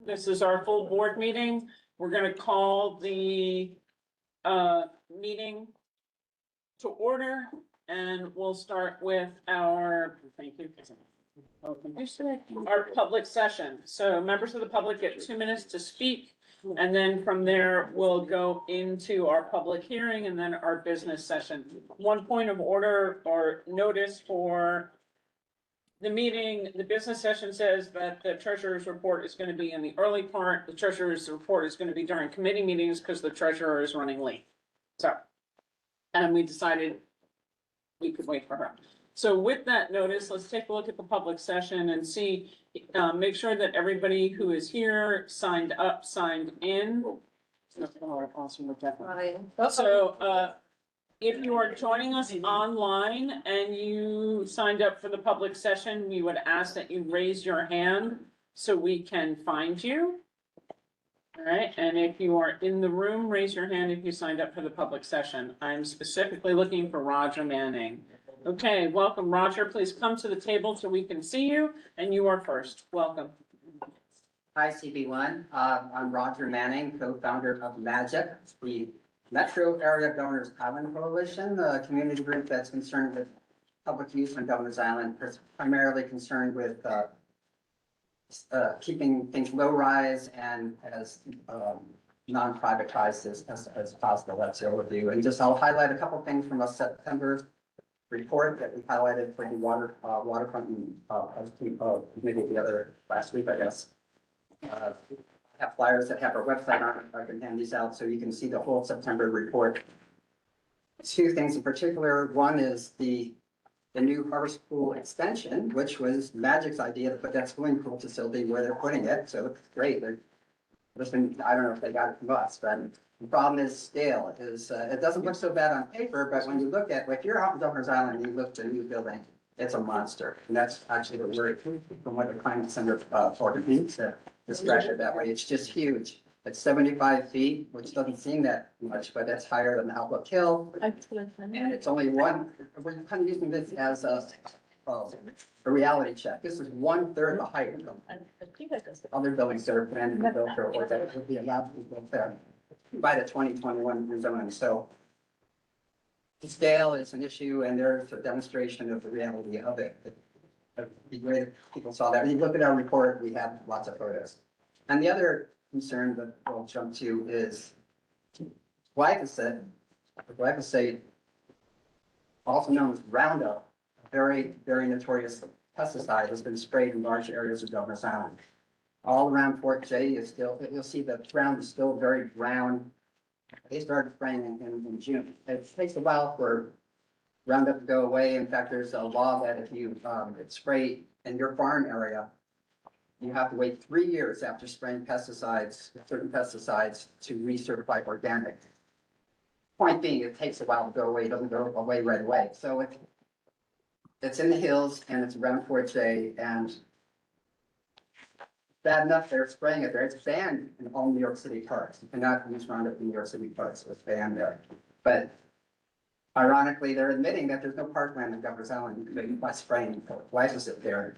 This is our full board meeting. We're gonna call the meeting to order, and we'll start with our, thank you. Our public session. So members of the public get 2 minutes to speak. And then from there, we'll go into our public hearing and then our business session. One point of order or notice for the meeting, the business session says that the treasurer's report is going to be in the early part. The treasurer's report is going to be during committee meetings because the treasurer is running late. So, and we decided we could wait for her. So with that notice, let's take a look at the public session and see, make sure that everybody who is here signed up, signed in. So, if you are joining us online and you signed up for the public session, we would ask that you raise your hand so we can find you. All right, and if you are in the room, raise your hand if you signed up for the public session. I'm specifically looking for Roger Manning. Okay, welcome, Roger. Please come to the table so we can see you, and you are first. Welcome. Hi, CB1. I'm Roger Manning, co-founder of MAGIC, the Metro Area Governors Island Coalition, a community group that's concerned with public use on Governors Island, primarily concerned with keeping things low-rise and as non-privatized as possible. That's the overview. And just I'll highlight a couple things from a September report that we highlighted for the waterfront maybe the other last week, I guess. Have flyers that have our website on it. I can hand these out so you can see the whole September report. Two things in particular. One is the new Harvest Pool extension, which was MAGIC's idea to put that swimming pool facility where they're putting it. So it's great. I don't know if they got it from us, but the problem is scale. It doesn't look so bad on paper, but when you look at, if you're out in Governor's Island and you look at the new building, it's a monster. And that's actually the word from what the Climate Center means to describe it that way. It's just huge. It's 75 feet, which doesn't seem that much, but that's higher than Outlook Hill. And it's only one, we're kind of using this as a reality check. This is 1/3 the height of them. Other buildings that are planned to be built or that would be allowed to be built there by the 2021 rezoning. So the scale is an issue, and there's a demonstration of the reality of it. It'd be great if people saw that. When you look at our report, we have lots of photos. And the other concern that we'll jump to is glyphosate. Glyphosate, also known as Roundup, a very, very notorious pesticide, has been sprayed in large areas of Governor's Island. All around Fort Jay is still, you'll see the ground is still very brown. They started spraying in June. It takes a while for Roundup to go away. In fact, there's a law that if you spray in your farm area, you have to wait 3 years after spraying pesticides, certain pesticides, to recertify organic. Point being, it takes a while to go away. It doesn't go away right away. So it's in the hills and it's around Fort Jay, and bad enough they're spraying it there. It's banned in all New York City parks. You cannot use Roundup in New York City parks. It's banned there. But ironically, they're admitting that there's no parkland in Governor's Island by spraying glyphosate there.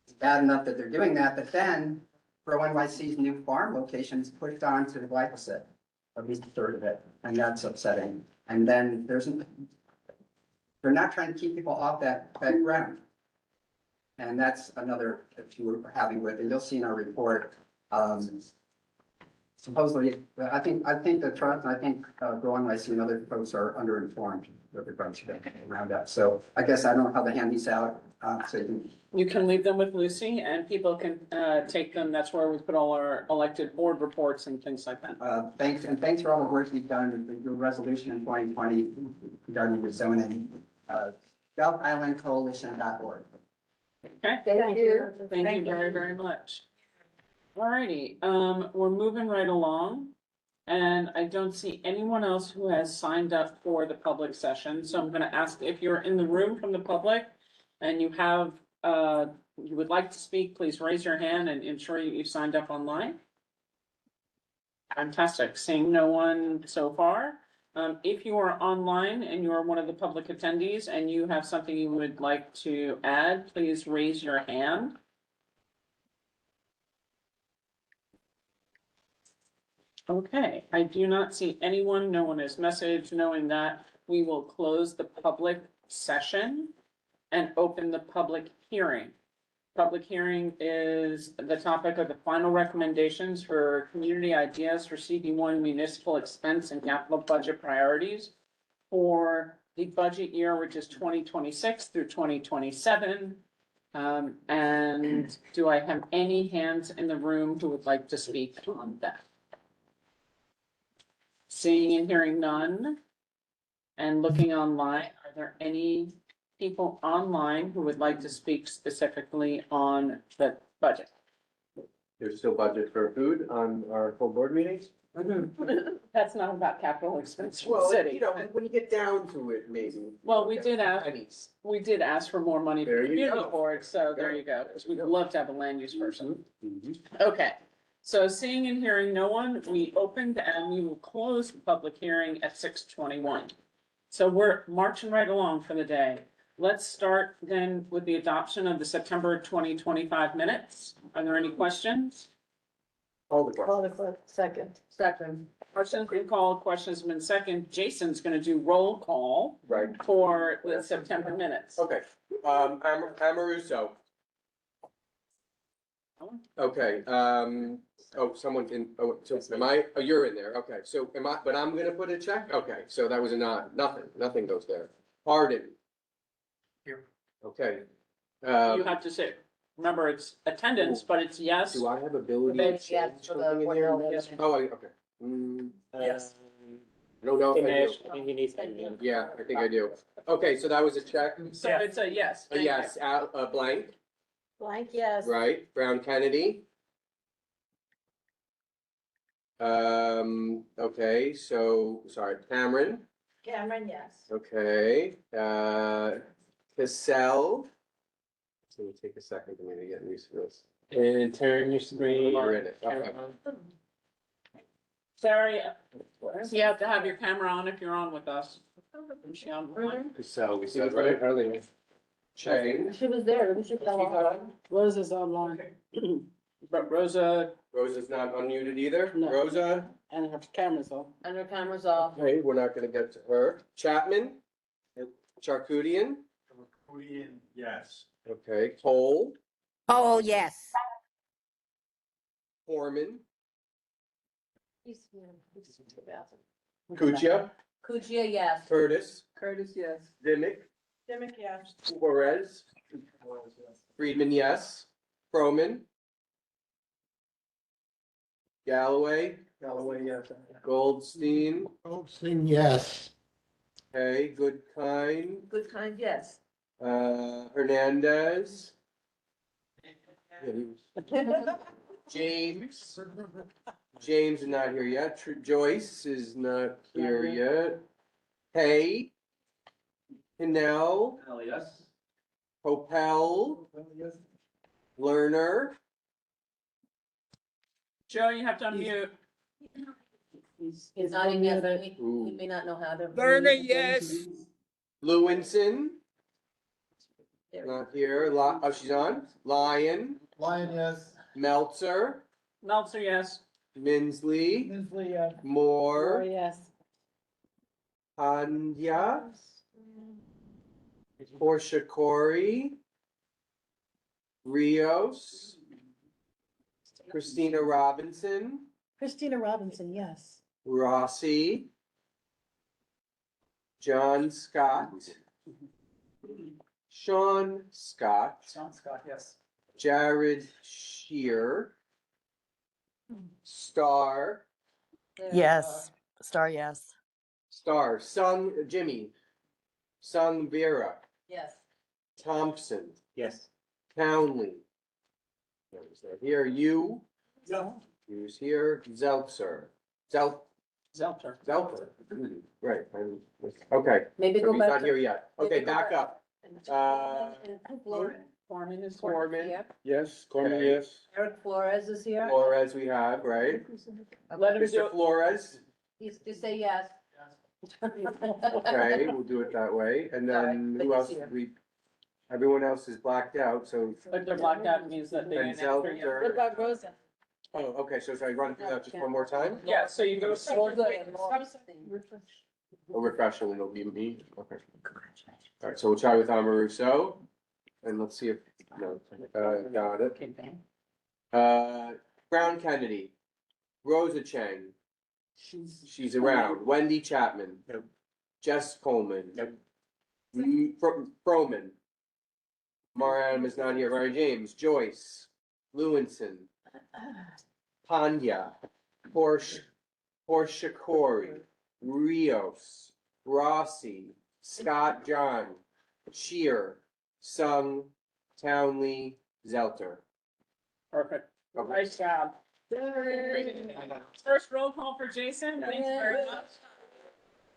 It's bad enough that they're doing that, but then Pro NYC's new farm locations pushed on to the glyphosate, at least a third of it, and that's upsetting. And then they're not trying to keep people off that ground. And that's another issue we're having with, and you'll see in our report, supposedly, I think the trust, and I think Pro NYC and other folks are underinformed with regards to Roundup. So I guess I don't know how to hand these out. So You can leave them with Lucy and people can take them. That's where we put all our elected board reports and things like that. Thanks for all the work you've done, your resolution in 2020 regarding the zoning, GovIslandCoalition.org. Okay. Thank you. Thank you very, very much. All righty, we're moving right along. And I don't see anyone else who has signed up for the public session. So I'm gonna ask if you're in the room from the public and you have, you would like to speak, please raise your hand and ensure you signed up online. Fantastic, seeing no one so far. If you are online and you are one of the public attendees and you have something you would like to add, please raise your hand. Okay, I do not see anyone, no one has messaged, knowing that we will close the public session and open the public hearing. Public hearing is the topic of the final recommendations for community ideas for CB1 municipal expense and capital budget priorities for the budget year, which is 2026 through 2027. And do I have any hands in the room who would like to speak on that? Seeing and hearing none. And looking online, are there any people online who would like to speak specifically on the budget? There's still budget for food on our full board meetings? That's not about capital expense for the Well, city. you know, when you get down to it, maybe. Well, we did ask, Pennies. we did ask for more money for There the you community go. board, so there you go, because we'd love to have a land use person. Mhm. Okay, so seeing and hearing no one, we opened and we will close the public hearing at 6:21. So we're marching right along for the day. Let's start then with the adoption of the September 2025 minutes. Are there any questions? All the questions. Call the clerk, second. Second. Questions been called, questions been second. Jason's gonna do roll call Right, for the September minutes. okay, Amoruso. Okay, someone can, so am I, you're in there, okay, so am I, but I'm gonna put a check, okay, so that was a not, nothing goes there. Hardin. Here. Okay. You have to say, remember, it's attendance, but it's yes. Do I have ability? Then to yes, change for the something in one here? earlier. Oh, okay. Yes. I don't know if I do. He needs to. Yeah, I think I do. Okay, so that was a check. So it's a yes. A yes, a blank, Blank, yes. right? Brown Kennedy. Okay, so, sorry, Cameron, Cameron, yes. okay, Cassell. It's gonna take a second for me to get used to this. And turn your screen. You're in it, okay. Sorry, you have to have your camera on if you're on with us. Is she on? So we She said was right, right earlier. Change. She was there, she fell off. Rosa's online. But Rosa, Rosa's not unmuted either. No. Rosa, and her camera's on. And her camera's off. okay, we're not gonna get to her. Chapman. Charcudian, Yes. okay, Cole, Oh, yes. Foreman, He's here. He's in the bathroom. Kucha, Kuchia, yes. Curtis, Curtis, yes. Dimick, Demick, yes. Juarez, Friedman, yes. Froman. Galloway, Yes. Goldstein, Goldstein, yes. okay, Goodkind, Good kind, yes. Hernandez. Yeah, he was- James. James is not here yet. Joyce is not here yet. Hay. Hinell, Yes. Hopel, Lerner, Joe, you have to unmute. He's not in yet, but he Ooh. may not know how to. Lerner, yes. Lewinson, There. not here. Oh, she's on. Lyon, Lyon, yes. Meltzer, Meltzer, yes. Minsley, Inslee, yes. Moore, yes. Hanya, Portia Corey, Rios, Christina Robinson, Christina Robinson, yes. Rossi, John Scott, Sean Scott, John Scott, yes. Jared Shear, Star, There you Yes. Star, yes. Sung Jimmy, Sung Vera, are. Yes. Thompson, Yes. Townley. Here, you, No. who's here, Zeltzer, Zelter. Zeltzer, right, okay, Maybe so go he's back not to. here yet, okay, maybe go back back. up, Uh, Foreman is. Foreman, Yes, Corman, Okay. yes. Eric Flores is here. Flores we have, right? Let him do Mr. it. Flores, He's to say yes. okay, we'll do it that way, and Sorry, then but who he's else, here. everyone else is blacked out, so. But they're blacked out means that they And didn't ask for you. Zeltzer. What about Rosa? Oh, okay, so should I run through that just one more time? Yeah, so you go sword. A refresher, and it'll be me, okay. All right, so we'll try with Rousseau, and let's see if, no, got it. Brown Kennedy, Rosa Chang, she's around, Wendy Chapman. Nope. Jess Coleman. Nope. Froman. Mariam is not here, Mary James, Joyce, Lewinson, Panya, Porsche Corey, Rios, Rossi, Scott John, Shear, Sung, Townley, Zelter. Perfect. Okay. Nice job. First roll call for Jason. Thanks very much.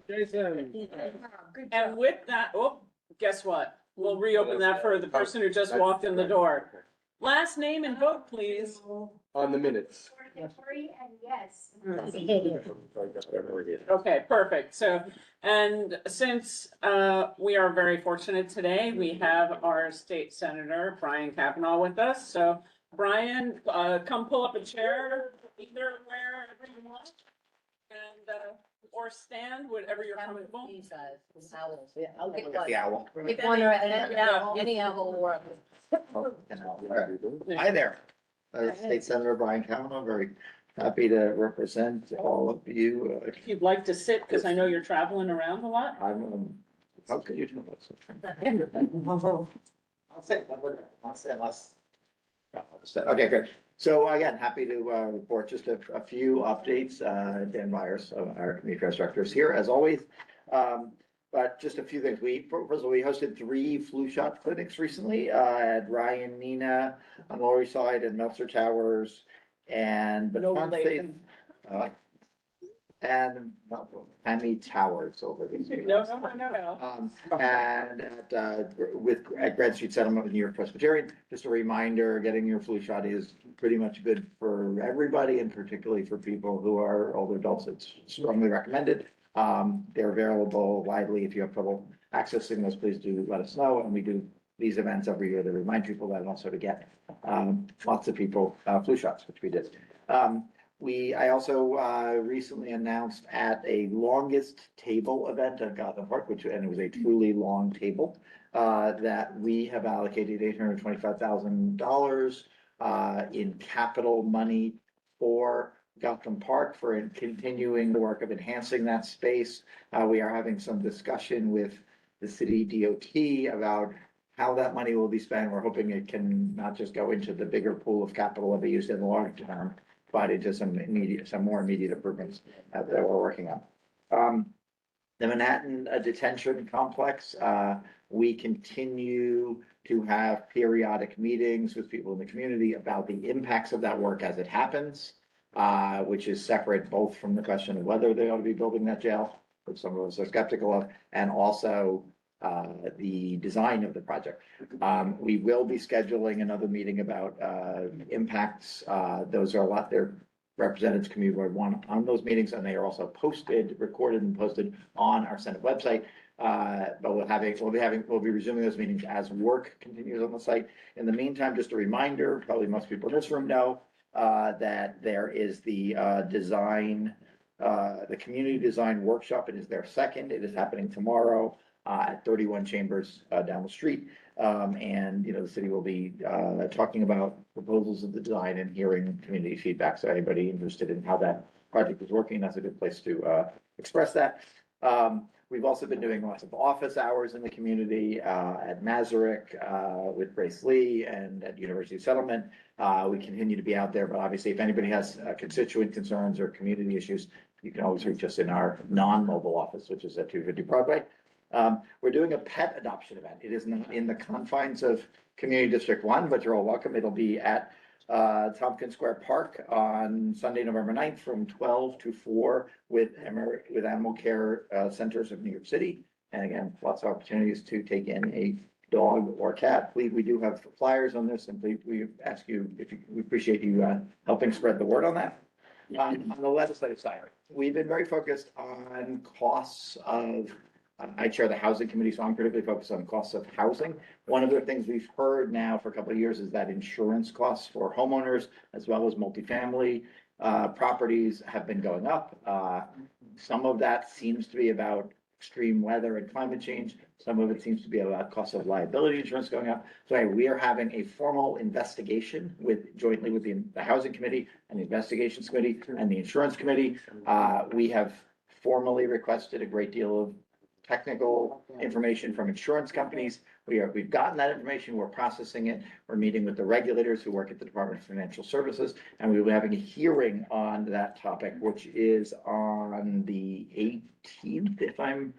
Jason. And with that, oh, guess what? We'll reopen that for the person who just walked in the door. Last name and vote, please. On the minutes. Tori and yes. Okay, perfect. So, and since we are very fortunate today, we have our state senator, Brian Kavanaugh, with us. So Brian, come pull up a chair, either wherever you want. And, or stand, whatever you're comfortable. I'll get The owl. Pick one or any owl will work. Hi there. State Senator Brian Kavanaugh, very happy to represent all of you. If you'd like to sit, because I know you're traveling around a lot. How could you tell us? I'll say unless. Okay, good. So again, happy to report just a few updates. Dan Myers, our community affairs director, is here as always. But just a few things. First of all, we hosted 3 flu shot clinics recently at Ryan Nina on the Lower East Side and Meltzer Towers and No Baton Faith. relation. And Hammy Towers over these. No. And at Grad Street Settlement with New York Presbyterian, just a reminder, getting your flu shot is pretty much good for everybody and particularly for people who are older adults. It's strongly recommended. They're available widely. If you have trouble accessing those, please do let us know. And we do these events every year to remind people that and also to get lots of people flu shots, which we did. I also recently announced at a longest table event at Gotham Park, and it was a truly long table, that we have allocated $825,000 in capital money for Gotham Park for continuing the work of enhancing that space. We are having some discussion with the city DOT about how that money will be spent. We're hoping it can not just go into the bigger pool of capital that be used in the long term, but into some more immediate improvements that we're working on. The Manhattan Detention Complex, we continue to have periodic meetings with people in the community about the impacts of that work as it happens, which is separate both from the question of whether they ought to be building that jail, which some of us are skeptical of, and also the design of the project. We will be scheduling another meeting about impacts. Those are a lot, they're representatives Community Board 1 on those meetings, and they are also recorded and posted on our Senate website. But we'll be resuming those meetings as work continues on the site. In the meantime, just a reminder, probably most people in this room know that there is the community design workshop. It is their second. It is happening tomorrow at 31 Chambers down the street. And, the city will be talking about proposals of the design and hearing community feedback. So anybody interested in how that project is working, that's a good place to express that. We've also been doing lots of office hours in the community at Masaryk with Grace Lee and at University Settlement. We continue to be out there, but obviously if anybody has constituent concerns or community issues, you can always reach us in our non-mobile office, which is at 250 Broadway. We're doing a pet adoption event. It is not in the confines of Community District 1, but you're all welcome. It'll be at Tompkins Square Park on Sunday, November 9th from 12 to 4 with Animal Care Centers of New York City. And again, lots of opportunities to take in a dog or cat. We do have flyers on this, and we ask you we appreciate you helping spread the word on that. On the legislative side, we've been very focused on costs of I chair the housing committee, so I'm particularly focused on costs of housing. One of the things we've heard now for a couple of years is that insurance costs for homeowners as well as multifamily properties have been going up. Some of that seems to be about extreme weather and climate change. Some of it seems to be about cost of liability insurance going up. So anyway, we are having a formal investigation jointly with the housing committee and the investigations committee and the insurance committee. We have formally requested a great deal of technical information from insurance companies. We've gotten that information, we're processing it, we're meeting with the regulators who work at the Department of Financial Services, and we will be having a hearing on that topic, which is on the 18th,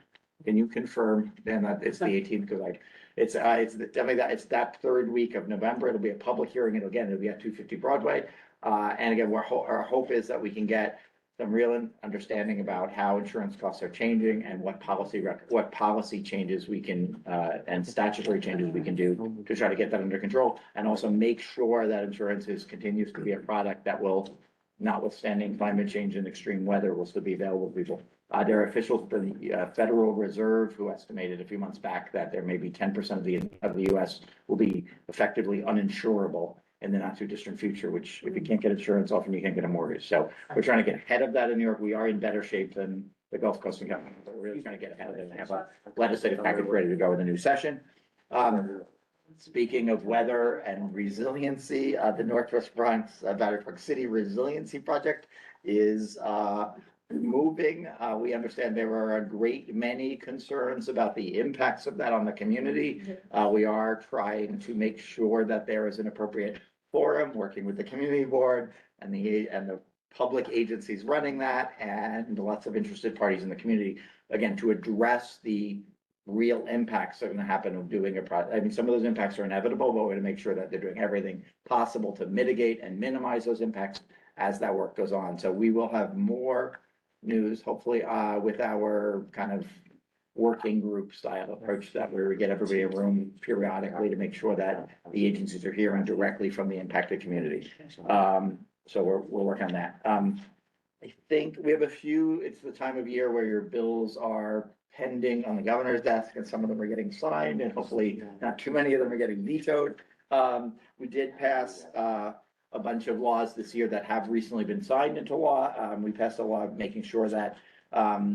can you confirm, Dan, that it's the 18th, because it's definitely it's that third week of November, it'll be a public hearing, it'll be at 250 Broadway. And again, our hope is that we can get some real understanding about how insurance costs are changing and what policy changes we can, and statutory changes we can do to try to get that under control. And also make sure that insurance continues to be a product that will, notwithstanding climate change and extreme weather, will still be available to people. There are officials at the Federal Reserve who estimated a few months back that there may be 10% of the US will be effectively uninsurable in the not too distant future, which if you can't get insurance, often you can't get a mortgage. So we're trying to get ahead of that in New York. We are in better shape than the Gulf Coast and County, but we're really trying to get ahead of it and have a legislative package ready to go in the new session. Speaking of weather and resiliency, the Northwest Bronx Battery Park City Resiliency Project is moving. We understand there are a great many concerns about the impacts of that on the community. We are trying to make sure that there is an appropriate forum, working with the community board and the public agencies running that, and lots of interested parties in the community, again, to address the real impacts that are going to happen of doing a project. I mean, some of those impacts are inevitable, but we're going to make sure that they're doing everything possible to mitigate and minimize those impacts as that work goes on. So we will have more news, hopefully, with our kind of working group style approach, that where we get everybody in a room periodically to make sure that the agencies are hearing directly from the impacted community. So we're working on that. I think we have it's the time of year where your bills are pending on the governor's desk, and some of them are getting signed, and hopefully not too many of them are getting vetoed. We did pass a bunch of laws this year that have recently been signed into law. We passed a law making sure that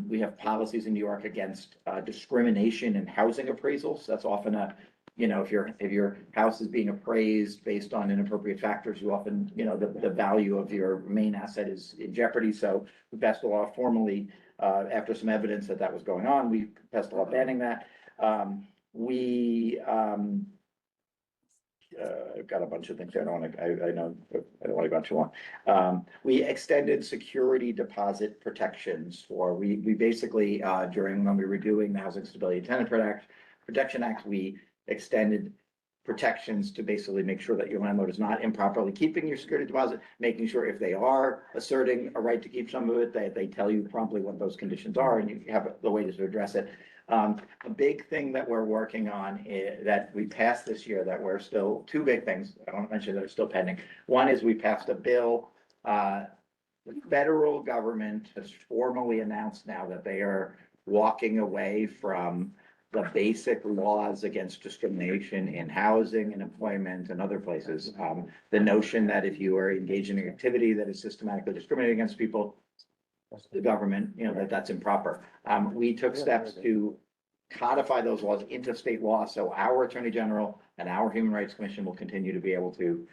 we have policies in New York against discrimination in housing appraisals. That's often if your house is being appraised based on inappropriate factors, you often, the value of your main asset is in jeopardy. So we passed a law formally after some evidence that was going on. We passed a law banning that. I've got a bunch of things I don't want to, I know, I don't want to go too long. We extended security deposit protections we basically, during when we were doing the Housing Stability and Tenant Protection Act, we extended protections to basically make sure that your landlord is not improperly keeping your security deposit, making sure if they are asserting a right to keep some of it, they tell you promptly what those conditions are, and you have the ways to address it. A big thing that we're working on that we passed this year that we're still, two big things I want to mention that are still pending. One is we passed a bill. The federal government has formally announced now that they are walking away from the basic laws against discrimination in housing and employment and other places. The notion that if you are engaged in an activity that is systematically discriminating against people, the government, that's improper. We took steps to codify those laws into state law. So our Attorney General and our Human Rights Commission will continue to be able to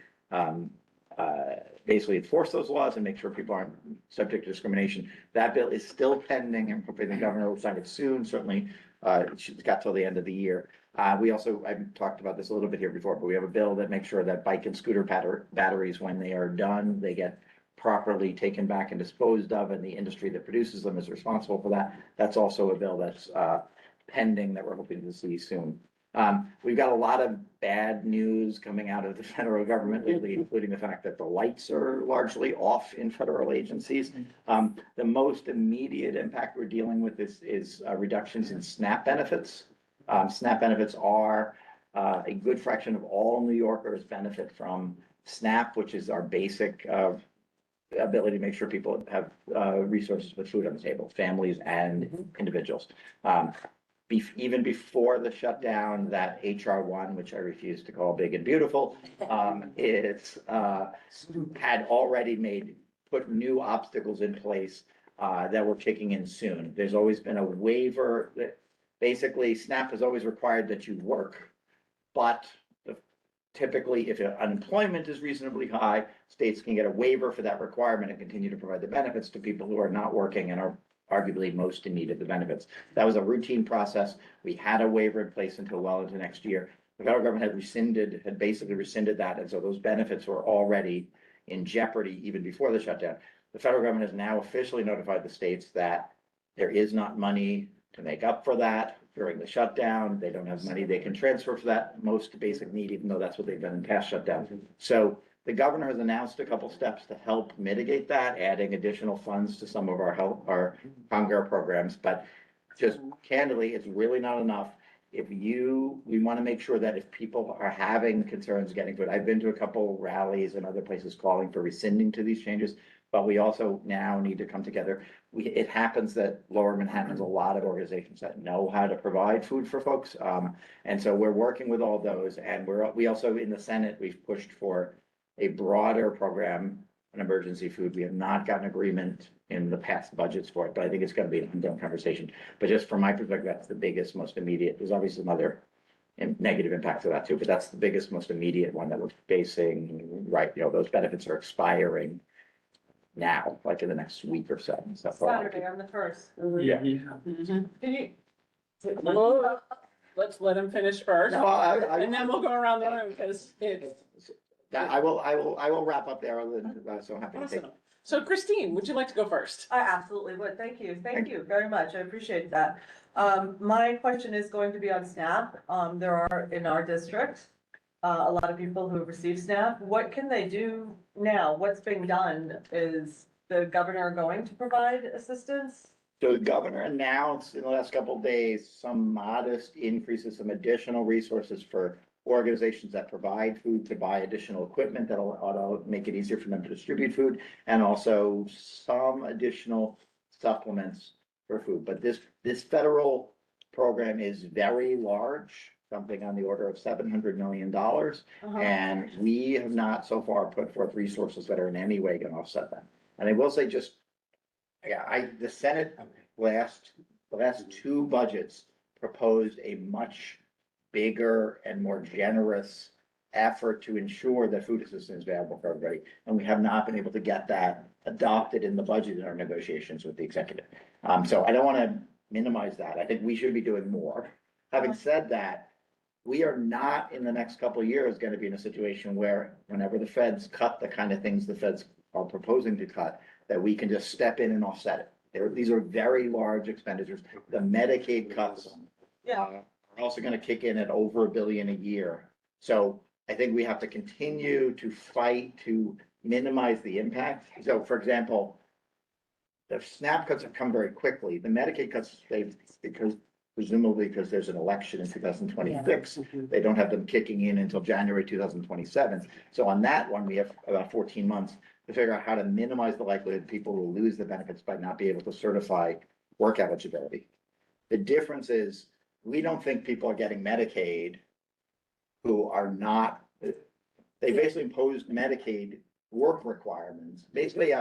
basically enforce those laws and make sure people aren't subject to discrimination. That bill is still pending, and hopefully the governor will sign it soon. Certainly, it's got till the end of the year. We also, I've talked about this a little bit here before, but we have a bill that makes sure that bike and scooter batteries, when they are done, they get properly taken back and disposed of, and the industry that produces them is responsible for that. That's also a bill that's pending that we're hoping to see soon. We've got a lot of bad news coming out of the federal government lately, including the fact that the lights are largely off in federal agencies. The most immediate impact we're dealing with is reductions in SNAP benefits. SNAP benefits are a good fraction of all New Yorkers benefit from SNAP, which is our basic ability to make sure people have resources to put food on the table, families and individuals. even before the shutdown, that HR1, which I refuse to call big and beautiful, had already put new obstacles in place that were kicking in soon. There's always been a waiver that basically SNAP has always required that you work. But typically, if unemployment is reasonably high, states can get a waiver for that requirement and continue to provide the benefits to people who are not working and are arguably most in need of the benefits. That was a routine process. We had a waiver in place until well into next year. The federal government had basically rescinded that, and so those benefits were already in jeopardy even before the shutdown. The federal government has now officially notified the states that there is not money to make up for that during the shutdown. They don't have money they can transfer for that most basic need, even though that's what they've done in past shutdowns. So the governor has announced a couple steps to help mitigate that, adding additional funds to some of our hunger programs, but just candidly, it's really not enough. We want to make sure that if people are having concerns getting food, I've been to a couple rallies and other places calling for rescinding to these changes, but we also now need to come together. It happens that Lower Manhattan has a lot of organizations that know how to provide food for folks. And so we're working with all those, and we also in the Senate, we've pushed for a broader program on emergency food. We have not gotten agreement in the past budgets for it, but I think it's going to be an ongoing conversation. But just from my perspective, that's the biggest, most immediate. There's obviously some other negative impacts of that too, but that's the biggest, most immediate one that we're facing, right? Those benefits are expiring now, like in the next week or so. Saturday on the 1st. Yeah. Can you? Let's let him finish first, No, and then we'll go around the room, because it's I will wrap up there, so happy to take. awesome. So Christine, would you like to go first? I absolutely would. Thank you. Thank you very much. I appreciate that. My question is going to be on SNAP. There are in our district, a lot of people who receive SNAP. What can they do now? What's being done? Is the governor going to provide assistance? So the governor announced in the last couple of days, some modest increases, some additional resources for organizations that provide food to buy additional equipment that'll make it easier for them to distribute food, and also some additional supplements for food. But this federal program is very large, something on the order of $700 million. And we have not so far put forth resources that are in any way going to offset that. And I will say the Senate the last two budgets proposed a much bigger and more generous effort to ensure that food assistance is available for everybody. And we have not been able to get that adopted in the budget in our negotiations with the executive. So I don't want to minimize that. I think we should be doing more. Having said that, we are not in the next couple of years going to be in a situation where whenever the feds cut the kind of things the feds are proposing to cut, that we can just step in and offset it. These are very large expenditures. The Medicaid cuts are also going to kick in at over $1 billion a year. So I think we have to continue to fight to minimize the impact. So for example, the SNAP cuts have come very quickly. The Medicaid cuts, presumably because there's an election in 2026, they don't have them kicking in until January 2027. So on that one, we have about 14 months to figure out how to minimize the likelihood people will lose the benefits by not being able to certify work eligibility. The difference is we don't think people are getting Medicaid who are not, they basically imposed Medicaid work requirements. Basically,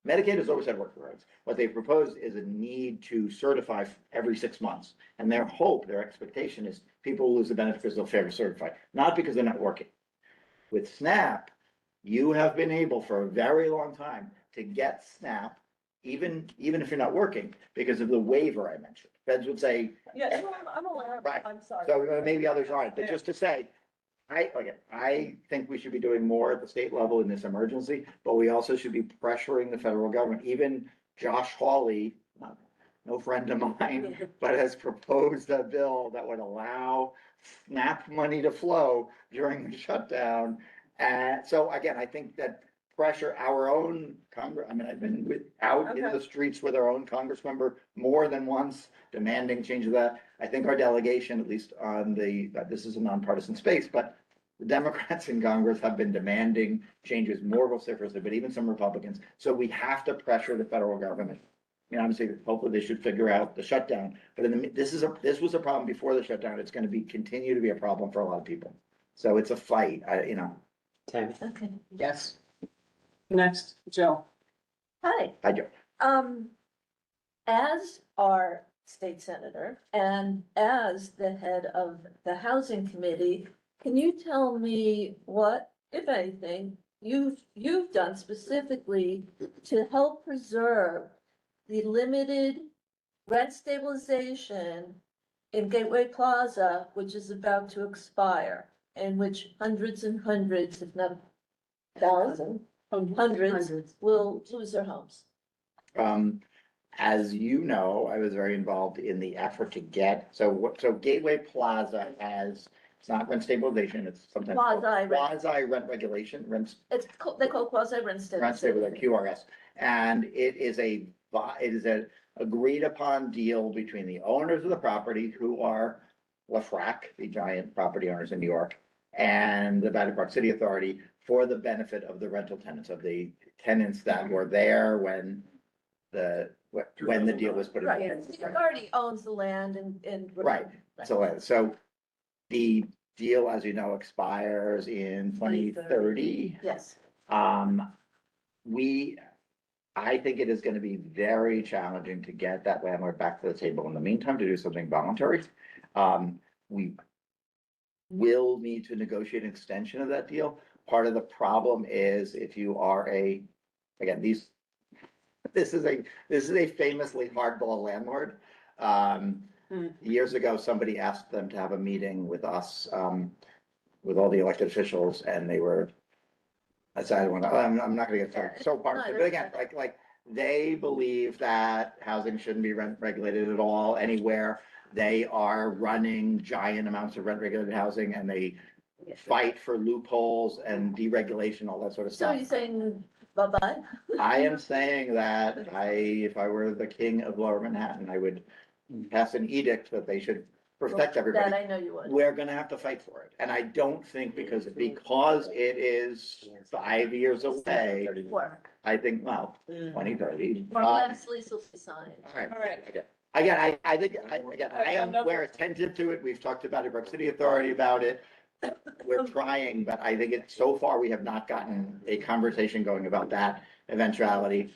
Medicaid has always had work requirements. What they've proposed is a need to certify every 6 months. And their expectation is people will lose the benefit because they'll fail to certify, not because they're not working. With SNAP, you have been able for a very long time to get SNAP, even if you're not working, because of the waiver I mentioned. Feds would say, Yeah, no, I'm aware. Right. I'm sorry. so maybe others aren't, but just to say, I think we should be doing more at the state level in this emergency, but we also should be pressuring the federal government. Even Josh Hawley, no friend of mine, but has proposed a bill that would allow SNAP money to flow during the shutdown. And so again, I think that pressure our own Congress, I've been out in the streets with our own Congress member more than once demanding change of that. I think our delegation, at least on this is a nonpartisan space, but the Democrats in Congress have been demanding changes more vociferously, but even some Republicans. So we have to pressure the federal government I mean, obviously, hopefully they should figure out the shutdown, but this was a problem before the shutdown. It's gonna continue to be a problem for a lot of people. So it's a fight, Tammy. Okay. Yes. Next, Jill. Hi. I do. As our state senator and as the head of the housing committee, can you tell me what, if anything, you've done specifically to help preserve the limited rent stabilization in Gateway Plaza, which is about to expire, in which hundreds and hundreds, if not thousands, hundreds will lose their homes? As you know, I was very involved in the effort to get, so Gateway Plaza has, it's not rent stabilization, it's sometimes called Quasi-rent. quasi rent regulation, They call it quasi-rent rent stabilization, QRS. And it is an agreed upon deal between the owners of the property, who are LaFrac, the giant property owners in New York, and the Battery Park City Authority, for the benefit of the rental tenants, of the tenants that were there when the deal was put in Right, place. the authority owns the land and. Right. So the deal, as you know, expires in 2030. Yes. I think it is gonna be very challenging to get that landlord back to the table in the meantime to do something voluntary. We will need to negotiate an extension of that deal. Part of the problem is if you are again, this is a famously hardball landlord. Years ago, somebody asked them to have a meeting with us, with all the elected officials, and they were, I'm not gonna get so far, but again, like, they believe that housing shouldn't be rent regulated at all anywhere. They are running giant amounts of rent regulated housing, and they fight for loopholes and deregulation, all that sort of So stuff. you're saying bye-bye? I am saying that if I were the king of Lower Manhattan, I would pass an edict that they should protect That everybody. I know you would. We're gonna have to fight for it. And I don't think because it is 5 years away, Work. I think, well, 2030. Or last lease will be signed. All right. All right. Again, we're attentive to it. We've talked to Battery Park City Authority about it. We're trying, but I think so far we have not gotten a conversation going about that eventuality.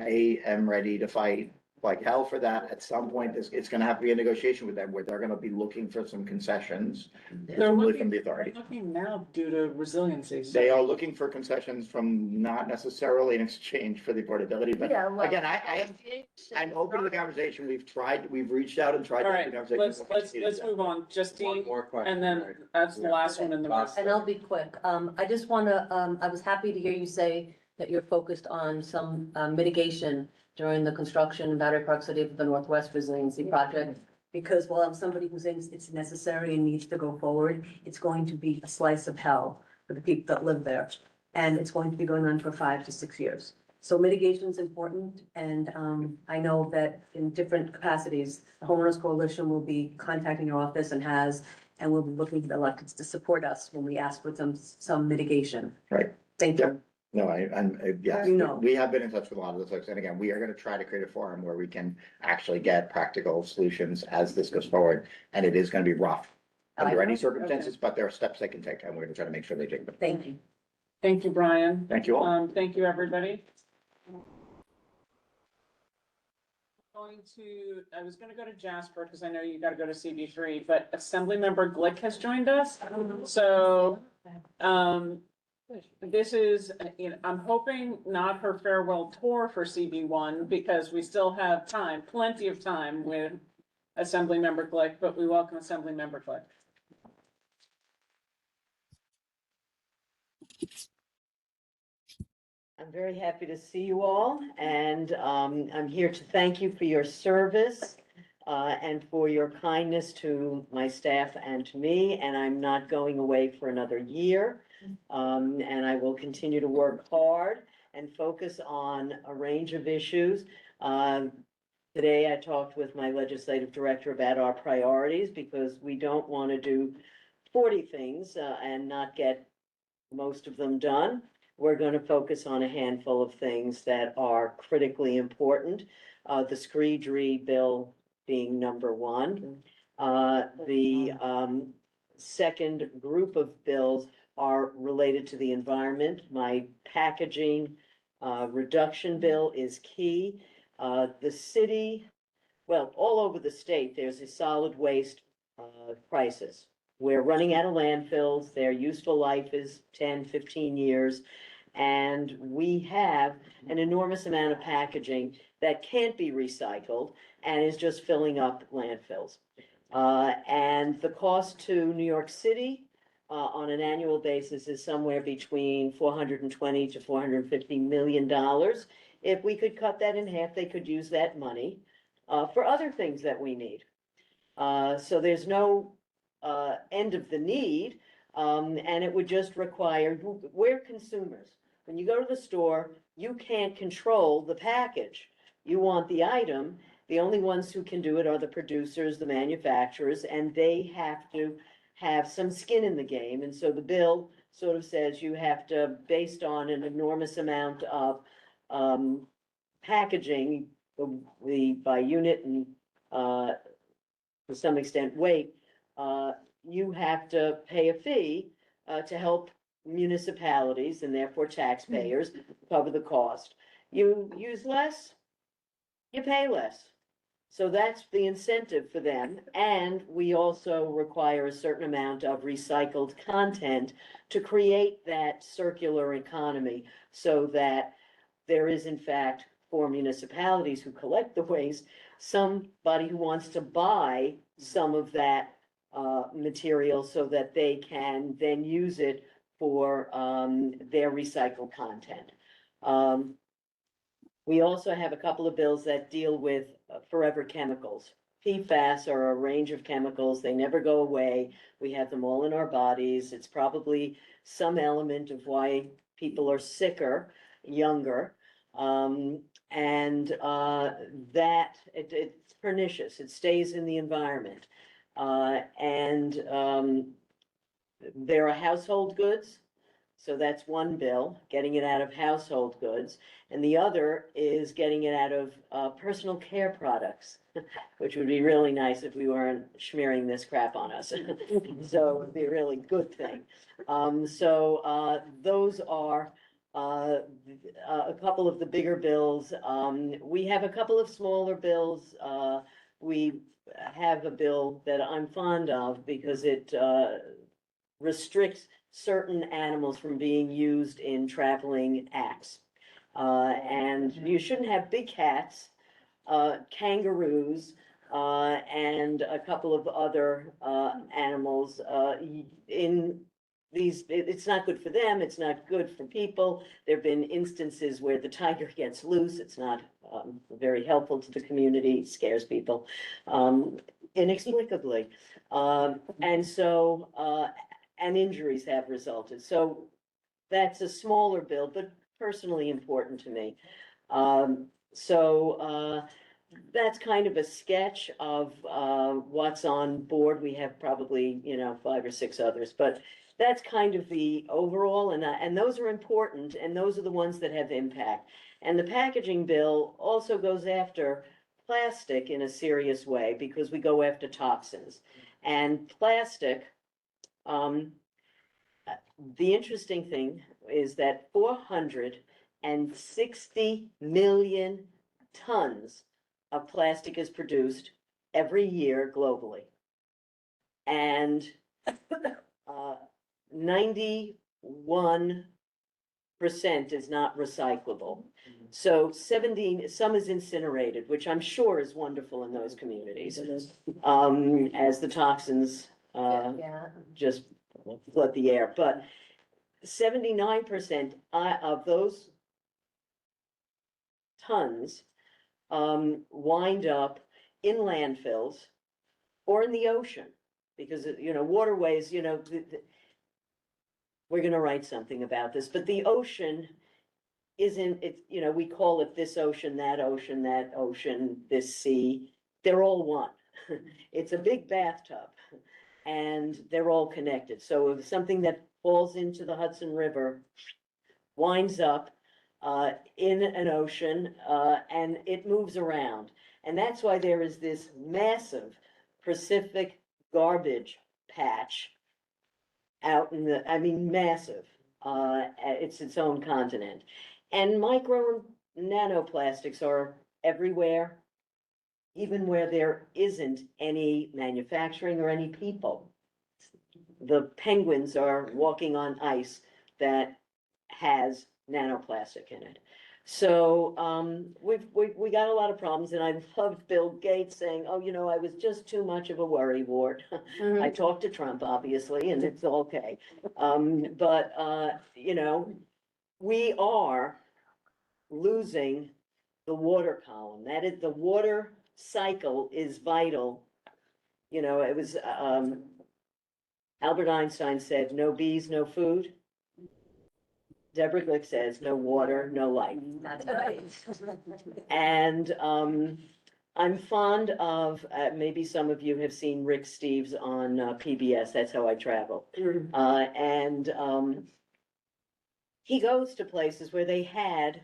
I am ready to fight like hell for that. At some point, it's gonna have to be a negotiation with them where they're gonna be looking for some concessions. They're Presumably from the authority. looking now due to resiliency. so- They are looking for concessions from not necessarily in exchange for the affordability, but Yeah, well. again, I'm open to the conversation. We've reached out and tried All to have right, the conversation. let's move on. One Justine, more question. and then that's the last one in the list. And I'll be quick. I just wanna, I was happy to hear you say that you're focused on some mitigation during the construction in Battery Park City of the Northwest Resiliency Project. Because while I'm somebody who thinks it's necessary and needs to go forward, it's going to be a slice of hell for the people that live there. And it's going to be going on for 5 to 6 years. So mitigation is important, and I know that in different capacities, the Homeowners Coalition will be contacting your office and we'll be looking for the electeds to support us when we ask for some mitigation. Right. Thank you. No, yes, You know. we have been in touch with a lot of those folks, and again, we are gonna try to create a forum where we can actually get practical solutions as this goes forward, and it is gonna be rough under any circumstances, but there are steps they can take, and we're gonna try to make sure they take them. Thank you. Thank you, Brian. Thank you all. Thank you, everybody. I was gonna go to Jasper, because I know you gotta go to CB3, but Assemblymember Glick has joined us. So, this is, I'm hoping not her farewell tour for CB1, because we still have time, plenty of time with Assemblymember Glick, but we welcome Assemblymember Glick. I'm very happy to see you all, and I'm here to thank you for your service and for your kindness to my staff and to me, and I'm not going away for another year. And I will continue to work hard and focus on a range of issues. Today, I talked with my legislative director about our priorities, because we don't want to do 40 things and not get most of them done. we're gonna focus on a handful of things that are critically important. The Screedry bill being number one. The second group of bills are related to the environment. My packaging reduction bill is key. The city, well, all over the state, there's a solid waste crisis. We're running out of landfills, their useful life is 10, 15 years. And we have an enormous amount of packaging that can't be recycled and is just filling up landfills. And the cost to New York City on an annual basis is somewhere between $420 to $450 million. If we could cut that in half, they could use that money for other things that we need. So there's no end of the need, and it would just require, we're consumers. When you go to the store, you can't control the package. You want the item. The only ones who can do it are the producers, the manufacturers, and they have to have some skin in the game. And so the bill sort of says you have to, based on an enormous amount of packaging, the by unit and to some extent weight, you have to pay a fee to help municipalities and therefore taxpayers cover the cost. You use less, you pay less. So that's the incentive for them. And we also require a certain amount of recycled content to create that circular economy so that there is in fact, for municipalities who collect the waste, somebody who wants to buy some of that material so that they can then use it for their recycled content. We also have a couple of bills that deal with forever chemicals. PFAS are a range of chemicals. They never go away. We have them all in our bodies. It's probably some element of why people are sicker, younger. It's pernicious. It stays in the environment. There are household goods. So that's one bill, getting it out of household goods. And the other is getting it out of personal care products, which would be really nice if we weren't smearing this crap on us. So it would be a really good thing. Those are a couple of the bigger bills. We have a couple of smaller bills. We have a bill that I'm fond of because it restricts certain animals from being used in traveling acts. And you shouldn't have big cats, kangaroos, and a couple of other animals in these. It's not good for them, it's not good for people. There've been instances where the tiger gets loose, it's not very helpful to the community, it scares people inexplicably. And injuries have resulted. So that's a smaller bill, but personally important to me. That's kind of a sketch of what's on board. We have probably, 5 or 6 others, but that's kind of the overall, and those are important, and those are the ones that have impact. And the packaging bill also goes after plastic in a serious way because we go after toxins. And plastic, the interesting thing is that 460 million tons of plastic is produced every year globally. And 91% is not recyclable. So some is incinerated, which I'm sure is wonderful in those communities, as the toxins just flood the air. But 79% of those tons wind up in landfills or in the ocean because, waterways, we're going to write something about this, but the ocean isn't, we call it this ocean, that ocean, this sea. They're all one. It's a big bathtub and they're all connected. So if something that falls into the Hudson River winds up in an ocean, and it moves around. And that's why there is this massive Pacific garbage patch out in the, I mean, massive. It's its own continent. And micro and nanoplastics are everywhere, even where there isn't any manufacturing or any people. The penguins are walking on ice that has nanoplastic in it. So, we got a lot of problems, and I love Bill Gates saying, oh, you know, I was just too much of a worrywart. I talked to Trump, obviously, and it's okay. But, you know, we are losing the water column. That is, the water cycle is vital. You know, it was, Albert Einstein said, no bees, no food. Deborah Glick says, no water, no life. That's right. And I'm fond of, maybe some of you have seen Rick Steves on PBS, That's How I Travel. And he goes to places where they had,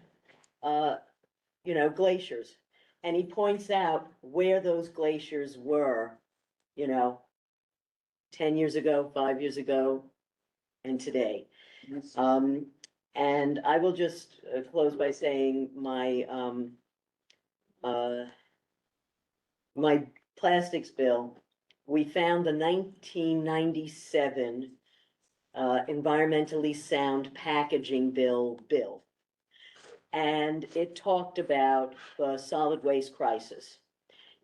you know, glaciers. And he points out where those glaciers were, you know, 10 years ago, 5 years ago, and today. And I will just close by saying my my plastics bill, we found the 1997 environmentally sound packaging bill. And it talked about the solid waste crisis.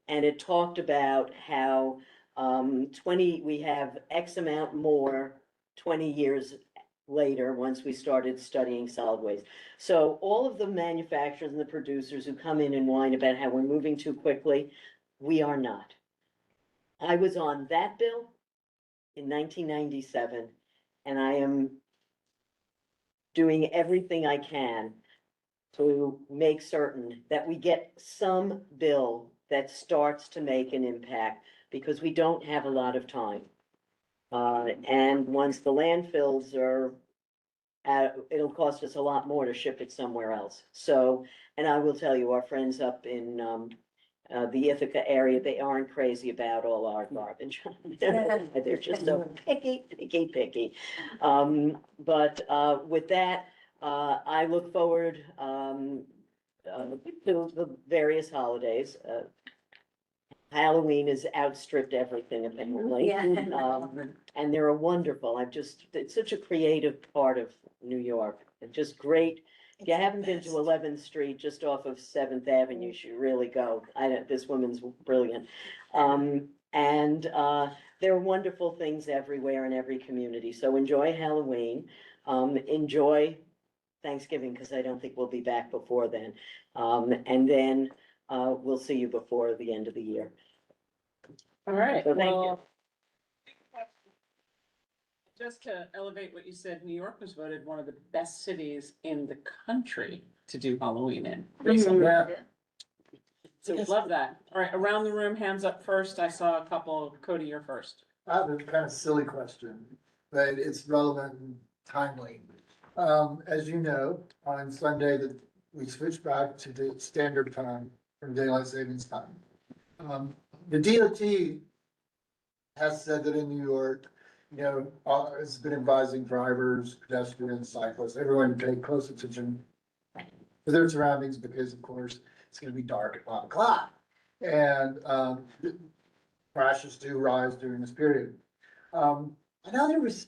And it talked about how we have X amount more 20 years later, once we started studying solid waste. So all of the manufacturers and the producers who come in and whine about how we're moving too quickly, we are not. I was on that bill in 1997, and I am doing everything I can to make certain that we get some bill that starts to make an impact, because we don't have a lot of time. And once the landfills are, it'll cost us a lot more to ship it somewhere else. So, and I will tell you, our friends up in the Ithaca area, they aren't crazy about all our garbage. They're just so picky. But with that, I look forward to the various holidays. Halloween has outstripped everything apparently. Yeah. And they're wonderful. It's such a creative part of New York. It's just great. If you haven't been to 11th Street, just off of 7th Avenue, you should really go. This woman's brilliant. And there are wonderful things everywhere in every community. So enjoy Halloween. Enjoy Thanksgiving, because I don't think we'll be back before then. And then we'll see you before the end of the year. All right, So thank you. well, just to elevate what you said, New York was voted one of the best cities in the country to do Halloween in. Yeah. So we love that. All right, around the room, hands up first. I saw a couple. Cody, you're first. I have a kind of silly question, but it's relevant and timely. As you know, on Sunday, we switched back to the standard time from daylight savings time. The DOT has said that in New York, you know, has been advising drivers, pedestrians, cyclists, everyone to pay close attention to their surroundings, because of course, it's gonna be dark at 5 o'clock. And, crashes do rise during this period. I know there was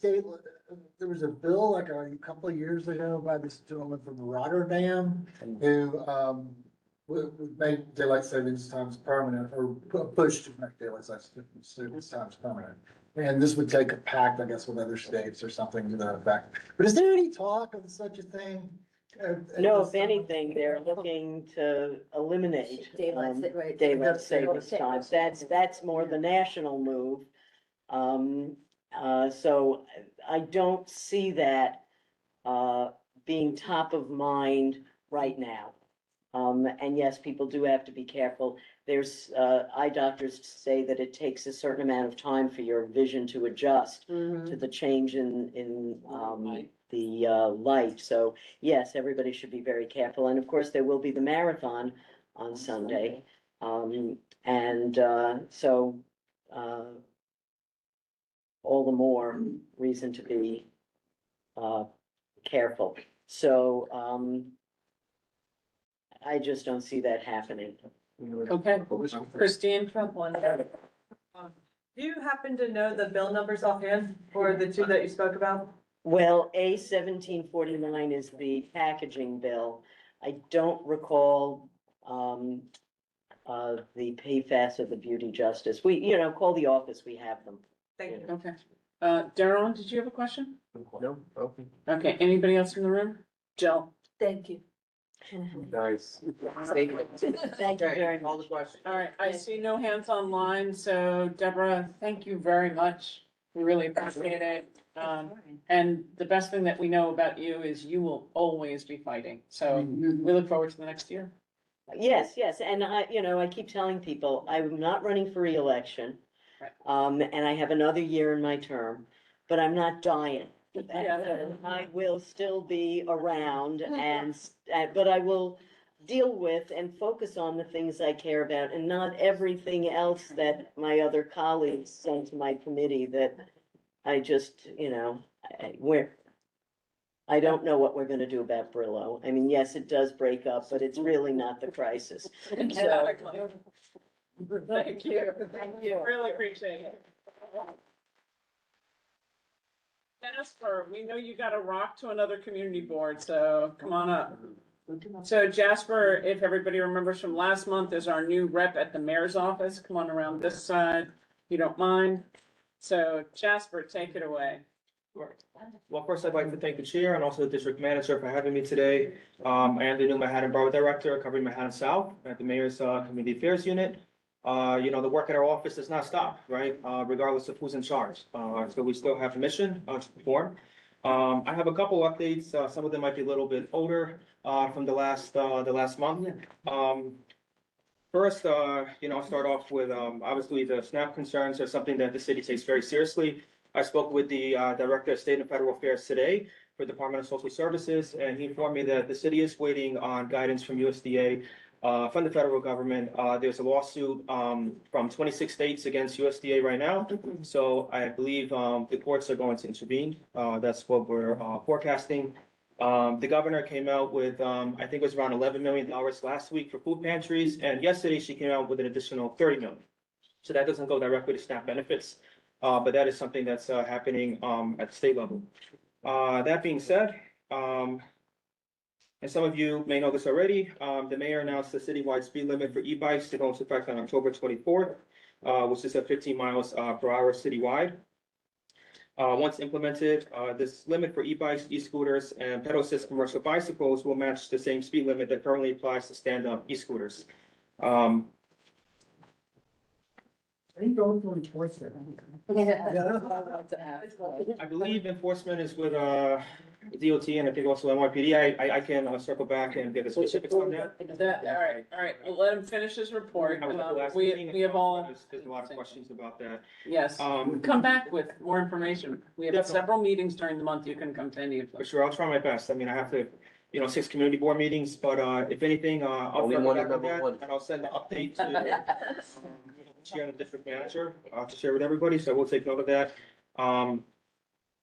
a bill like a couple of years ago by this gentleman from Rotterdam who, would make daylight savings times permanent, or push to make daylight savings times permanent. And this would take a pact, I guess, with other states or something to that effect. But is there any talk of such a thing? No, if anything, they're looking to eliminate Right. daylight savings times. That's more the national move. So I don't see that being top of mind right now. And yes, people do have to be careful. There's eye doctors say that it takes a certain amount of time for your vision to adjust to the change in light. So yes, everybody should be very careful. And of course, there will be the marathon on Sunday. So all the more reason to be careful. So I just don't see that happening. Okay, Christine? Do you happen to know the bill numbers offhand for the two that you spoke about? Well, A 1749 is the packaging bill. I don't recall the PFAS or the beauty justice. We, call the office, we have them. Thank you. Okay. Darrell, did you have a question? No, okay. Okay, anybody else in the room? Jill? Thank you. Nice. Thank you very All much. the questions. All right, I see no hands online, so Deborah, thank you very much. We really appreciate it. And the best thing that we know about you is you will always be fighting. So we look forward to the next year. Yes, and I keep telling people, I'm not running for reelection. Right. And I have another year in my term, but I'm not dying. Yeah. I will still be around but I will deal with and focus on the things I care about and not everything else that my other colleagues send to my committee that I just, I don't know what we're gonna do about Brillo. I mean, yes, it does break up, but it's really not the crisis. Exactly. Thank you. Really appreciate it. Jasper, we know you got a rock to another community board, so come on up. So Jasper, if everybody remembers from last month, is our new rep at the mayor's office. Come on around this side, if you don't mind. So Jasper, take it away. Well, first I'd like to thank the chair and also the district manager for having me today. I am the new Manhattan Borough Director covering Manhattan South at the Mayor's Community Affairs Unit. The work at our office does not stop, right? Regardless of who's in charge. So we still have a mission to perform. I have a couple updates. Some of them might be a little bit older from the last month. First, I'll start off with obviously the SNAP concerns are something that the city takes very seriously. I spoke with the Director of State and Federal Affairs today for the Department of Social Services, and he informed me that the city is waiting on guidance from USDA, from the federal government. There's a lawsuit from 26 states against USDA right now. So I believe the courts are going to intervene. That's what we're forecasting. The governor came out with, I think it was around $11 million last week for food pantries, and yesterday she came out with an additional $30 million. So that doesn't go directly to SNAP benefits. But that is something that's happening at the state level. That being said, and some of you may know this already, the mayor announced the citywide speed limit for e-bikes to go into effect on October 24th, which is at 15 miles per hour citywide. Once implemented, this limit for e-bikes, e-scooters, and pedal assist commercial bicycles will match the same speed limit that currently applies to stand-up e-scooters. Are you going to enforce it? I believe enforcement is with DOT and I think also NYPD. I can circle back and get the specifics on that. All right, we'll let him finish his report. I was at the last We meeting, have all, There's a lot of questions about that. yes, come back with more information. We have Definitely. several meetings during the month. You can come to any of For them. sure, I'll try my best. I mean, I have to, 6 community board meetings, but if anything, I'll Only circle one back is on number that one. and I'll send the update to chair and the district manager to share with everybody, so we'll take note of that.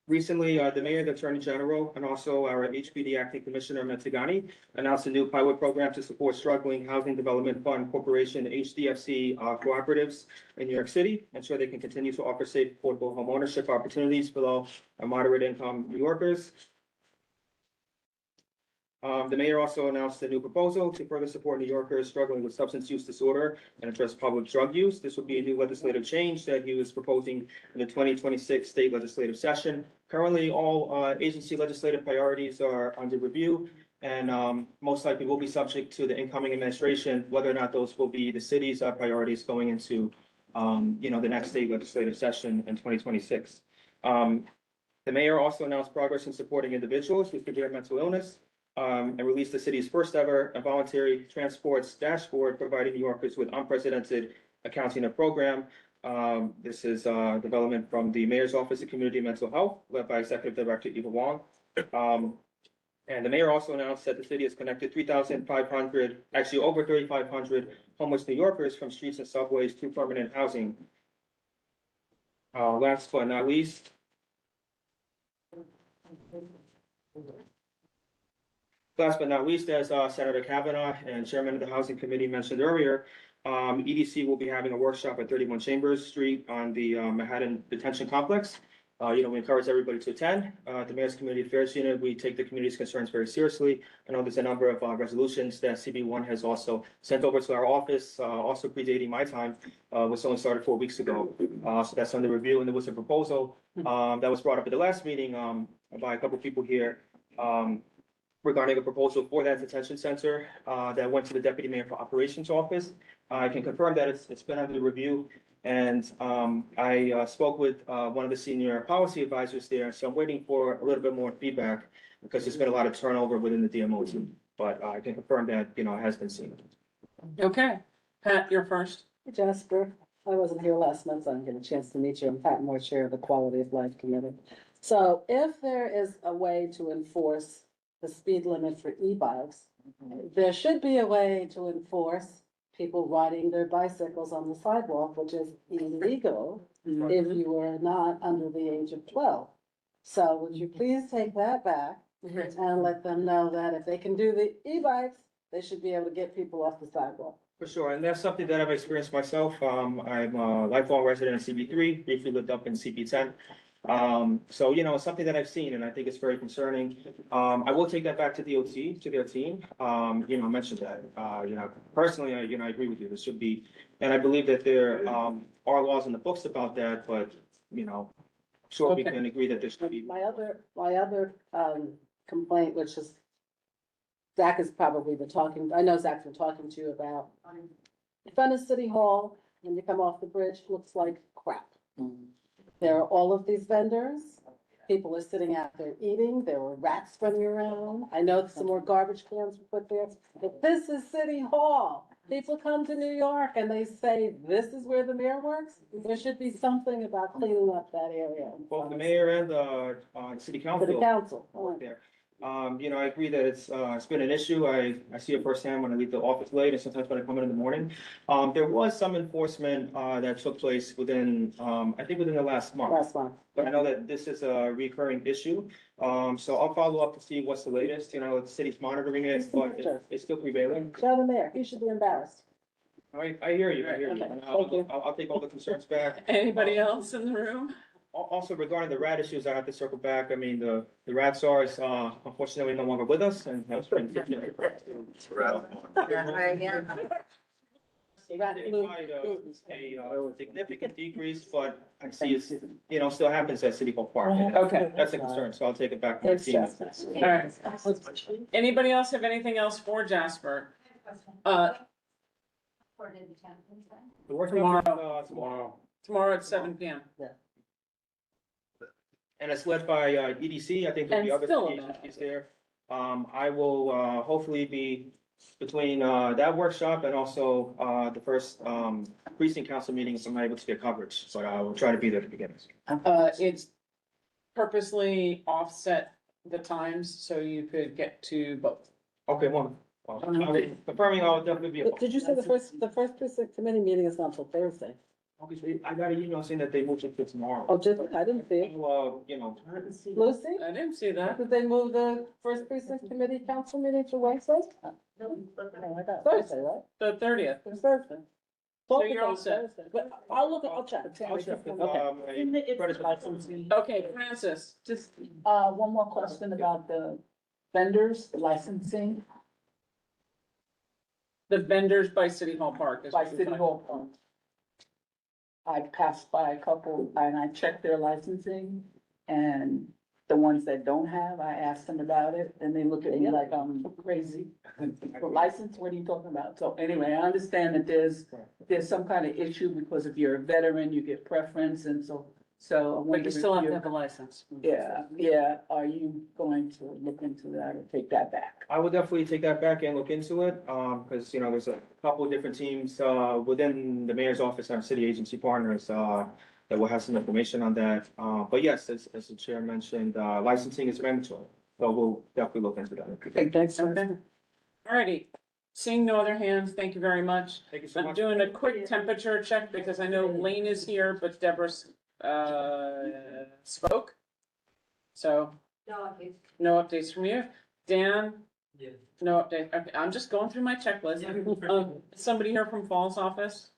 Recently, the mayor, the attorney general, and also our HPD acting commissioner, Metzigani, announced a new pilot program to support struggling Housing Development Fund Corporation, HDFC cooperatives in New York City, ensure they can continue to offer safe, affordable homeownership opportunities for low and moderate income New Yorkers. The mayor also announced a new proposal to further support New Yorkers struggling with substance use disorder and address public drug use. This would be a new legislative change that he was proposing in the 2026 state legislative session. Currently, all agency legislative priorities are under review and most likely will be subject to the incoming administration, whether or not those will be the city's priorities going into the next state legislative session in 2026. The mayor also announced progress in supporting individuals with severe mental illness. And released the city's first ever voluntary transports dashboard, providing New Yorkers with unprecedented accounting of program. This is development from the Mayor's Office of Community Mental Health, led by Executive Director Eva Wong. And the mayor also announced that the city has connected 3,500, actually over 3,500 homeless New Yorkers from streets and subways to permanent housing. Last but not least. Last but not least, as Senator Kavanaugh and Chairman of the Housing Committee mentioned earlier, EDC will be having a workshop at 31 Chambers Street on the Manhattan Detention Complex. We encourage everybody to attend. The Mayor's Community Affairs Unit, we take the community's concerns very seriously. I know there's a number of resolutions that CB1 has also sent over to our office, also predating my time, which only started 4 weeks ago. So that's under review, and there was a proposal that was brought up at the last meeting by a couple of people here regarding a proposal for that detention center that went to the Deputy Mayor for Operations Office. I can confirm that it's been under review. And I spoke with one of the senior policy advisors there, so I'm waiting for a little bit more feedback because there's been a lot of turnover within the DMO team. But I can confirm that, it has been seen. Okay, Pat, you're first. Jasper, I wasn't here last month, so I didn't get a chance to meet you. I'm Pat Moore, Chair of the Quality of Life Committee. So if there is a way to enforce the speed limit for e-bikes, there should be a way to enforce people riding their bicycles on the sidewalk, which is illegal if you are not under the age of 12. So would you please take that back and let them know that if they can do the e-bikes, they should be able to get people off the sidewalk. For sure, and that's something that I've experienced myself. I'm a lifelong resident in CB3, briefly lived up in CB10. So, it's something that I've seen and I think it's very concerning. I will take that back to DOT, to their team. I mentioned that, personally, I agree with you. There should be, and I believe that there, are laws in the books about that, but, sure, we Okay. can agree that there should be. My other complaint, which is, Zach is probably I know Zach's been talking to you about. In front of City Hall, when you come off the bridge, looks like crap. There are all of these vendors. People are sitting out there eating. There were rats running around. I know some more garbage cans were put there. But this is City Hall. People come to New York and they say, this is where the mayor works. There should be something about cleaning up that area. Both the mayor and the city For the council council. work there. I agree that it's been an issue. I see it firsthand when I leave the office late and sometimes when I come in the morning. There was some enforcement that took place within, I think within the last month. Last one. But I know that this is a recurring issue. So I'll follow up to see what's the latest. The city's monitoring it, but it's still prevailing. Show the mayor. He should be embarrassed. I hear you. Okay, And thank you. I'll take all the concerns back. Anybody else in the room? Also regarding the rat issues, I have to circle back. I mean, the rat SARS, unfortunately no longer with us and that's been. A significant decrease, but I see it's, still happens at City Hall Park. and Okay. That's a concern, so I'll take it back. to my Thanks, team. Jasper. All right. Anybody else have anything else for Jasper? The workshop is, Tomorrow at 7 PM. And it's led by EDC. I think there'll be And other still city about agencies there. I will hopefully be between that workshop and also the first precinct council meeting, if I'm able to get coverage. So I will try to be there to begin. It's purposely offset the times so you could get to both. Okay, wonderful. Well, confirming I'll definitely be. Did you say the first precinct committee meeting is not until Thursday? Obviously, I got an email saying that they moved it to tomorrow. Oh, I didn't see it. Lucy? I didn't see that. Did they move the first precinct committee council meeting to Wednesday? Thursday, right? The 30th. It was Thursday. So you're all set. Thursday, but I'll check. Okay, Francis, Just, one more question about the vendors licensing the vendors by City Hall Park. is by what you're City talking- Hall Park. I passed by a couple and I checked their licensing and the ones that don't have, I asked them about it and they look at me like I'm crazy. For license, what are you talking about? So anyway, I understand that there's some kind of issue because if you're a veteran, you get preference and so I But wonder you if still have to you're- have a license. Yeah, are you going to look into that or take that back? I will definitely take that back and look into it, because, there's a couple of different teams, within the mayor's office and our city agency partners, that will have some information on that. But yes, as the chair mentioned, licensing is mandatory. So we'll definitely look into that. Okay, thanks. Okay. Alrighty, seeing no other hands, thank you very much. Thank you so I'm much. doing a quick temperature check because I know Lane is here, but Deborah, spoke. So, no updates from you. Dan? Yeah. No update, okay, I'm just going through my checklist. Somebody here from Fall's office?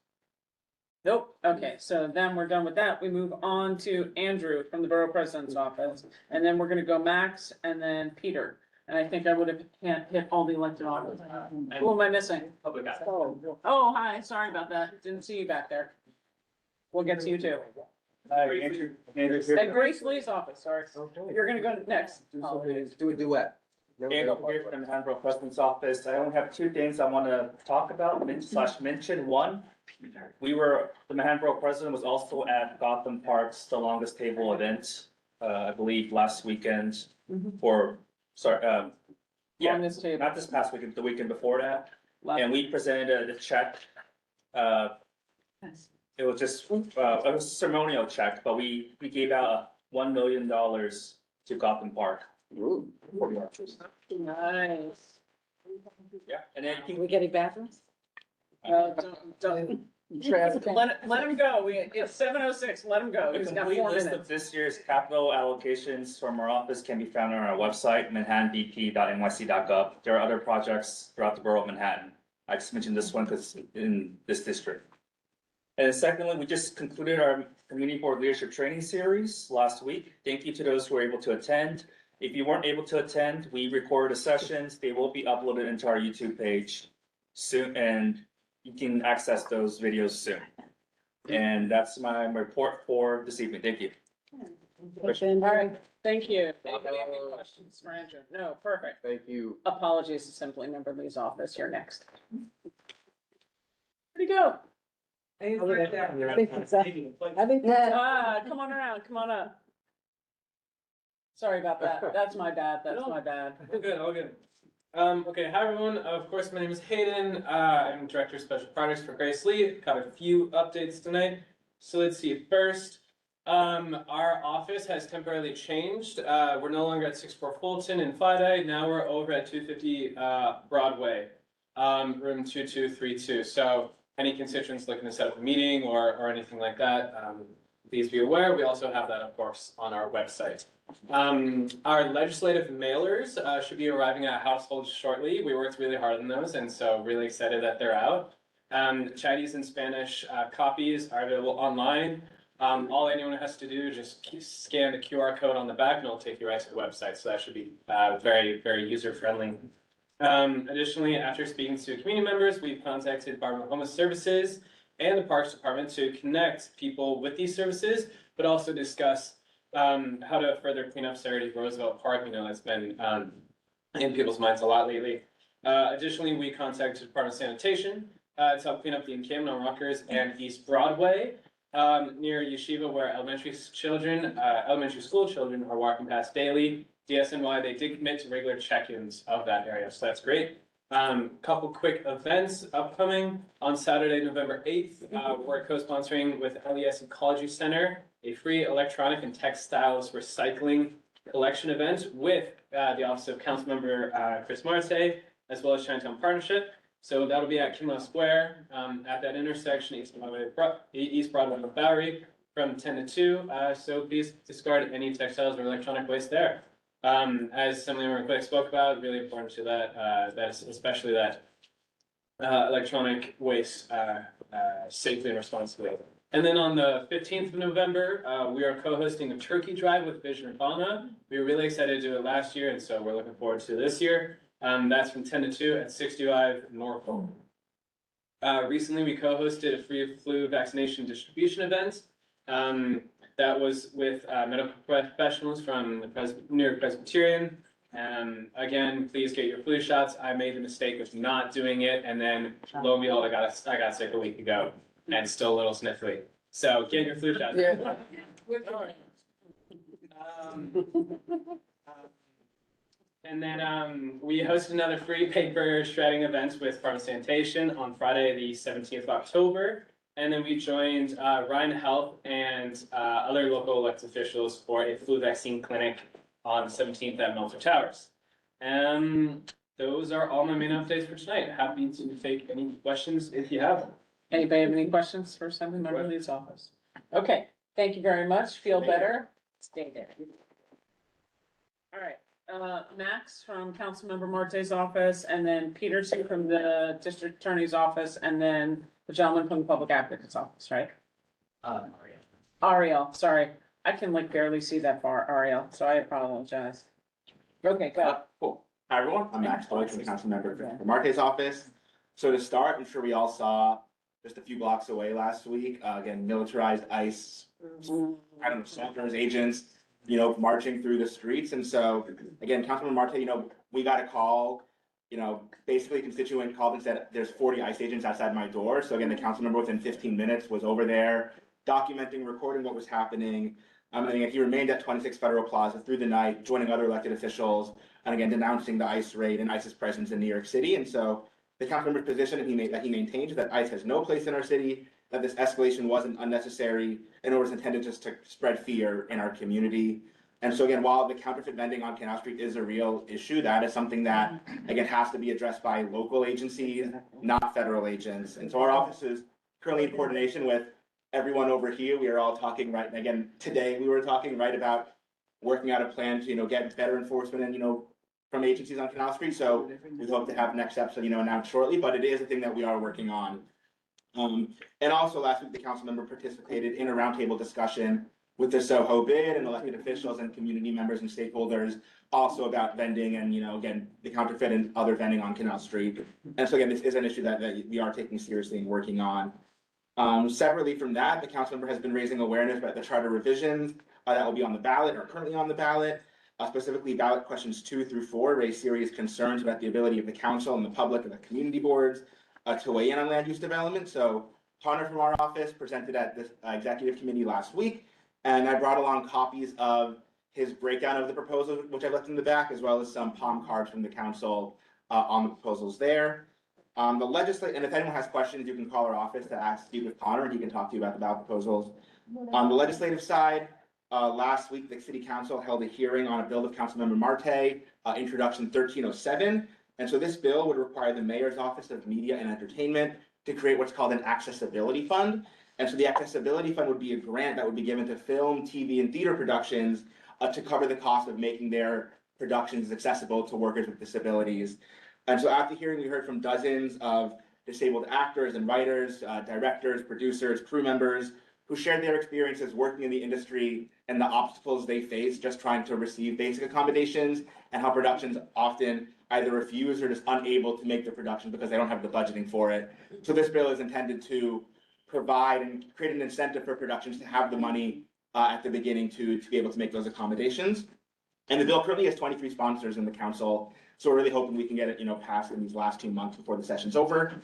Nope, okay, so then we're done with that. We move on to Andrew from the Borough President's office. And then we're gonna go Max and then Peter. And I think I would have hit all the elected offices. Who am I missing? Public access. Oh, hi, sorry about that. Didn't see you back there. We'll get to you too. Andrew here. And Grace Lee's office, sorry. You're gonna go next. Do a duet. Andrew here from the Manhattan President's office. I only have two things I want to talk about, mention. One, the Manhattan Borough President was also at Gotham Park's The Longest Table event, I believe last weekend, or, sorry, yeah, Longest table. not this past weekend, the weekend before that. Last- And we presented a check. It was just, it was a ceremonial check, but we gave out $1 million to Gotham Park. Nice. Yeah, and then Are we getting bathrooms? Don't, Traffic. let him go. It's 7:06, let him go. a He's got complete 4 list of minutes. this year's capital allocations from our office can be found on our website, manhattanbp.nyc.gov. There are other projects throughout the borough of Manhattan. I just mentioned this one because in this district. And secondly, we just concluded our community board leadership training series last week. Thank you to those who were able to attend. If you weren't able to attend, we recorded the sessions. They will be uploaded into our YouTube page soon, and you can access those videos soon. And that's my report for this evening. Thank you. All right, thank you. Anybody have any questions for Andrew? No, perfect. Thank you. Apologies to Simply Member Lee's office. You're next. Where'd he go? I think it's, I think Ah, come on around, come on up. Sorry about that. That's my bad. That's my bad. All good. Okay, hi everyone. Of course, my name is Hayden. I'm Director of Special Projects for Grace Lee. Got a few updates tonight. So let's see. First, our office has temporarily changed. We're no longer at 64 Fulton in Friday. Now we're over at 250 Broadway, room 2232. So any constituents looking to set up a meeting or anything like that, please be aware. We also have that, of course, on our website. Our legislative mailers should be arriving at households shortly. We worked really hard on those, and so really excited that they're out. Chinese and Spanish copies are available online. All anyone has to do is just scan the QR code on the back, and it'll take you right to the website. So that should be very, very user friendly. Additionally, after speaking to community members, we've contacted Department of Homeless Services and the Parks Department to connect people with these services, but also discuss how to further clean up Saturday Roosevelt Park. You know, that's been in people's minds a lot lately. Additionally, we contacted Department of Sanitation to help clean up the encampment on Rutgers and East Broadway near Yeshiva, where elementary school children are walking past daily. DSNY, they did commit to regular check-ins of that area, so that's great. Couple quick events upcoming on Saturday, November 8th. We're co-sponsoring with LES Ecology Center, a free electronic and textiles recycling collection event with the Office of Councilmember Chris Marte, as well as Chinatown Partnership. So that'll be at Kinlow Square, at that intersection, East Broadway and Bowery, from 10 to 2. So please discard any textiles or electronic waste there. As Assemblymember Quick spoke about, really important to that, especially that electronic waste safely and responsibly. And then on the 15th of November, we are co-hosting a turkey drive with Vision Urbana. We were really excited to do it last year, and so we're looking forward to this year. That's from 10 to 2 at 65 Norfolk. Recently, we co-hosted a free flu vaccination distribution event. That was with medical professionals from the New York Presbyterian. Again, please get your flu shots. I made the mistake of not doing it, and then lo and behold, I got sick a week ago, and still a little sniffly. So get your flu shots. Yeah. And then we hosted another free paper shredding event with Department of Sanitation on Friday, the 17th of October. And then we joined Ryan Health and other local elected officials for a flu vaccine clinic on 17th at Melter Towers. Those are all my main updates for tonight. Happy to take any questions if you have them. Anybody have any questions for Assembly Member Lee's office? Okay, thank you very much. Feel better. Stay there. All right, Max from Councilmember Marte's office, and then Peterson from the District Attorney's office, and then the gentleman from the Public Advocate's office, right? Ariel, sorry. I can like barely see that far, Ariel, so I apologize. Okay, go ahead. Cool. Hi, everyone. I'm Max Boyd from Councilmember for Marte's office. So to start, I'm sure we all saw just a few blocks away last week, again, militarized ICE, I don't know, soldiers, agents, you know, marching through the streets. And so, again, Councilmember Marte, you know, we got a call, you know, basically a constituent called and said, there's 40 ICE agents outside my door. So again, the council member within 15 minutes was over there documenting, recording what was happening. And again, he remained at 26 Federal Plaza through the night, joining other elected officials, and again, denouncing the ICE raid and ICE's presence in New York City. And so the council member's position that he maintains that ICE has no place in our city, that this escalation wasn't unnecessary, and it was intended just to spread fear in our community. And so again, while the counterfeit vending on Canal Street is a real issue, that is something that, again, has to be addressed by local agencies, not federal agents. And so our office is currently in coordination with everyone over here. We are all talking right, and again, today we were talking right about working out a plan to, you know, get better enforcement and, you know, from agencies on Canal Street. So we hope to have next steps, you know, announced shortly, but it is a thing that we are working on. And also last week, the council member participated in a roundtable discussion with the Soho bid and elected officials and community members and stakeholders also about vending and, you know, again, the counterfeit and other vending on Canal Street. And so again, this is an issue that we are taking seriously and working on. Separately from that, the council member has been raising awareness about the charter revisions that will be on the ballot or currently on the ballot. Specifically, ballot questions 2 through 4 raise serious concerns about the ability of the council and the public and the community boards to weigh in on land use development. So Connor from our office presented at this executive committee last week, and I brought along copies of his breakdown of the proposal, which I left in the back, as well as some palm cards from the council on the proposals there. And if anyone has questions, you can call our office to speak with Connor, and he can talk to you about the ballot proposals. On the legislative side, last week, the city council held a hearing on a bill of Councilmember Marte, Introduction 1307. And so this bill would require the mayor's office of media and entertainment to create what's called an accessibility fund. And so the accessibility fund would be a grant that would be given to film, TV, and theater productions to cover the cost of making their productions accessible to workers with disabilities. And so at the hearing, we heard from dozens of disabled actors and writers, directors, producers, crew members, who shared their experiences working in the industry and the obstacles they face just trying to receive basic accommodations, and how productions often either refuse or just unable to make the production because they don't have the budgeting for it. So this bill is intended to provide and create an incentive for productions to have the money at the beginning to be able to make those accommodations. And the bill currently has 23 sponsors in the council. So we're really hoping we can get it, you know, passed in these last 2 months before the session's over.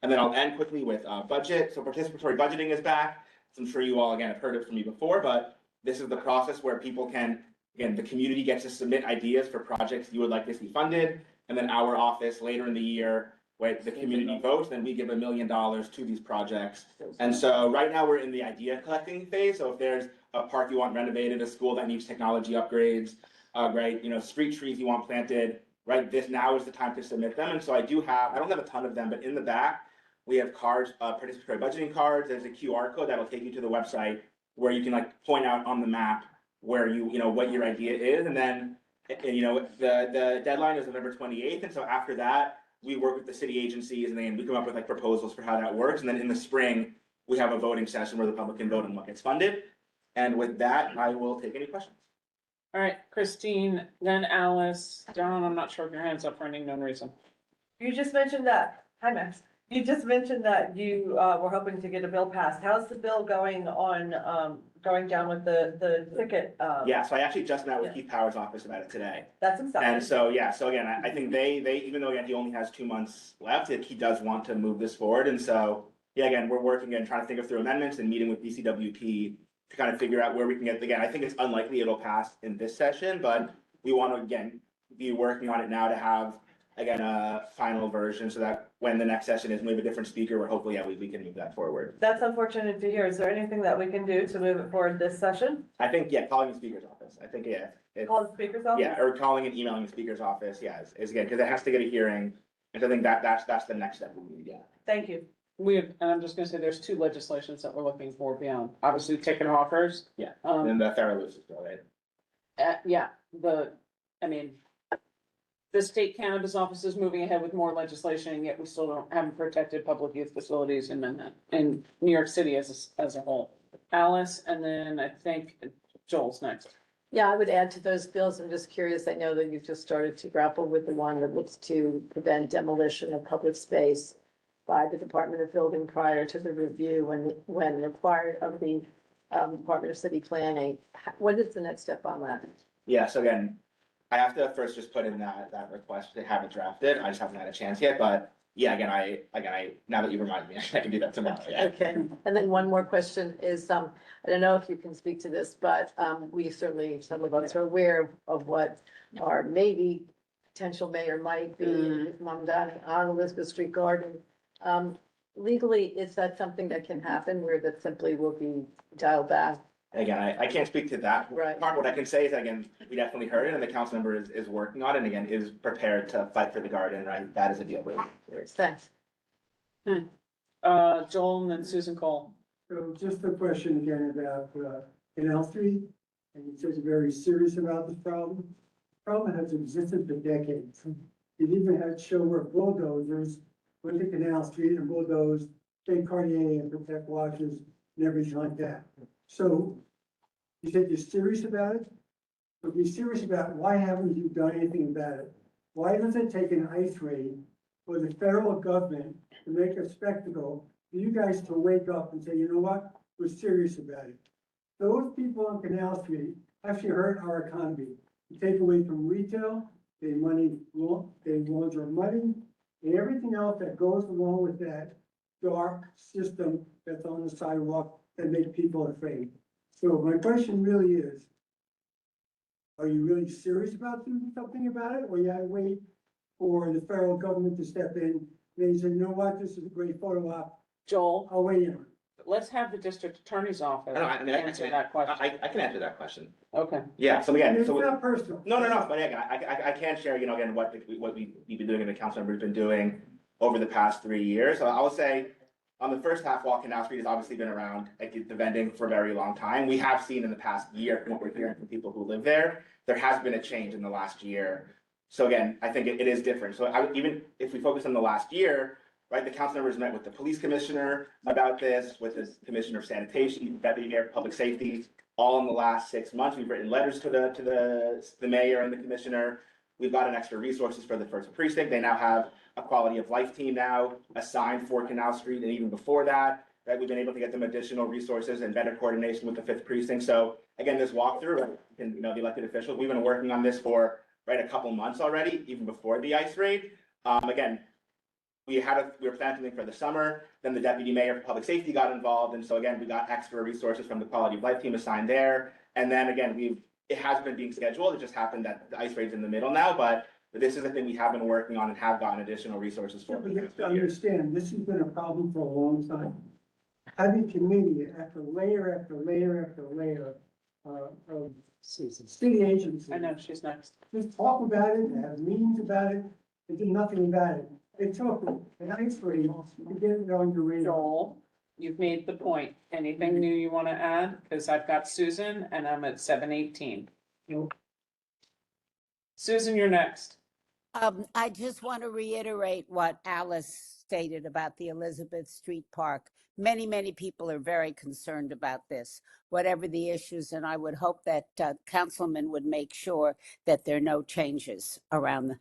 And then I'll end quickly with budget. So participatory budgeting is back. So I'm sure you all, again, have heard it from me before, but this is the process where people can, again, the community gets to submit ideas for projects you would like to see funded. And then our office later in the year, where the community votes, then we give $1 million to these projects. And so right now we're in the idea collecting phase. So if there's a park you want renovated, a school that needs technology upgrades, right, you know, street trees you want planted, right, this now is the time to submit them. And so I don't have a ton of them, but in the back, we have cards, participatory budgeting cards. There's a QR code that'll take you to the website where you can like point out on the map where you know, what your idea is. And then, you know, the deadline is November 28th. And so after that, we work with the city agencies and then we come up with like proposals for how that works. And then in the spring, we have a voting session where the public can vote on what gets funded. And with that, I will take any questions. All right, Christine, then Alice. Don, I'm not sure if your hand's up for any known reason. You just mentioned that, hi Max, you just mentioned that you were hoping to get a bill passed. How's the bill going on, going down with the ticket? Yeah, so I actually just met with Keith Power's office about it today. That's exciting. And so, yeah, so again, I think they, even though again, he only has 2 months left, he does want to move this forward. And so, yeah, again, we're working and trying to think of through amendments and meeting with BCWP to kind of figure out where we can get, again, I think it's unlikely it'll pass in this session, but we want to, again, be working on it now to have, again, a final version so that when the next session is, we have a different speaker where hopefully, yeah, we can move that forward. That's unfortunate to hear. Is there anything that we can do to move it forward this session? I think, yeah, calling the speaker's office. I think, yeah, Call the speaker's office? Yeah, or calling and emailing the speaker's office, yeah, is good, because it has to get a hearing. And so I think that's the next step we need, yeah. Thank you. We have, and I'm just gonna say, there's two legislations that we're looking for beyond, obviously ticket offers. Yeah. Um, And the Farrellet's is still right. yeah, the state cannabis office is moving ahead with more legislation, and yet we still haven't protected public youth facilities in Manhattan, in New York City as a whole. Alice, and then I think Joel's next. Yeah, I would add to those bills. I'm just curious. I know that you've just started to grapple with the one that looks to prevent demolition of public space by the Department of Building prior to the review when required of the Department of City Planning. What is the next step on that? Yeah, so again, I have to first just put in that request to have it drafted. I just haven't had a chance yet, but yeah, again, now that you reminded me, I can do that tomorrow. Yeah. Okay, and then one more question is, I don't know if you can speak to this, but we certainly, some of us are aware of what our maybe potential mayor might be, Mom Donnie on Elizabeth Street Garden. Legally, is that something that can happen where that simply will be dialed back? Again, I can't speak to that Right. part. What I can say is, again, we definitely heard it and the council member is working on it and again, is prepared to fight for the garden, right? That is a deal breaker. Thanks. Joel and then Susan Cole. So just a question again about Canal Street, and you said you're very serious about this problem. Problem has existed for decades. You've even had show where bulldozers went to Canal Street and bulldozed State Cartier and Protect Watches and everything like that. So you said you're serious about it? But be serious about why haven't you done anything about it? Why does it take an ice raid for the federal government to make a spectacle for you guys to wake up and say, you know what, we're serious about it? Those people on Canal Street actually hurt our economy. You take away from retail, they launder money, and everything else that goes along with that dark system that's on the sidewalk that make people afraid. So my question really is, are you really serious about doing something about it, or you have to wait for the federal government to step in? They say, you know what, this is a great photo op, Joel, I'll wait in. let's have the district attorney's office I mean, answer that question. I can answer that question. Okay. Yeah, so again, It's so. not personal. No, but again, I can share, again, what we've been doing and the council member's been doing over the past 3 years. So I will say, on the first half, while Canal Street has obviously been around, like the vending for a very long time, we have seen in the past year, from what we're hearing from people who live there has been a change in the last year. So again, I think it is different. So even if we focus on the last year, right, the council members met with the police commissioner about this, with the commissioner of sanitation, deputy mayor of public safety, all in the last 6 months. We've written letters to the mayor and the commissioner. We've gotten extra resources for the first precinct. They now have a quality of life team now assigned for Canal Street, and even before that, right, we've been able to get them additional resources and better coordination with the 5th precinct. So again, this walkthrough, right, and the elected officials, we've been working on this for a couple months already, even before the ice raid. Again, we were planning something for the summer, then the deputy mayor for public safety got involved, and so again, we got extra resources from the quality of life team assigned there. And then again, it has been being scheduled. It just happened that the ice raid's in the middle now, but this is a thing we have been working on and have gotten additional resources for. But you have to understand, this has been a problem for a long time. Having committee after layer after layer after layer of city agencies. I know, she's next. Just talk about it, have meetings about it, and do nothing about it. It took an ice raid to get it on the radar. Joel, you've made the point. Anything new you want to add? Because I've got Susan and I'm at 7:18. Susan, you're next. I just want to reiterate what Alice stated about the Elizabeth Street Park. Many, many people are very concerned about this, whatever the issues, and I would hope that councilmen would make sure that there are no changes around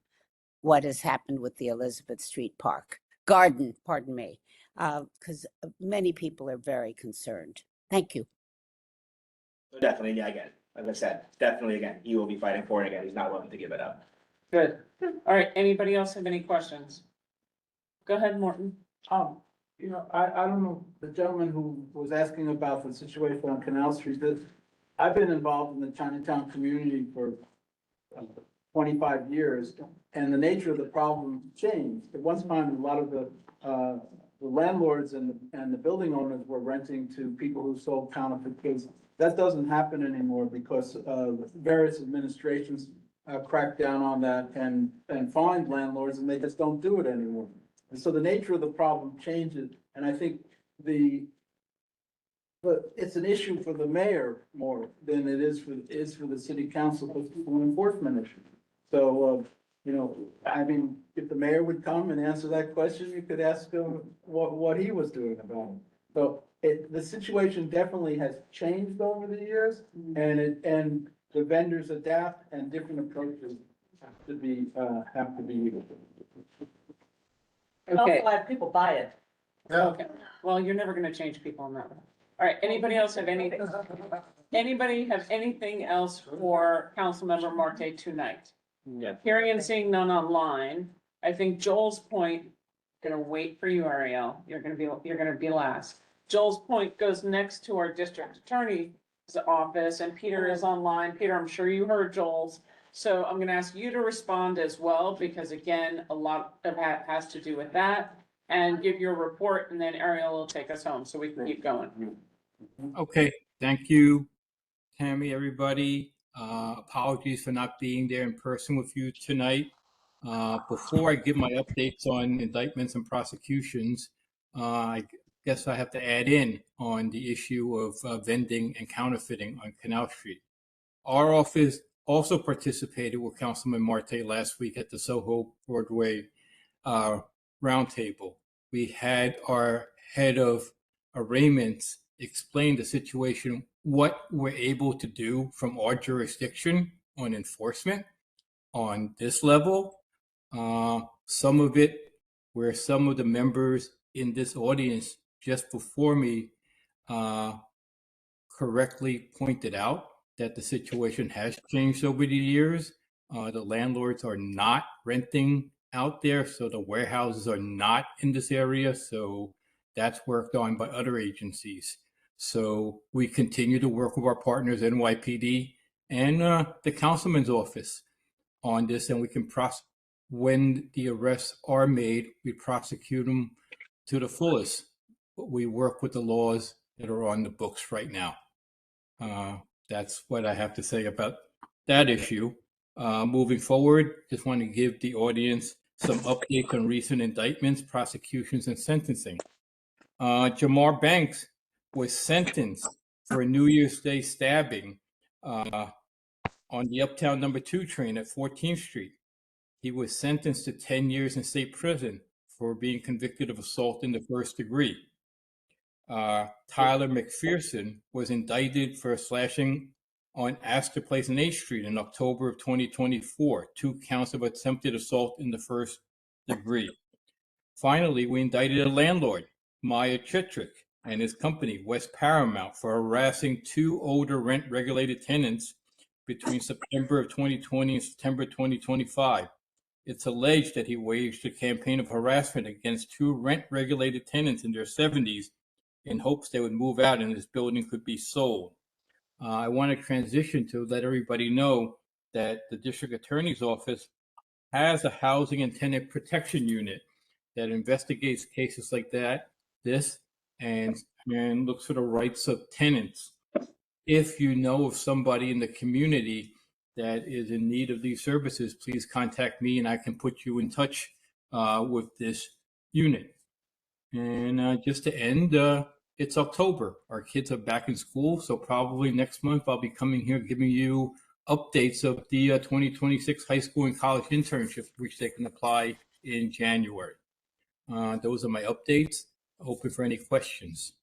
what has happened with the Elizabeth Street Garden, pardon me, because many people are very concerned. Thank you. Definitely, yeah, again, like I said, definitely, again, he will be fighting for it again. He's not willing to give it up. Good. All right, anybody else have any questions? Go ahead, Morton. You know, I don't know, the gentleman who was asking about the situation on Canal Street, that I've been involved in the Chinatown community for 25 years, and the nature of the problem changed. At one time, a lot of the landlords and the building owners were renting to people who sold counterfeit goods that doesn't happen anymore because, various administrations, crack down on that and find landlords, and they just don't do it anymore. And so the nature of the problem changes, and I think but it's an issue for the mayor more than it is for the city council, because it's an enforcement issue. So, you know, I mean, if the mayor would come and answer that question, you could ask him what he was doing about it. So the situation definitely has changed over the years, and the vendors adapt, and different approaches have to be used. And also have people buy it. Okay, well, you're never gonna change people on that one. All right, anybody else have anything else for Councilmember Marte tonight? Yeah. Hearing and seeing none online, I think Joel's point, gonna wait for you, Ariel, you're gonna be last. Joel's point goes next to our district attorney's office, and Peter is online. Peter, I'm sure you heard Joel's. So I'm gonna ask you to respond as well, because again, a lot of that has to do with that. And give your report, and then Ariel will take us home, so we can keep going. Okay, thank you, Tammy, everybody. Apologies for not being there in person with you tonight. Before I give my updates on indictments and prosecutions, I guess I have to add in on the issue of vending and counterfeiting on Canal Street. Our office also participated with Councilman Marte last week at the Soho Broadway roundtable. We had our head of arraignments explain the situation, what we're able to do from our jurisdiction on enforcement on this level. Some of it where some of the members in this audience just before me correctly pointed out that the situation has changed over the years. The landlords are not renting out there, so the warehouses are not in this area, so that's worked on by other agencies. So we continue to work with our partners, NYPD and the councilman's office on this, and we can when the arrests are made, we prosecute them to the fullest. But we work with the laws that are on the books right now. That's what I have to say about that issue. Moving forward, just want to give the audience some updates on recent indictments, prosecutions, and sentencing. Jamar Banks was sentenced for a New Year's Day stabbing on the Uptown No. 2 train at 14th Street. He was sentenced to 10 years in state prison for being convicted of assault in the first degree. Tyler McPherson was indicted for slashing on Astor Place and 8th Street in October of 2024, 2 counts of attempted assault in the first degree. Finally, we indicted a landlord, Maya Chitrick, and his company, West Paramount, for harassing 2 older rent-regulated tenants between September of 2020 and September 2025. It's alleged that he waged a campaign of harassment against 2 rent-regulated tenants in their 70s in hopes they would move out and this building could be sold. I want to transition to let everybody know that the district attorney's office has a housing and tenant protection unit that investigates cases like this, and looks for the rights of tenants. If you know of somebody in the community that is in need of these services, please contact me and I can put you in touch with this unit. And just to end, it's October. Our kids are back in school, so probably next month I'll be coming here giving you updates of the 2026 high school and college internships, which they can apply in January. Those are my updates. Open for any questions.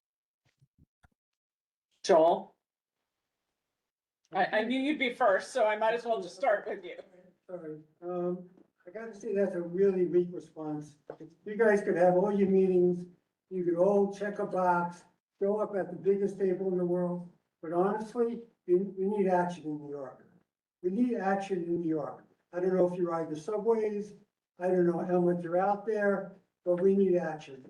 Joel? I knew you'd be first, so I might as well just start with you. Sorry, I gotta say that's a really weak response. You guys could have all your meetings, you could all check a box, show up at the biggest table in the world, but honestly, we need action in New York. We need action in New York. I don't know if you ride the subways, I don't know how much you're out there, but we need action.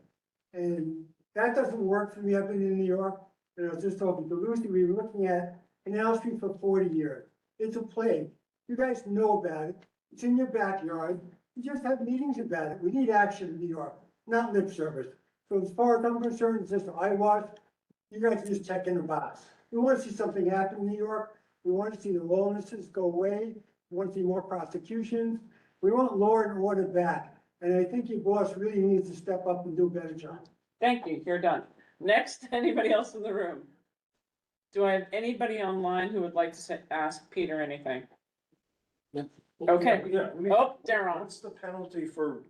And that doesn't work for me. I've been in New York, and I was just talking to Lucy, we were looking at Canal Street for 40 years. It's a plague. You guys know about it. It's in your backyard. You just have meetings about it. We need action in New York, not lip service. So as far as I'm concerned, it's just eyewash. You guys just check in the box. We want to see something happen in New York. We want to see the lawlessness go away. We want to see more prosecutions. We want law and order back. And I think your boss really needs to step up and do a better job. Thank you, you're done. Next, anybody else in the room? Do I have anybody online who would like to ask Peter anything? Okay. Yeah. Oh, Darren. What's the penalty for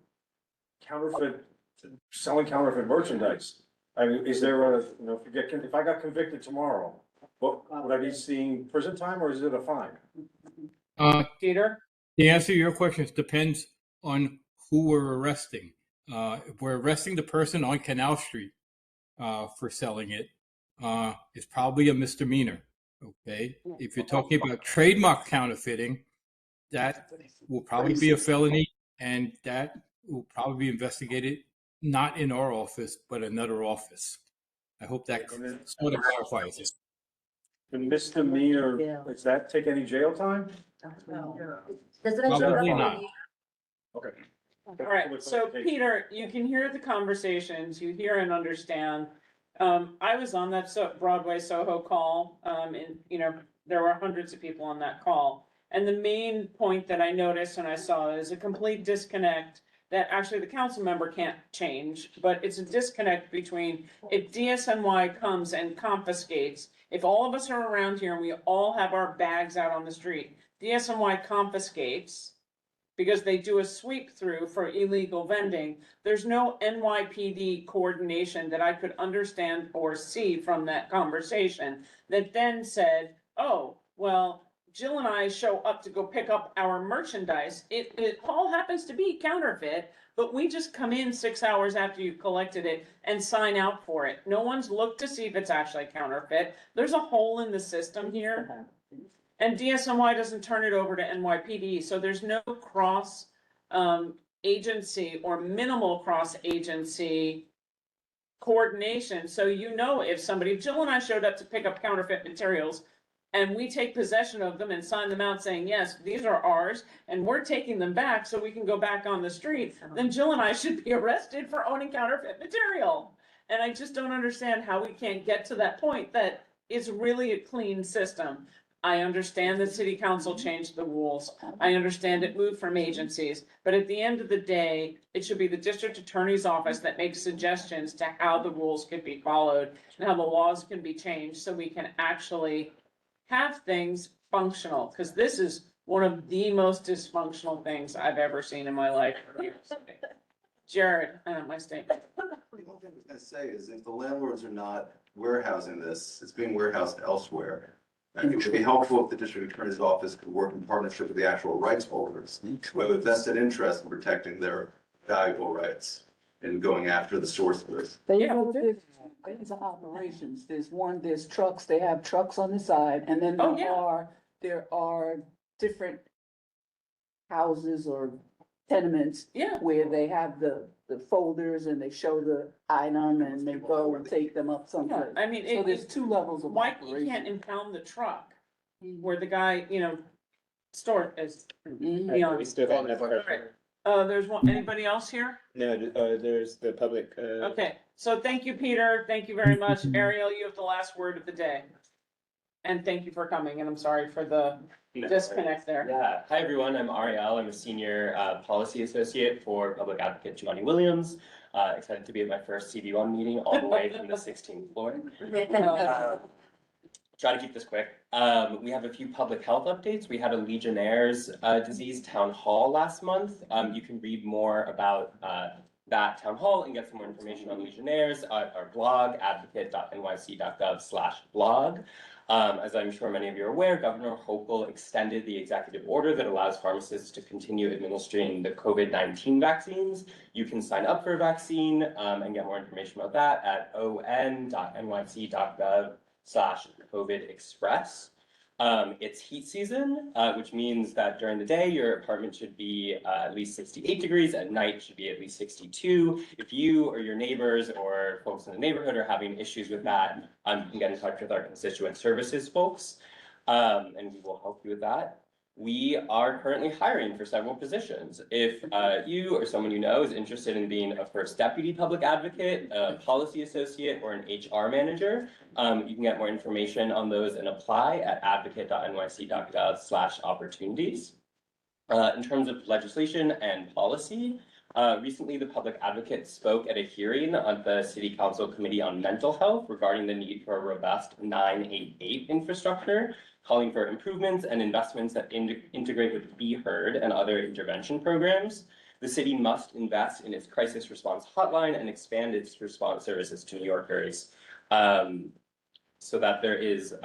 selling counterfeit merchandise? I mean, is there if I got convicted tomorrow, would I be seeing prison time or is it a fine? Peter? The answer to your question depends on who we're arresting. If we're arresting the person on Canal Street for selling it, it's probably a misdemeanor. Okay. If you're talking about trademark counterfeiting, that will probably be a felony, and that will probably be investigated not in our office, but another office. I hope that sort of clarifies it. The misdemeanor, does that take any jail time? Probably not. Okay. All right, so Peter, you can hear the conversations, you hear and understand. I was on that Broadway Soho call, and there were hundreds of people on that call. And the main point that I noticed and I saw is a complete disconnect that actually the council member can't change, but it's a disconnect between if DSNY comes and confiscates, if all of us are around here and we all have our bags out on the street, DSNY confiscates because they do a sweep through for illegal vending. There's no NYPD coordination that I could understand or see from that conversation that then said, oh, well, Jill and I show up to go pick up our merchandise. It all happens to be counterfeit, but we just come in 6 hours after you've collected it and sign out for it. No one's looked to see if it's actually counterfeit. There's a hole in the system here. And DSNY doesn't turn it over to NYPD, so there's no cross agency or minimal cross agency coordination. So if Jill and I showed up to pick up counterfeit materials, and we take possession of them and sign them out saying, yes, these are ours, and we're taking them back so we can go back on the street, then Jill and I should be arrested for owning counterfeit material. And I just don't understand how we can't get to that point that it's really a clean system. I understand that city council changed the rules. I understand it moved from agencies, but at the end of the day, it should be the district attorney's office that makes suggestions to how the rules could be followed and how the laws can be changed so we can actually have things functional, because this is one of the most dysfunctional things I've ever seen in my life. Jared, my statement. The only thing I was gonna say is if the landlords are not warehousing this, it's being warehoused elsewhere. I think it would be helpful if the district attorney's office could work in partnership with the actual rights holders who have a vested interest in protecting their valuable rights and going after the source of this. There's operations. There's trucks, they have trucks on the side, and then there are different houses or tenements where they have the folders and they show the item and they go and take them up someplace. I mean, So there's two levels of why operation. you can't impound the truck where the guy, store is. We still got another question. There's one, anybody else here? No, there's the public. Okay, so thank you, Peter. Thank you very much. Ariel, you have the last word of the day. And thank you for coming, and I'm sorry for the disconnect there. Yeah, hi everyone, I'm Ariel. I'm a senior policy associate for Public Advocate Jumaane Williams. Excited to be at my first CB1 meeting all the way from the 16th floor. Try to keep this quick. We have a few public health updates. We had a Legionnaire's disease town hall last month. You can read more about that town hall and get some more information on Legionnaire's at our blog, advocate.nyc.gov/blog. As I'm sure many of you are aware, Governor Hochul extended the executive order that allows pharmacists to continue administering the COVID-19 vaccines. You can sign up for a vaccine and get more information about that at on.nyc.gov/COVID Express. It's heat season, which means that during the day, your apartment should be at least 68 degrees. At night, should be at least 62. If you or your neighbors or folks in the neighborhood are having issues with that, you can get in touch with our constituent services folks, and we will help you with that. we are currently hiring for several positions. If you or someone you know is interested in being a first deputy public advocate, a policy associate, or an HR manager, you can get more information on those and apply at advocate.nyc.gov/opportunities. In terms of legislation and policy, recently the public advocate spoke at a hearing on the City Council Committee on Mental Health regarding the need for a robust 988 infrastructure, calling for improvements and investments that integrate with Be Heard and other intervention programs. The city must invest in its crisis response hotline and expand its response services to New Yorkers, so that there is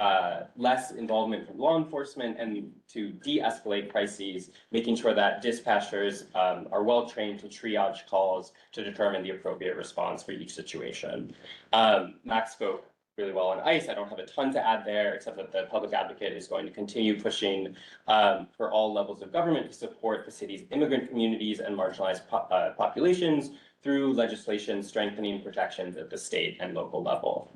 less involvement from law enforcement and to de-escalate crises, making sure that dispatchers are well trained to triage calls to determine the appropriate response for each situation. Max spoke really well on ICE. I don't have a ton to add there, except that the public advocate is going to continue pushing for all levels of government to support the city's immigrant communities and marginalized populations through legislation strengthening protections at the state and local level.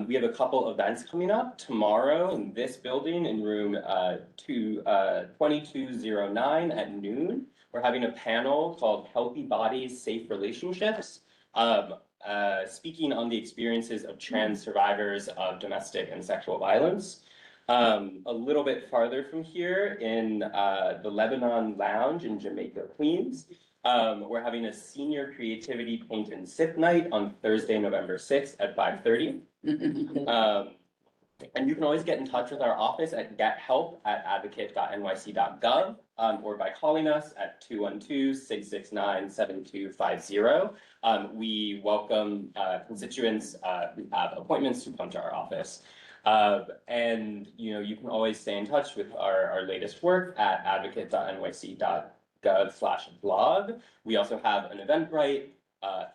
We have a couple events coming up tomorrow in this building in room 2209 at noon. We're having a panel called Healthy Bodies, Safe Relationships, speaking on the experiences of trans survivors of domestic and sexual violence. A little bit farther from here in the Lebanon Lounge in Jamaica, Queens, we're having a senior creativity paint and sip night on Thursday, November 6th at 5:30. And you can always get in touch with our office at gethelp@advocate.nyc.gov, or by calling us at 212-669-7250. We welcome constituents who have appointments to come to our office. And you can always stay in touch with our latest work at advocate.nyc.gov/blog. We also have an Eventbrite,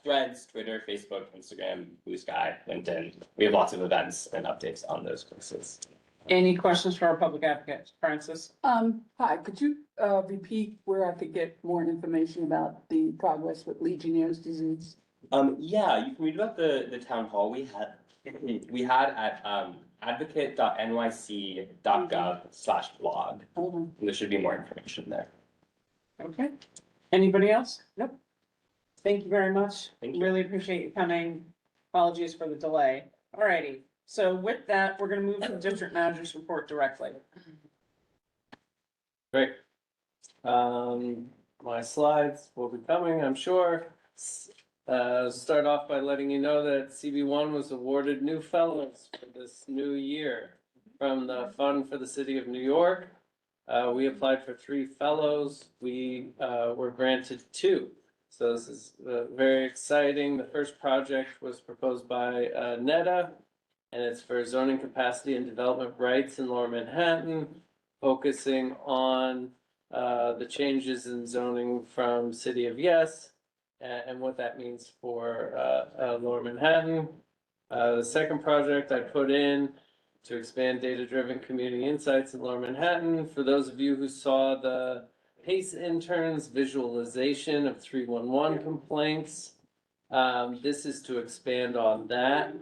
Threads, Twitter, Facebook, Instagram, Blue Sky, LinkedIn. We have lots of events and updates on those places. Any questions for our public advocate, Francis? Hi, could you, repeat where I could get more information about the progress with Legionnaire's disease? Yeah, you can read about the town hall we had at advocate.nyc.gov/blog. And there should be more information there. Okay. Anybody else? Nope. Thank you very much. Really appreciate you coming. Apologies for the delay. Alrighty. So with that, we're gonna move to the district manager's report directly. Great. My slides will be coming, I'm sure. Start off by letting you know that CB1 was awarded new fellows for this new year from the Fund for the City of New York. We applied for 3 fellows. We were granted 2. So this is very exciting. The first project was proposed by NEDA, and it's for zoning capacity and development rights in Lower Manhattan, focusing on the changes in zoning from City of Yes and what that means for Lower Manhattan. The second project I put in to expand data-driven community insights in Lower Manhattan. For those of you who saw the PACE interns visualization of 311 complaints, this is to expand on that.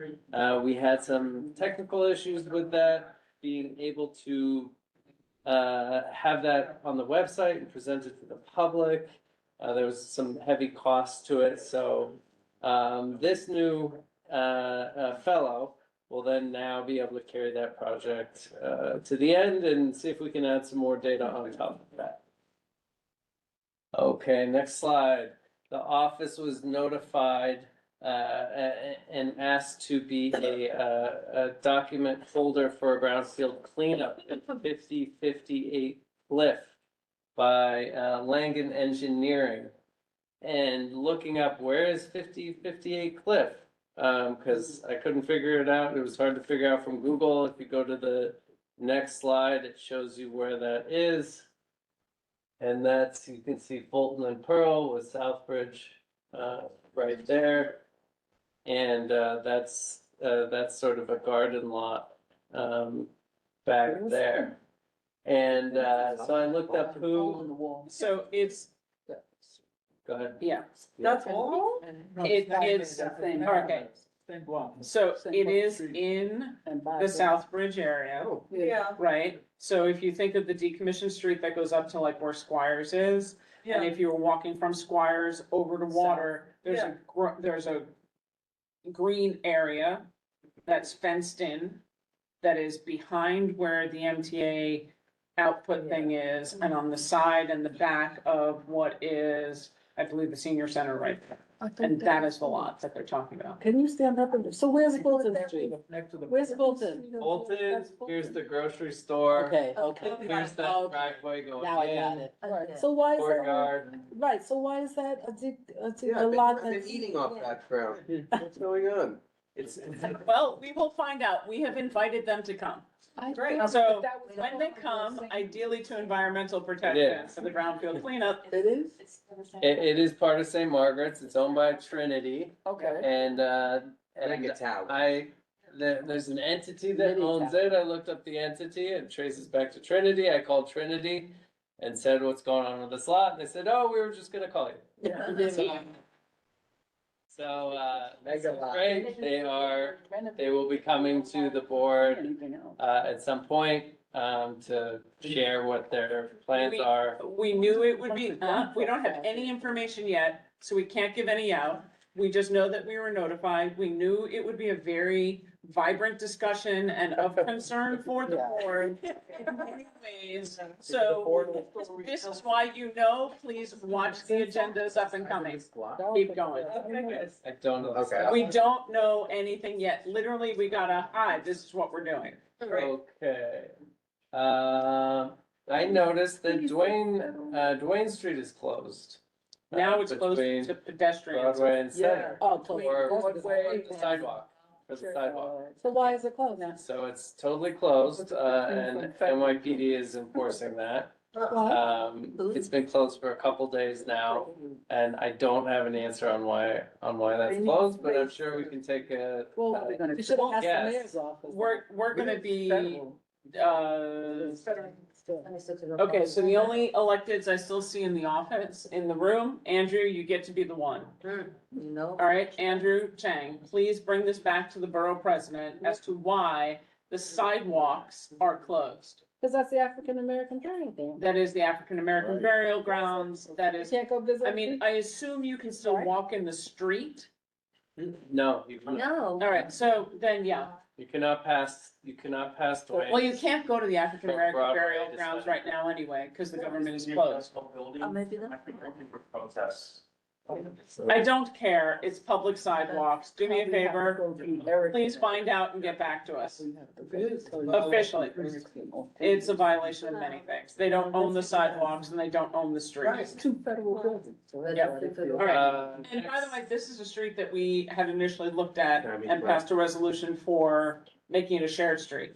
We had some technical issues with that, being able to have that on the website and present it to the public. There was some heavy cost to it, so this new fellow will then now be able to carry that project to the end and see if we can add some more data on top of that. Okay, next slide. The office was notified and asked to be a document holder for a brownfield cleanup at 5058 Cliff by Langen Engineering. And looking up where is 5058 Cliff, because I couldn't figure it out. It was hard to figure out from Google. If you go to the next slide, it shows you where that is. And that's, you can see Fulton and Pearl with Southbridge right there. And that's sort of a garden lot back there. And so I looked up who. So it's. Go ahead. Yeah. That's all? It's, okay. So it is in the South Bridge area, Yeah, right? So if you think of the decommissioned street that goes up to like where Squires is, and yeah, if you were walking from Squires over to Water, there's a green area that's fenced in, that is behind where the MTA output thing is, and on the side and the back of what is, I believe, the senior center right there. And that is the lot that they're talking about. Can you stand up and, so where's Bolton Street? Where's Bolton? Bolton, here's the grocery store. Okay, okay. Here's the Okay. driveway going Now I got in, it. So why is that, courtyard. right, so why is that Yeah, a lot they're that's? eating off that ground. What's going on? It's, Well, we will find out. We have invited them to come. great. So when they come, ideally to environmental protection for the brownfield cleanup. It is? it is part of St. Margaret's. It's owned by Trinity. Okay. And, Like a tower. there's an entity that owns it. I looked up the entity. It traces back to Trinity. I called Trinity and said, what's going on with this lot? They said, oh, we were just gonna call you. So, that's great. They will be coming to the board, at some point, to share what their plans are. We knew it would be, we don't have any information yet, so we can't give any out. We just know that we were notified. We knew it would be a very vibrant discussion and of concern for the board in many ways. So this is why please watch the agendas up and coming. Keep going. I don't know. Okay. We don't know anything yet. Literally, we gotta, hi, this is what we're doing. Okay. I noticed that Dwayne Street is closed. Now it's closed between to pedestrians. Broadway and Center. Oh, For the sidewalk, for the sidewalk. So why is it closed? So it's totally closed, and NYPD is enforcing that. It's been closed for a couple days now, and I don't have an answer on why that's closed, but I'm sure we can take a. Well, we should have asked the Yes. mayor's office. We're gonna be, okay, so the only electeds I still see in the office, in the room, Andrew, you get to be the one. No. All right, Andrew Chang, please bring this back to the borough president as to why the sidewalks are closed. Because that's the African American Triangle. That is the African American burial grounds, that You is, can't go visit. I mean, I assume you can still walk in the street. No, you cannot, No. All right, so then, yeah, you cannot pass Dwayne. well, you can't go to the African American Broadway burial to grounds Center. right now anyway, because the government is closed. Oh, maybe that. Protests. I don't care, it's public sidewalks, do me a favor, please find out and get back to us. Officially, it's a violation of many things, they don't own the sidewalks and they don't own the streets. Two federal buildings. All right, and by the way, this is a street that we had initially looked at and passed a resolution for making it a shared street.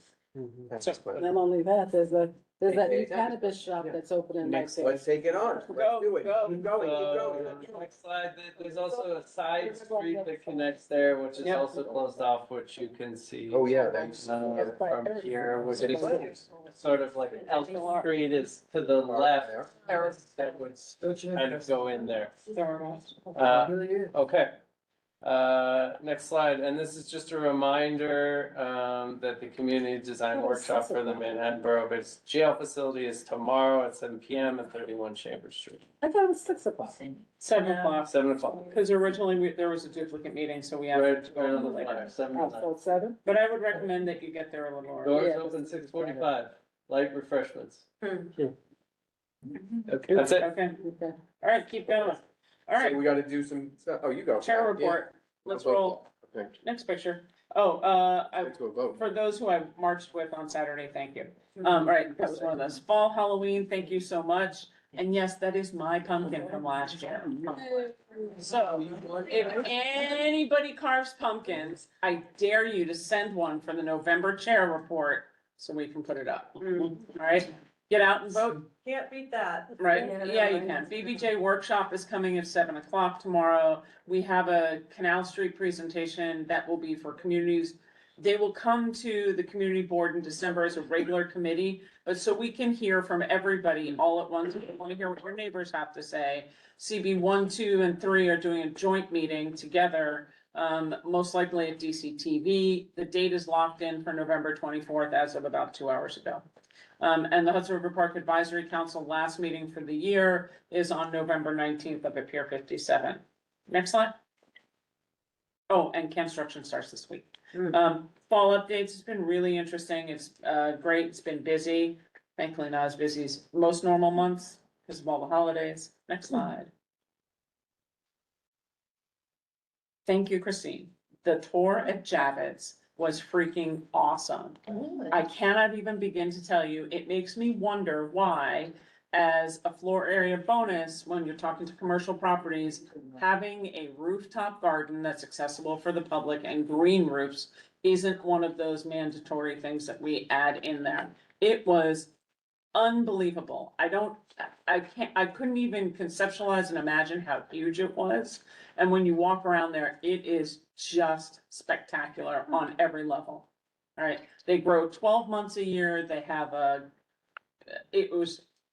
So, Not only that, there's that new cannabis shop that's opening next there. Let's take it on. Let's do it. Go. Keep going, keep So, going. next slide, there's also a side street that connects there, which is Yep. also closed off, which you can see. Oh, yeah, that's. From here, which is sort of like Elm Street is to the left, that would kind of go in there. Okay. Next slide, and this is just a reminder, that the community design workshop for the Manhattan Borough-based jail facility is tomorrow at 7 PM at 31 Chambers Street. I thought it was 6 o'clock. 7 o'clock, 7 o'clock. because originally there was a duplicate meeting, so we have Right, to go right a on the little later. flyer, 7 Oh, to 9. so it's 7? But I would recommend that you get there a little early. Doors Yeah. open 6:45, light refreshments. Okay, That's it. okay, Okay. all right, keep going. All So right, we gotta do some, oh, you go. chair Yeah. report, let's I'll vote. roll, Okay, next picture. Oh, let's go vote. for those who I marched with on Saturday, thank you. All right, that was one of those. Fall Halloween, thank you so much. And yes, that is my pumpkin from last year. So if anybody carves pumpkins, I dare you to send one for the November chair report so we can put it up. All right, get out and vote. Can't beat that. Right, yeah, you can. BBJ workshop is coming at 7 o'clock tomorrow. We have a Canal Street presentation that will be for communities. They will come to the community board in December as a regular committee, but so we can hear from everybody all at once. We want to hear what your neighbors have to say. CB 1, 2, and 3 are doing a joint meeting together most likely at DCTV. The date is locked in for November 24th as of about 2 hours ago. And the Hudson River Park Advisory Council last meeting for the year is on November 19th up at Pier 57. Next slide. Oh, and construction starts this week. Fall updates has been really interesting. It's great. It's been busy. Thankfully not as busy as most normal months because of all the holidays. Next slide. Thank you, Christine. The tour at Javits was freaking awesome. I cannot even begin to tell you, it makes me wonder why, as a floor area bonus, when you're talking to commercial properties, having a rooftop garden that's accessible for the public and green roofs isn't one of those mandatory things that we add in there. It was unbelievable. I couldn't even conceptualize and imagine how huge it was. And when you walk around there, it is just spectacular on every level. All right, they grow 12 months a year. They have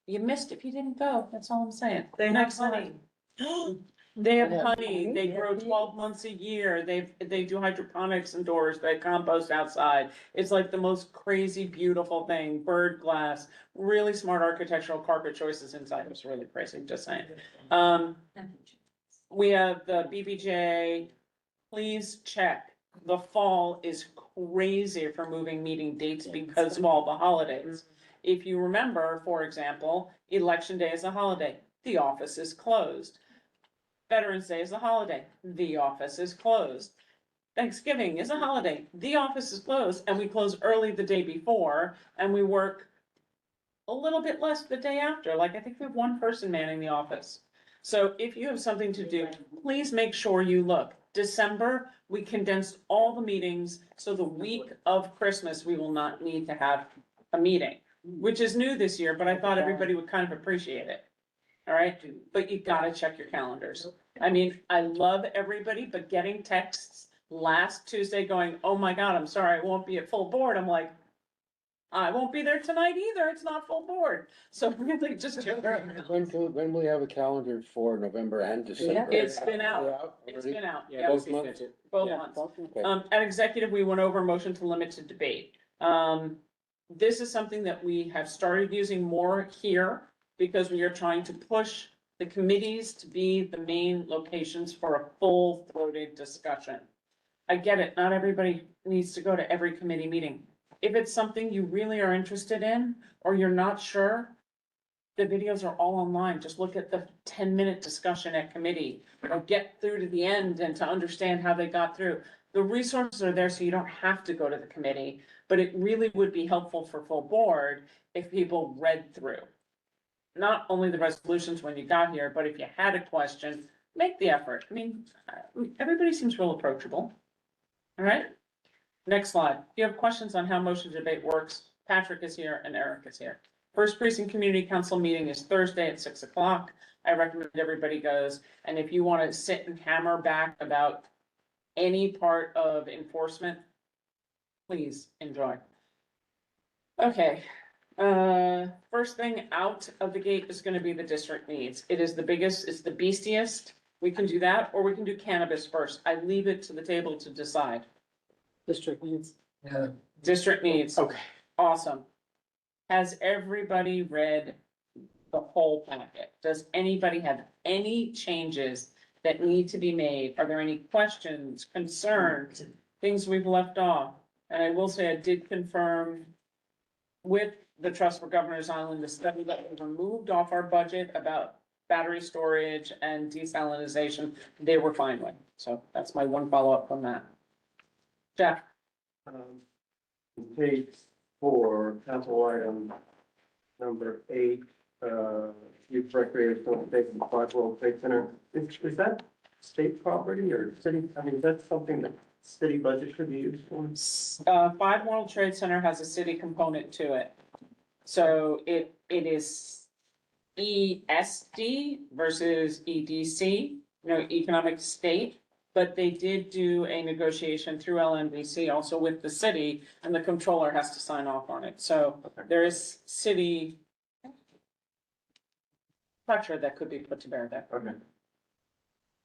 you missed if you didn't go. That's all I'm saying. They have Next honey. slide. They have Yeah. honey, they grow 12 months a year, they do hydroponics indoors, they compost outside. It's like the most crazy, beautiful thing, bird glass, really smart architectural carpet choices inside, it was really crazy, just saying. We have the BBJ, please check, the fall is crazy for moving meeting dates because of all the holidays. If you remember, for example, Election Day is a holiday, the office is closed. Veterans Day is a holiday, the office is closed. Thanksgiving is a holiday, the office is closed, and we close early the day before, and we work a little bit less the day after, like I think we have one person manning the office. So if you have something to do, please make sure you look. December, we condensed all the meetings, so the week of Christmas, we will not need to have a meeting, which is new this year, but I thought everybody would kind of appreciate it. All right, but you gotta check your calendars. I mean, I love everybody, but getting texts last Tuesday going, oh my God, I'm sorry, I won't be at full board. I'm like, I won't be there tonight either. It's not full board. So really just. When will we have a calendar for November and December? It's been out. It's been out. Yeah, both months. Both Yeah. months. Okay. At executive, we went over motion to limit to debate. This is something that we have started using more here because we are trying to push the committees to be the main locations for a full-throated discussion. I get it. Not everybody needs to go to every committee meeting. If it's something you really are interested in, or you're not sure, the videos are all online. Just look at the 10-minute discussion at committee, or get through to the end and to understand how they got through. The resources are there so you don't have to go to the committee, but it really would be helpful for full board if people read through. Not only the resolutions when you got here, but if you had a question, make the effort. I mean, everybody seems real approachable. All right? Next slide. If you have questions on how motion to debate works, Patrick is here and Eric is here. First Precinct Community Council meeting is Thursday at 6 o'clock. I recommend everybody goes. And if you want to sit and hammer back about any part of enforcement, please enjoy. Okay. First thing out of the gate is going to be the district needs. It is the biggest, it's the beastiest. We can do that, or we can do cannabis first. I leave it to the table to decide. District needs. Yeah. District needs. Okay. Awesome. Has everybody read the whole packet? Does anybody have any changes that need to be made? Are there any questions, concerns, things we've left off? And I will say I did confirm with the Trust for Governor's Island, the study that we removed off our budget about battery storage and desalinization, they were fine with. So that's my one follow-up from that. Jeff? Page 4, council item number 8, youth recreational space in Clark World Trade Center. Is that state property or city? I mean, is that something that city budget should be used for? Five World Trade Center has a city component to it. So it is ESD versus EDC, economic state. But they did do a negotiation through LNBC also with the city, and the controller has to sign off on it. So there is city pressure that could be put to bear there. Okay.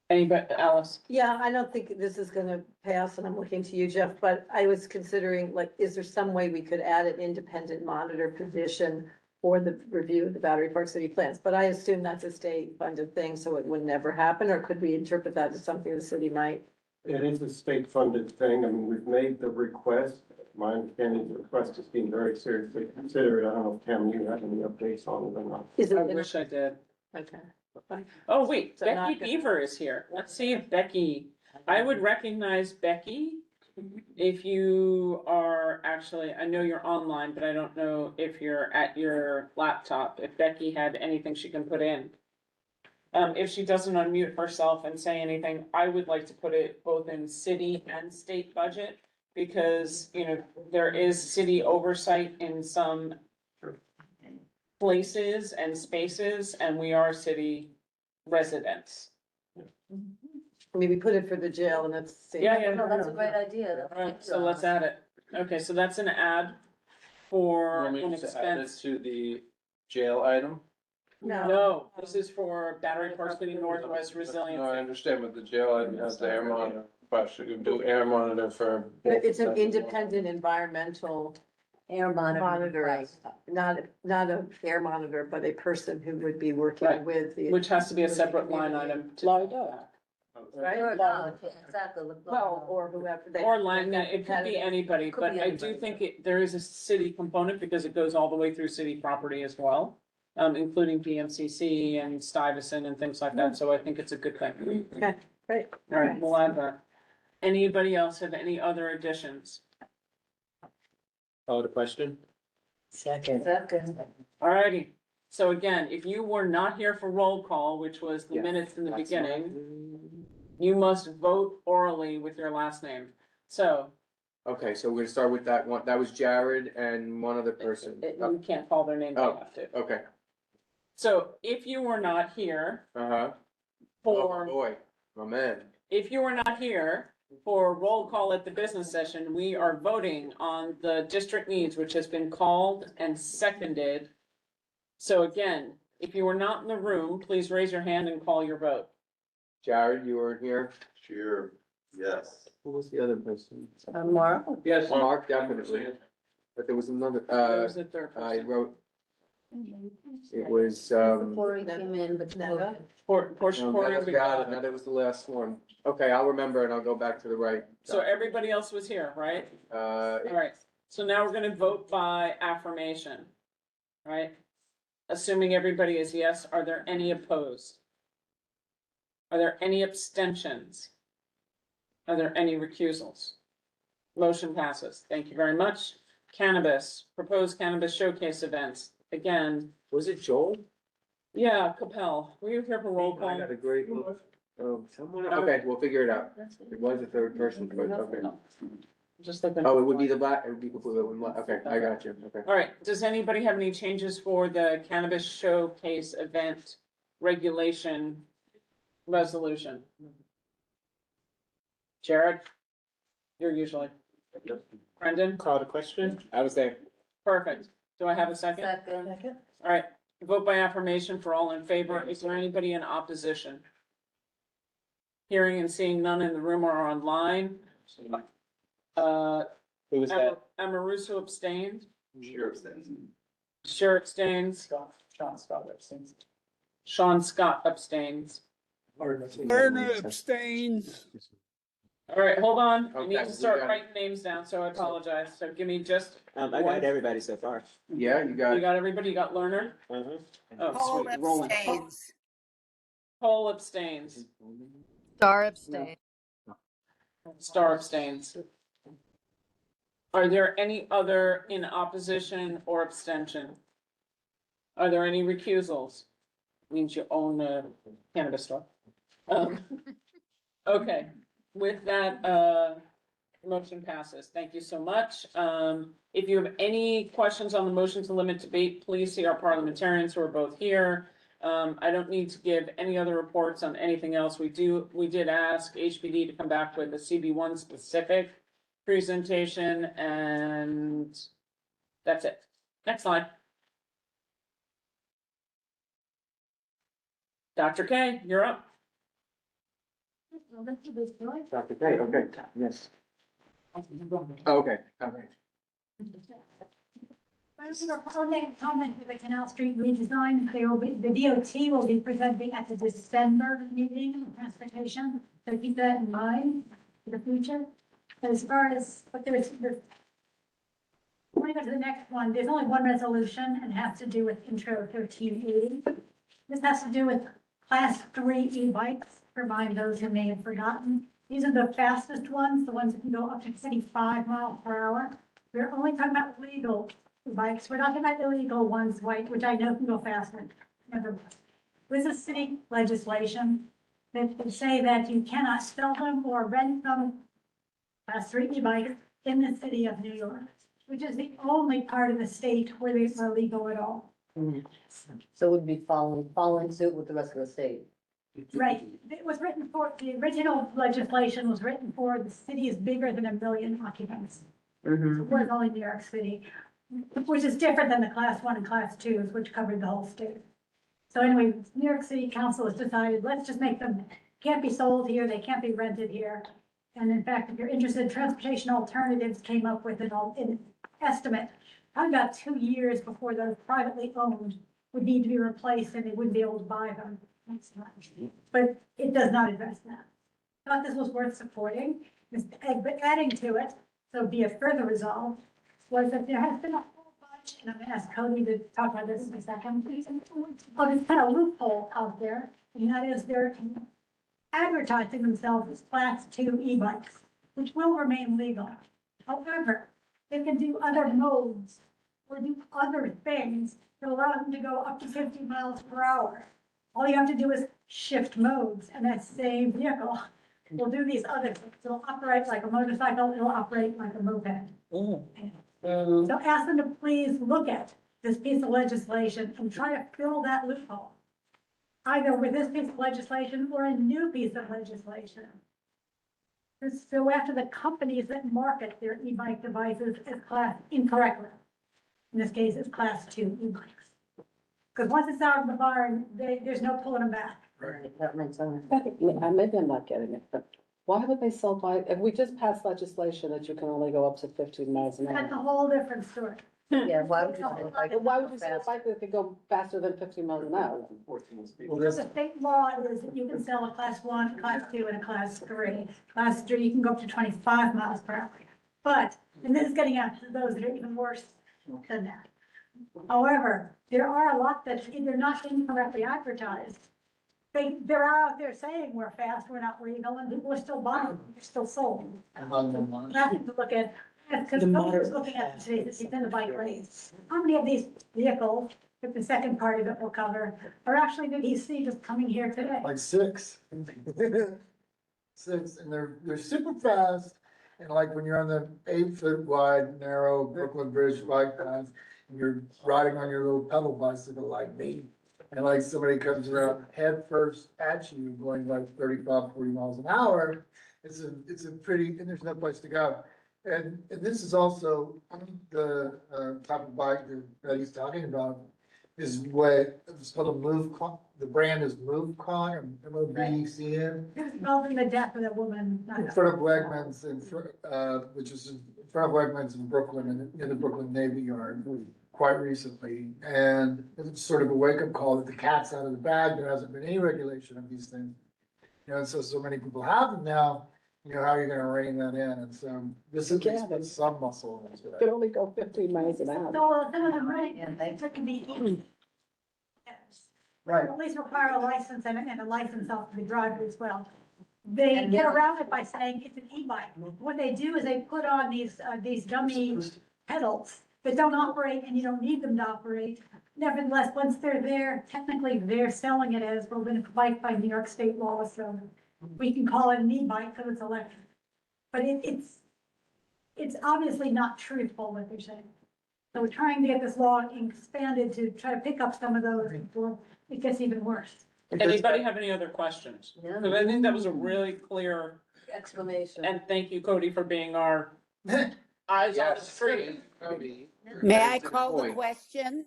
Anybody, Alice? Yeah, I don't think this is gonna pass, and I'm looking to you, Jeff, but I was considering, like, is there some way we could add an independent monitor position for the review of the Battery Park City plans? But I assume that's a state funded thing, so it would never happen, or could we interpret that as something the city might? It is a state-funded thing. I mean, we've made the request. My understanding, the request is being very seriously considered. I don't know if Tam, you have any updates on it or not. Is it? I wish I did. Okay. Oh, wait, So not Becky gonna- Beaver is here. Let's see if Becky, I would recognize Becky. If you are actually, I know you're online, but I don't know if you're at your laptop, if Becky had anything she can put in. If she doesn't unmute herself and say anything, I would like to put it both in city and state budget. Because, you know, there is city oversight in some places and spaces, and we are city residents. Maybe put it for the jail and that's. safe. Yeah, yeah. No, that's a great idea. Alright, so let's add it. Okay, so that's an ad for Want me an to add it expense. to the jail item? No, this is for Battery Park City Northwest Resilience. No, I understand, but the jail item has the air monitor. But should we do air monitor for? But it's an independent environmental Air monitoring, Right. not a air monitor, but a person who would be Right. working with the. Which has to be a separate line item. Right? Exactly. Well, or whoever. they- Or line, it could be anybody, Could but be I do anybody. think there is a city component because it goes all the way through city property as well. Including PMCC and Stuyvesant and things like that, so I think it's a good thing. Okay, great. All right, we'll add that. Anybody else have any other additions? Call the question? Second. Alrighty, so again, if you were not here for roll call, which was the Yes, minutes in the that's beginning, you must vote orally with your last name. So, Okay, so we're gonna start with that one. That was Jared and one other person. you can't call their name, they Oh. have to. Okay, So if you were not here oh for, boy, my man. if you were not here for roll call at the business session, we are voting on the district needs, which has been called and seconded. So again, if you were not in the room, please raise your hand and call your vote. Jared, you were here. Sure, yes. Who was the other person? Mark? Yes. Mark, definitely. But there was another, Who was the third I person? wrote, it was, Before he came in, but no. Portia no, Porter, that we got got it. it. No, that was the last one. Okay, I'll remember and I'll go back to the right. So everybody else was here, right? Uh, Alright, so now we're gonna vote by affirmation. Right? Assuming everybody is yes, are there any opposed? Are there any abstentions? Are there any recusals? Motion passes. Thank you very much. Cannabis, proposed cannabis showcase events. Again, was it Joel? yeah, Capel, were you here for roll I call? got a great, okay, we'll figure it out. It was a third person, but okay. Just looking. Oh, it would be the black, it would be completely, okay, I got you, okay. All right, does anybody have any changes for the cannabis showcase event regulation resolution? Jared? You're usually. Brendan? Call the question? I was there. Perfect. Do I have a second? Second. All right, vote by affirmation for all in favor. Is there anybody in opposition? Hearing and seeing none in the room or online. Who was that? Amoruso abstained. Sure, abstains. Sure abstains. Sean Scott abstains. Sean Scott abstains. Lerner abstains. All right, hold on. I need Okay, to we start got it. writing names down, so I apologize. So give me just. I got everybody so far. Yeah, you got You it. got everybody? You got Lerner? Oh, Paul sweet. Rolling. abstains. Paul abstains. Star abstain. Star abstains. Are there any other in opposition or abstention? Are there any recusals? Means you own a cannabis store. Okay, with that, motion passes. Thank you so much. If you have any questions on the motion to limit debate, please see our parliamentarians who are both here. I don't need to give any other reports on anything else. We did ask HPD to come back with a CB1 specific presentation, and that's it. Next slide. Dr. K, you're up. Dr. K, okay, yes. Okay, okay. First, the public comment for the Canal Street redesign, there will be, the DOT will be presenting at the December meeting of transportation, so keep that in mind for the future. But as far as, but there's, when we go to the next one, there's only one resolution and it has to do with intro 1380. This has to do with class 3 e-bikes, to remind those who may have forgotten. These are the fastest ones, the ones that can go up to 75 miles per hour. We're only talking about legal bikes. We're not talking about illegal ones, which I know can go faster. Nevertheless, this is city legislation that would say that you cannot sell them or rent them class 3 e-bikes in the city of New York, which is the only part of the state where they are legal at all. So we'd be following suit with the rest of the state. Right. It was written for, the original legislation was written for the city is bigger than 1 million occupants. We're only New York City, which is different than the class 1 and class 2s, which covered the whole state. So anyway, New York City Council has decided, let's just make them, can't be sold here, they can't be rented here. And in fact, if you're interested, Transportation Alternatives came up with an estimate, probably about 2 years before those privately owned would need to be replaced and they wouldn't be able to buy them. But it does not address that. Thought this was worth supporting, but adding to it, so be a further resolve, was that there has been a whole bunch, and I'm gonna ask Cody to talk about this in a second, please. Oh, there's kind of loophole out there, and that is they're advertising themselves as class 2 e-bikes, which will remain legal. However, they can do other modes or do other things that allow them to go up to 50 miles per hour. All you have to do is shift modes, and that same vehicle will do these other things. It'll operate like a motorcycle, it'll operate like a moped. So ask them to please look at this piece of legislation and try to fill that loophole, either with this piece of legislation or a new piece of legislation. So after the companies that market their e-bike devices as class incorrectly, in this case, it's class 2 e-bikes. Because once it's out of the barn, there's no pulling them back. Right, that makes sense. Maybe I'm not getting it, but why would they sell bike, if we just passed legislation that you can only go up to 15 miles an That's a hour? whole different story. Yeah, why would you say like? Why would you sell a bike that could go faster than 15 miles an hour? Because the state law is that you can sell a class 1, class 2, and a class 3. Class 3, you can go up to 25 miles per hour. But, and this is getting out to those that are even worse than that. However, there are a lot that they're not incorrectly advertised. They're out there saying we're fast, we're not legal, and people are still buying, them, they're still sold. Nothing to look at, because nobody's looking at today, it's in the bike lanes. How many of these vehicles, if the second part of it will cover, are actually that you see just coming here today? Like 6. 6, and they're super fast, and like when you're on the 8-foot wide, narrow Brooklyn Bridge bike path, and you're riding on your little pedal bicycle like me, and like somebody comes around head first at you going like 35, 40 miles an hour, it's a pretty, and there's no place to go. And this is also the type of bike that he's talking about is what, it's called a MoveCon, the brand is MoveCon or MOVCN. It was involving the death of a woman. In front of Wegmans, which is in front of Wegmans in Brooklyn, in the Brooklyn Navy Yard, quite recently. And it's sort of a wake-up call that the cat's out of the bag. There hasn't been any regulation of these things. You know, and so many people have them now, you know, how are you gonna rein that in? And so this is some muscle into Could it. only go 15 miles an hour. So some of them, right, it can be. Right. At least require a license and a license off the driver as well. They get around it by saying it's an e-bike. What they do is they put on these dummy pedals that don't operate and you don't need them to operate. Nevertheless, once they're there, technically they're selling it as, well, then it's a bike by New York state law, so we can call it an e-bike because it's electric. But it's obviously not truthful what they're saying. So we're trying to get this law expanded to try to pick up some of those before it gets even worse. Anybody have any other questions? Yeah. Because I think that was a really clear, Explanation. and thank you, Cody, for being our eyes on the street. May I call the question?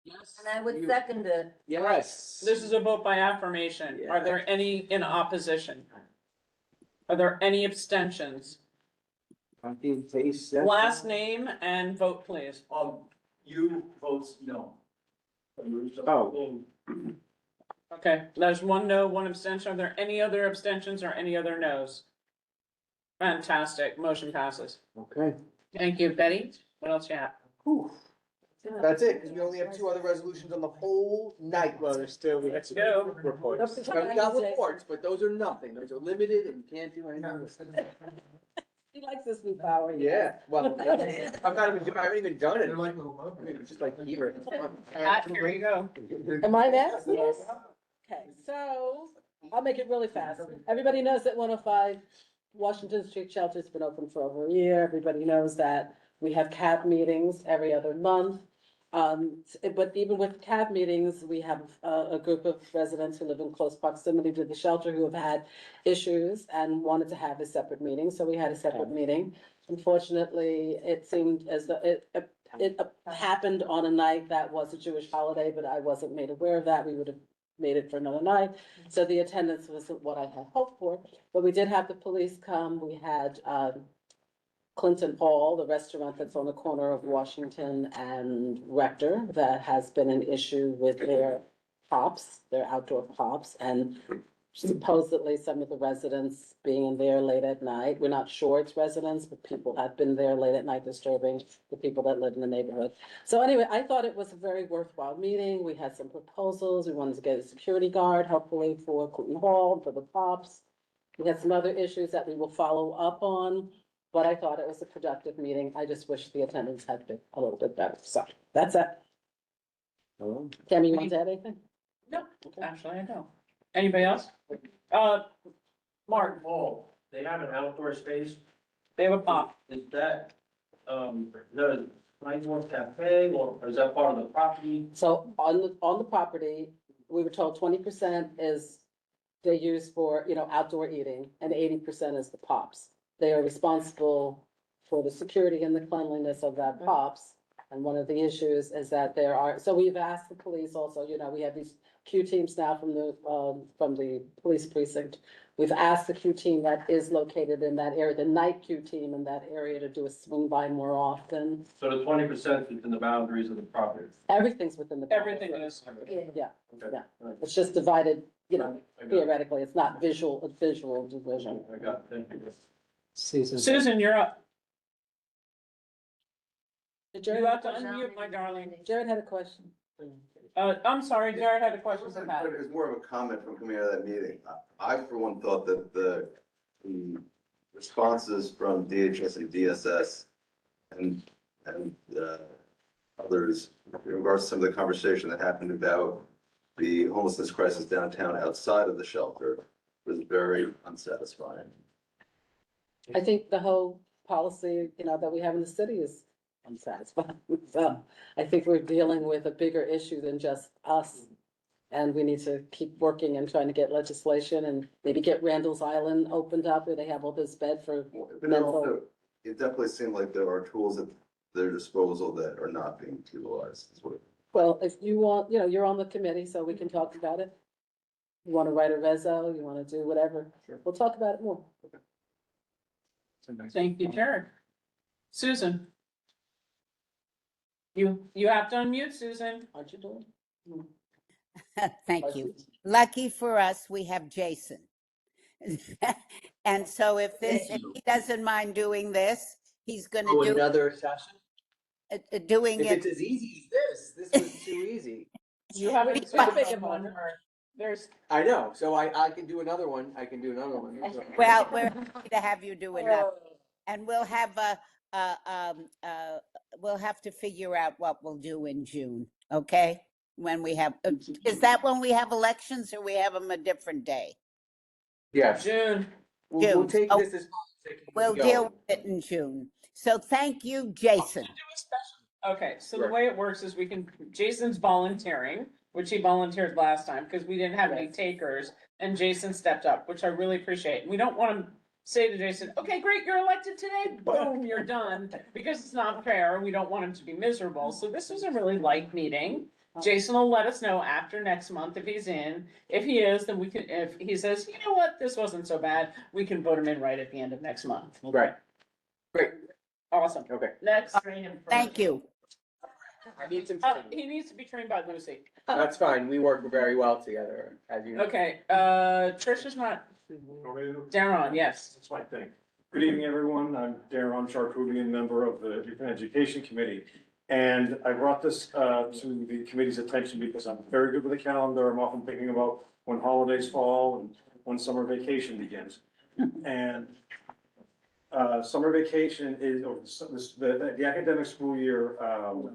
And I would second it. Yes. This is a vote by affirmation. Are there any in opposition? Are there any abstentions? Copy and paste. that. Last name and vote, please. You votes no. Oh. Okay, there's one no, one abstention. Are there any other abstentions or any other no's? Fantastic, motion passes. Okay. Thank you, Betty. What else you have? That's it, because we only have 2 other resolutions on the whole night. Well, there's still. Let's go. Reports. Well, we got reports, but those are nothing. Those are limited and you can't do anything with them. He likes this new power. Yeah, well, I'm not even, I haven't even done it. I mean, it's just like here. Here you go. Am I next? Yes. Okay, so I'll make it really fast. Everybody knows that 105 Washington Street Shelter's been open for over a year. Everybody knows that we have CAB meetings every other month. But even with CAB meetings, we have a group of residents who live in close proximity to the shelter who have had issues and wanted to have a separate meeting, so we had a separate meeting. Unfortunately, it seemed as though it happened on a night that was a Jewish holiday, but I wasn't made aware of that. We would have made it for another night. So the attendance wasn't what I had hoped for, but we did have the police come. We had, Clinton Hall, the restaurant that's on the corner of Washington and Rector, that has been an issue with their pops, their outdoor pops, and supposedly some of the residents being in there late at night. We're not sure it's residents, but people have been there late at night disturbing the people that live in the neighborhood. So anyway, I thought it was a very worthwhile meeting. We had some proposals. We wanted to get a security guard, hopefully for Clinton Hall, for the pops. We had some other issues that we will follow up on. But I thought it was a productive meeting. I just wish the attendance had been a little bit better. So that's it. Tammy, you want to add anything? No, actually, I don't. Anybody else? Mark. Oh, they have an outdoor space. They have a pop. Is that, the Nightmare Cafe or is that part of the property? So on the property, we were told 20% is they use for, outdoor eating and 80% is the pops. They are responsible for the security and the cleanliness of that pops. And one of the issues is that so we've asked the police also, we have these Q teams now from the police precinct. We've asked the Q team that is located in that area, the night Q team in that area, to do a swing by more often. So the 20% is within the boundaries of the property? Everything's within the. Everything is. Yeah, Okay. yeah. It's just divided, theoretically, it's not visual division. I got it, thank you. Susan, you're up. Jared You have to unmute, my darling. Jared had a question. I'm sorry, Jared had a question for Pat. It was more of a comment from coming out of that meeting. I, for one, thought that the responses from DHS and DSS and others in regards to some of the conversation that happened about the homelessness crisis downtown outside of the shelter was very unsatisfying. I think the whole policy, that we have in the city is unsatisfying. So I think we're dealing with a bigger issue than just us. And we need to keep working and trying to get legislation and maybe get Randall's Island opened up where they have all this bed for But mental. it definitely seemed like there are tools at their disposal that are not being utilized. Well, if you want, you're on the committee, so we can talk about it. You want to write a reso, you want to do whatever, we'll talk about it more. Thank you, Jared. Susan. You have to unmute, Susan. Aren't you doing? Thank you. Lucky for us, we have Jason. And so if he doesn't mind doing this, he's gonna do. Another session? Doing If it. it's as easy as this was too easy. You haven't. There's. I know, so I can do another one. I can do another one. Well, we're happy to have you do another. And we'll have we'll have to figure out what we'll do in June, okay? When we have, is that when we have elections or we have them a different day? Yeah. June. We'll take Oh, this as. we'll deal with it in June. So thank you, Jason. Okay, so the way it works is Jason's volunteering, which he volunteered last time because we didn't have any takers, and Jason stepped up, which I really appreciate. We don't want to say to Jason, okay, great, you're elected today, boom, you're done, because it's not fair. We don't want him to be miserable. So this was a really light meeting. Jason will let us know after next month if he's in. If he is, then we can, if he says, you know what, this wasn't so bad, we can vote him in right at the end of next month. Right. Great. Awesome. Okay. Next. Thank you. He needs to be trained by Lucy. That's fine. We work very well together, as you know. Okay, Trish is not, Darren, yes. That's my thing. Good evening, everyone. I'm Darren Charkoubian, member of the Youth and Education Committee. And I brought this to the committee's attention because I'm very good with the calendar. I'm often thinking about when holidays fall and when summer vacation begins. And summer vacation is, or the academic school year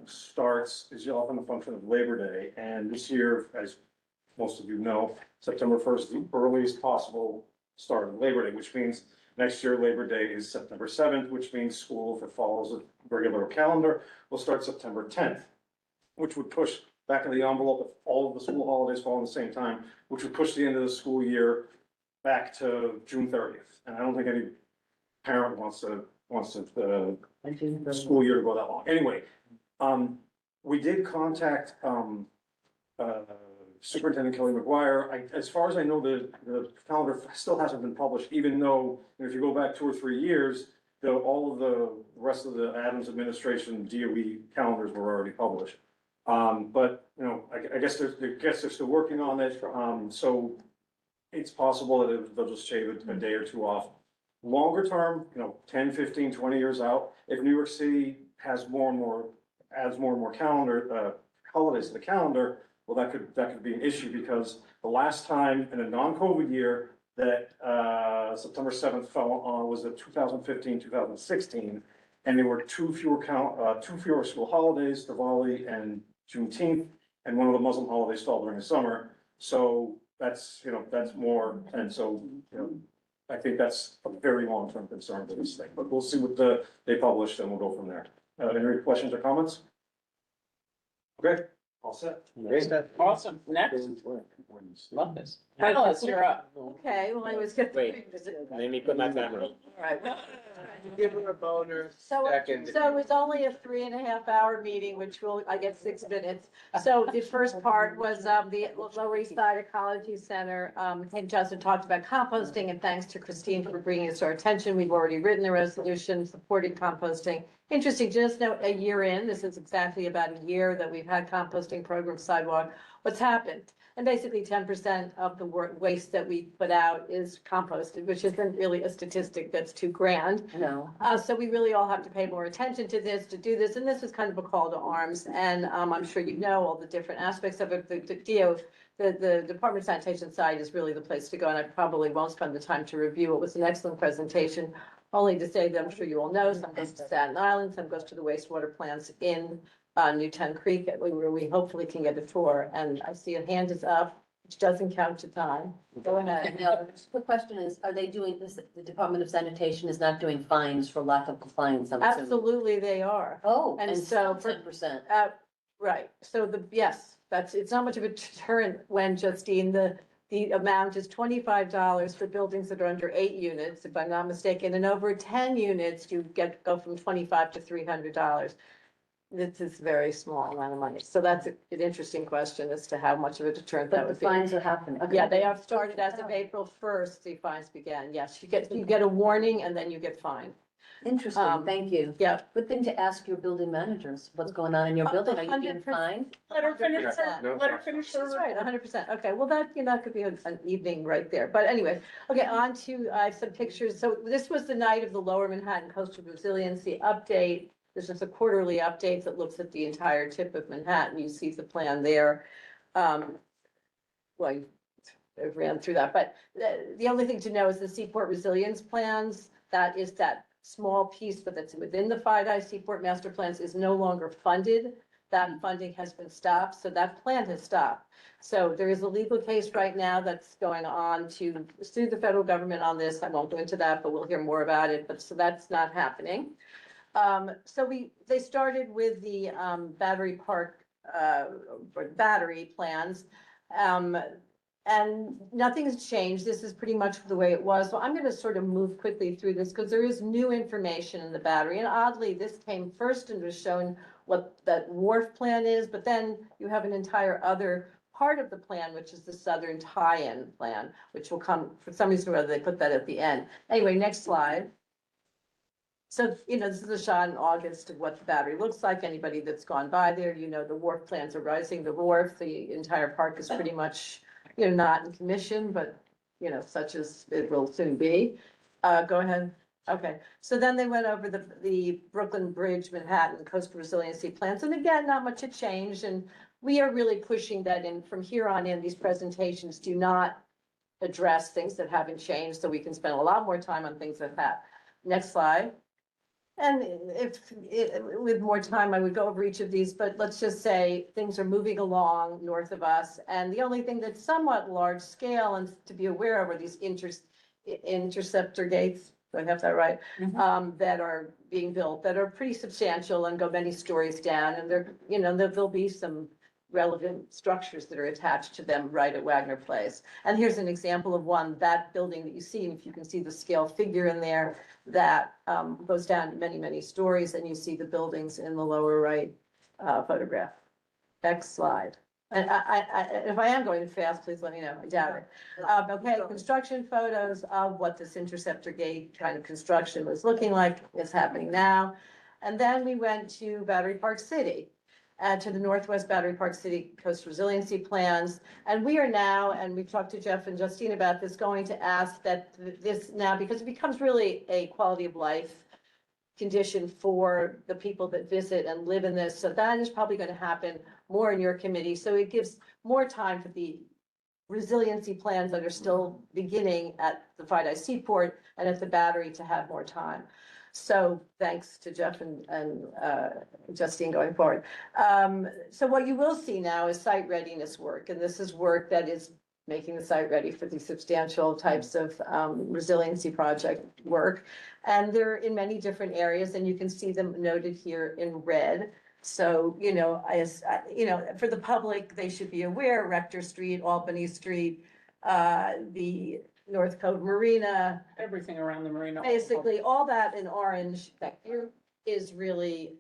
starts, is often a function of Labor Day. And this year, as most of you know, September 1st is the earliest possible start of Labor Day, which means next year Labor Day is September 7th, which means school, if it follows a regular calendar, will start September 10th, which would push back in the envelope if all of the school holidays fall at the same time, which would push the end of the school year back to June 30th. And I don't think any parent wants the school year to go that long. Anyway, we did contact Superintendent Kelly McGuire. As far as I know, the calendar still hasn't been published, even though, if you go back 2 or 3 years, all of the rest of the Adams administration DOE calendars were already published. But, you know, I guess they're still working on it. So it's possible that they'll just shave a day or two off. Longer term, you know, 10, 15, 20 years out, if New York City has adds more and more calendar, holidays to the calendar, well, that could be an issue, because the last time in a non-COVID year that September 7th fell on was the 2015, 2016, and there were two fewer school holidays, Diwali and Juneteenth, and one of the Muslim holidays fell during the summer. So that's more, and so, you know, I think that's a very long-term concern for this thing, but we'll see what they publish, and we'll go from there. Any questions or comments? Okay. All set. Awesome. Next. Love this. Panelists, you're up. Okay, well, I was gonna. Wait, let me put my camera on. All right. Give her a boner. So Second. it's only a 3.5-hour meeting, which I get 6 minutes. So the first part was, the Lower East Side Ecology Center, and Justin talked about composting, and thanks to Christine for bringing it to our attention. We've already written a resolution supporting composting. Interesting, just note, a year in, this is exactly about a year that we've had composting program sidewalk. What's happened? And basically 10% of the waste that we put out is composted, which isn't really a statistic that's too grand. No. So we really all have to pay more attention to this, to do this, and this is kind of a call to arms. And I'm sure you know all the different aspects of it. The Department of Sanitation side is really the place to go, and I probably won't spend the time to review. It was an excellent presentation. Only to say that I'm sure you all know, some goes to Staten Island, some goes to the wastewater plants in Newtown Creek, where we hopefully can get a tour. And I see a hand is up, which doesn't count to time. Go ahead. Now, the quick question is, are they doing this, the Department of Sanitation is not doing fines for lack of compliance? I'm assuming. Absolutely, they are. Oh, and and so still 10%. Right, so yes, it's not much of a deterrent when, Justine, the amount is $25 for buildings that are under 8 units, if I'm not mistaken, and over 10 units, you go from $25 to $300. This is a very small amount of money. So that's an interesting question as to how much of a deterrent that But the would be. fines are happening. Okay. Yeah, they have started as of April 1st, the fines began. Yes, you get a warning and then you get fined. Interesting, thank you. Yeah. Good thing to ask your building managers, what's going on in your building, are you being 100%. fined? Let her finish her, No. let her finish her. That's right, 100%. Okay, well, that could be an evening right there. But anyway, okay, on to, I have some pictures. So this was the night of the Lower Manhattan Coastal Resiliency Update. This is a quarterly update that looks at the entire tip of Manhattan. You see the plan there. Well, I ran through that, but the only thing to know is the Seaport Resilience Plans. That is that small piece, but that's within the FIDI Seaport Master Plans is no longer funded. That funding has been stopped, so that plan has stopped. So there is a legal case right now that's going on to sue the federal government on this. I won't go into that, but we'll hear more about it. But so that's not happening. So they started with the Battery Park battery plans. And nothing's changed. This is pretty much the way it was. So I'm going to sort of move quickly through this because there is new information in the battery. And oddly, this came first and was shown what that wharf plan is, but then you have an entire other part of the plan, which is the southern tie-in plan, which will come, for some reason or other, they put that at the end. Anyway, next slide. So, this is a shot in August of what the Battery looks like. Anybody that's gone by there, the wharf plans are rising, the wharf, the entire park is pretty much, not in commission, but, such as it will soon be. Go ahead. Okay, so then they went over the Brooklyn Bridge, Manhattan Coastal Resiliency Plans, and again, not much had changed, and we are really pushing that in from here on in. These presentations do not address things that haven't changed, so we can spend a lot more time on things like that. Next slide. And with more time, I would go over each of these, but let's just say things are moving along north of us. And the only thing that's somewhat large scale and to be aware of are these interceptor gates. Do I have that right? That are being built, that are pretty substantial and go many stories down. And there'll be some relevant structures that are attached to them right at Wagner Place. And here's an example of one, that building that you see, if you can see the scale figure in there, that goes down to many, many stories, and you see the buildings in the lower right photograph. Next slide. And if I am going fast, please let me know. I doubt it. Okay, construction photos of what this interceptor gate kind of construction was looking like is happening now. And then we went to Battery Park City. To the Northwest Battery Park City Coast Resiliency Plans. And we are now, and we've talked to Jeff and Justine about this, going to ask that this now, because it becomes really a quality of life condition for the people that visit and live in this. So that is probably going to happen more in your committee. So it gives more time for the resiliency plans that are still beginning at the Friday Seaport and at the Battery to have more time. So thanks to Jeff and Justine going forward. So what you will see now is site readiness work, and this is work that is making the site ready for these substantial types of resiliency project work. And they're in many different areas, and you can see them noted here in red. So, for the public, they should be aware, Rector Street, Albany Street, the North Cove Marina. Everything around the marina. Basically, all that in orange is really,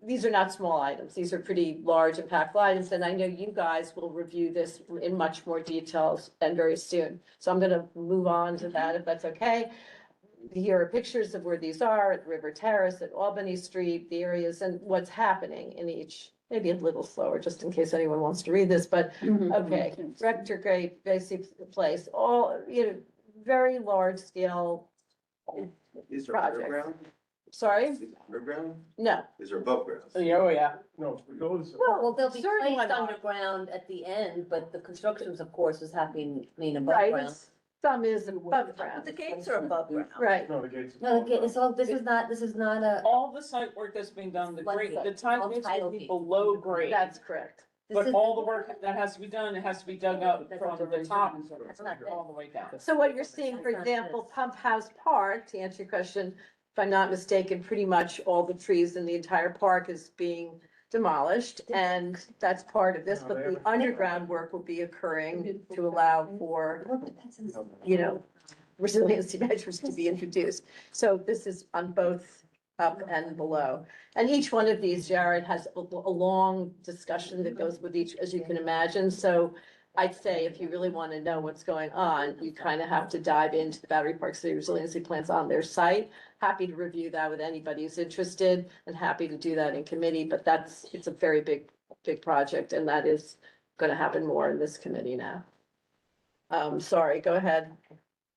these are not small items. These are pretty large impactful items. And I know you guys will review this in much more details and very soon. So I'm going to move on to that if that's okay. Here are pictures of where these are at River Terrace, at Albany Street, the areas and what's happening in each. Maybe a little slower, just in case anyone wants to read this, but okay. Rector Great, basic place, all, very large scale Is there projects. underground? Sorry? Is it underground? No. Is there above ground? Oh, yeah. No, those. Well, they'll be certain placed ones are. underground at the end, but the constructions, of course, is happening above Right, ground. some is above But ground. the gates are above ground. Right. No, the gates. No, again, this is not a, All the site work that's being done, the time All is title will be deeds. below grade. That's correct. But all the work that has to be done, it has to be dug up from the top That's not all the way down. So what you're seeing, for example, Pump House Park, to answer your question, if I'm not mistaken, pretty much all the trees in the entire park is being demolished, and that's part of this, but the underground work will be occurring to allow for, resiliency measures to be introduced. So this is on both up and below. And each one of these, Jared, has a long discussion that goes with each, as you can imagine. So I'd say if you really want to know what's going on, you kind of have to dive into the Battery Park City Resiliency Plans on their site. Happy to review that with anybody who's interested, and happy to do that in committee, but it's a very big project, and that is going to happen more in this committee now. Sorry, go ahead.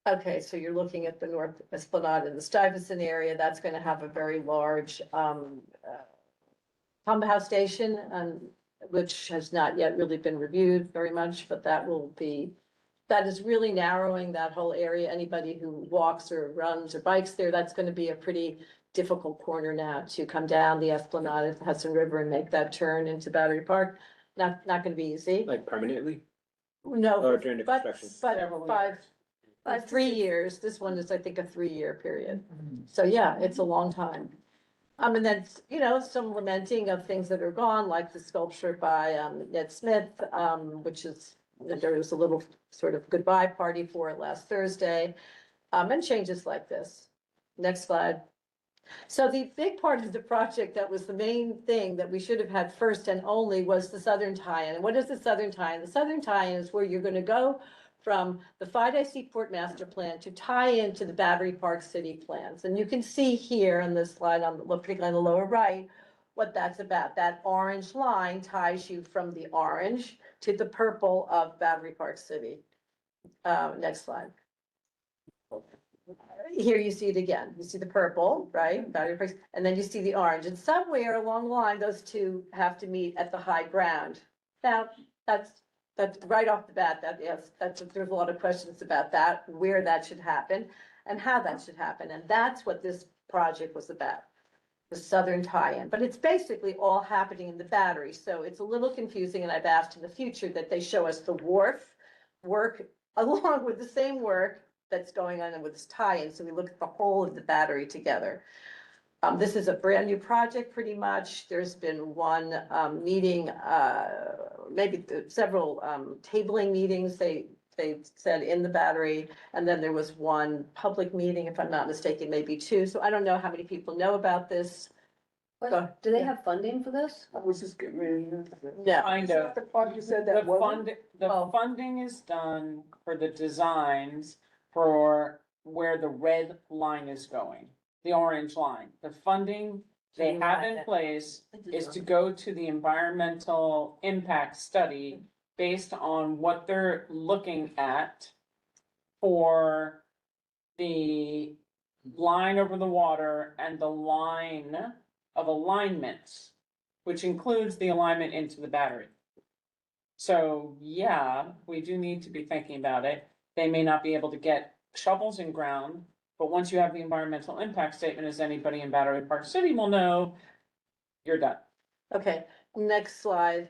Okay, so you're looking at the North Esplanade in the Stuyvesant area. That's going to have a very large pump house station, which has not yet really been reviewed very much, but that is really narrowing that whole area. Anybody who walks or runs or bikes there, that's going to be a pretty difficult corner now to come down the Esplanade at the Hudson River and make that turn into Battery Park. Not going to be easy. Like permanently? No, Or during the but construction? 3 years. This one is, I think, a 3-year period. So yeah, it's a long time. And then, some lamenting of things that are gone, like the sculpture by Ned Smith, which is, there was a little sort of goodbye party for it last Thursday, and changes like this. Next slide. So the big part of the project that was the main thing that we should have had first and only was the southern tie-in. And what is the southern tie-in? The southern tie-in is where you're gonna go from the Friday Seaport Master Plan to tie into the Battery Park City plans. And you can see here on this slide, particularly on the lower right, what that's about. That orange line ties you from the orange to the purple of Battery Park City. Next slide. Here you see it again. You see the purple, right? Battery Park, and then you see the orange. And somewhere along the line, those two have to meet at the high ground. Now, that's right off the bat, there's a lot of questions about that, where that should happen and how that should happen. And that's what this project was about, the southern tie-in. But it's basically all happening in the Battery. So it's a little confusing, and I've asked in the future that they show us the wharf work along with the same work that's going on with this tie-in. So we look at the whole of the Battery together. This is a brand new project, pretty much. There's been one meeting, maybe several tabling meetings, they said in the Battery. And then there was one public meeting, if I'm not mistaken, maybe two. So I don't know how many people know about this. Do they have funding for this? I was just getting ready. Yeah. Kind of. The part you said The that wasn't? funding is done for the designs for where the red line is going, the orange line. The funding they have in place is to go to the environmental impact study based on what they're looking at for the line over the water and the line of alignments, which includes the alignment into the Battery. So, yeah, we do need to be thinking about it. They may not be able to get shovels in ground, but once you have the environmental impact statement, as anybody in Battery Park City will know, you're done. Okay, next slide.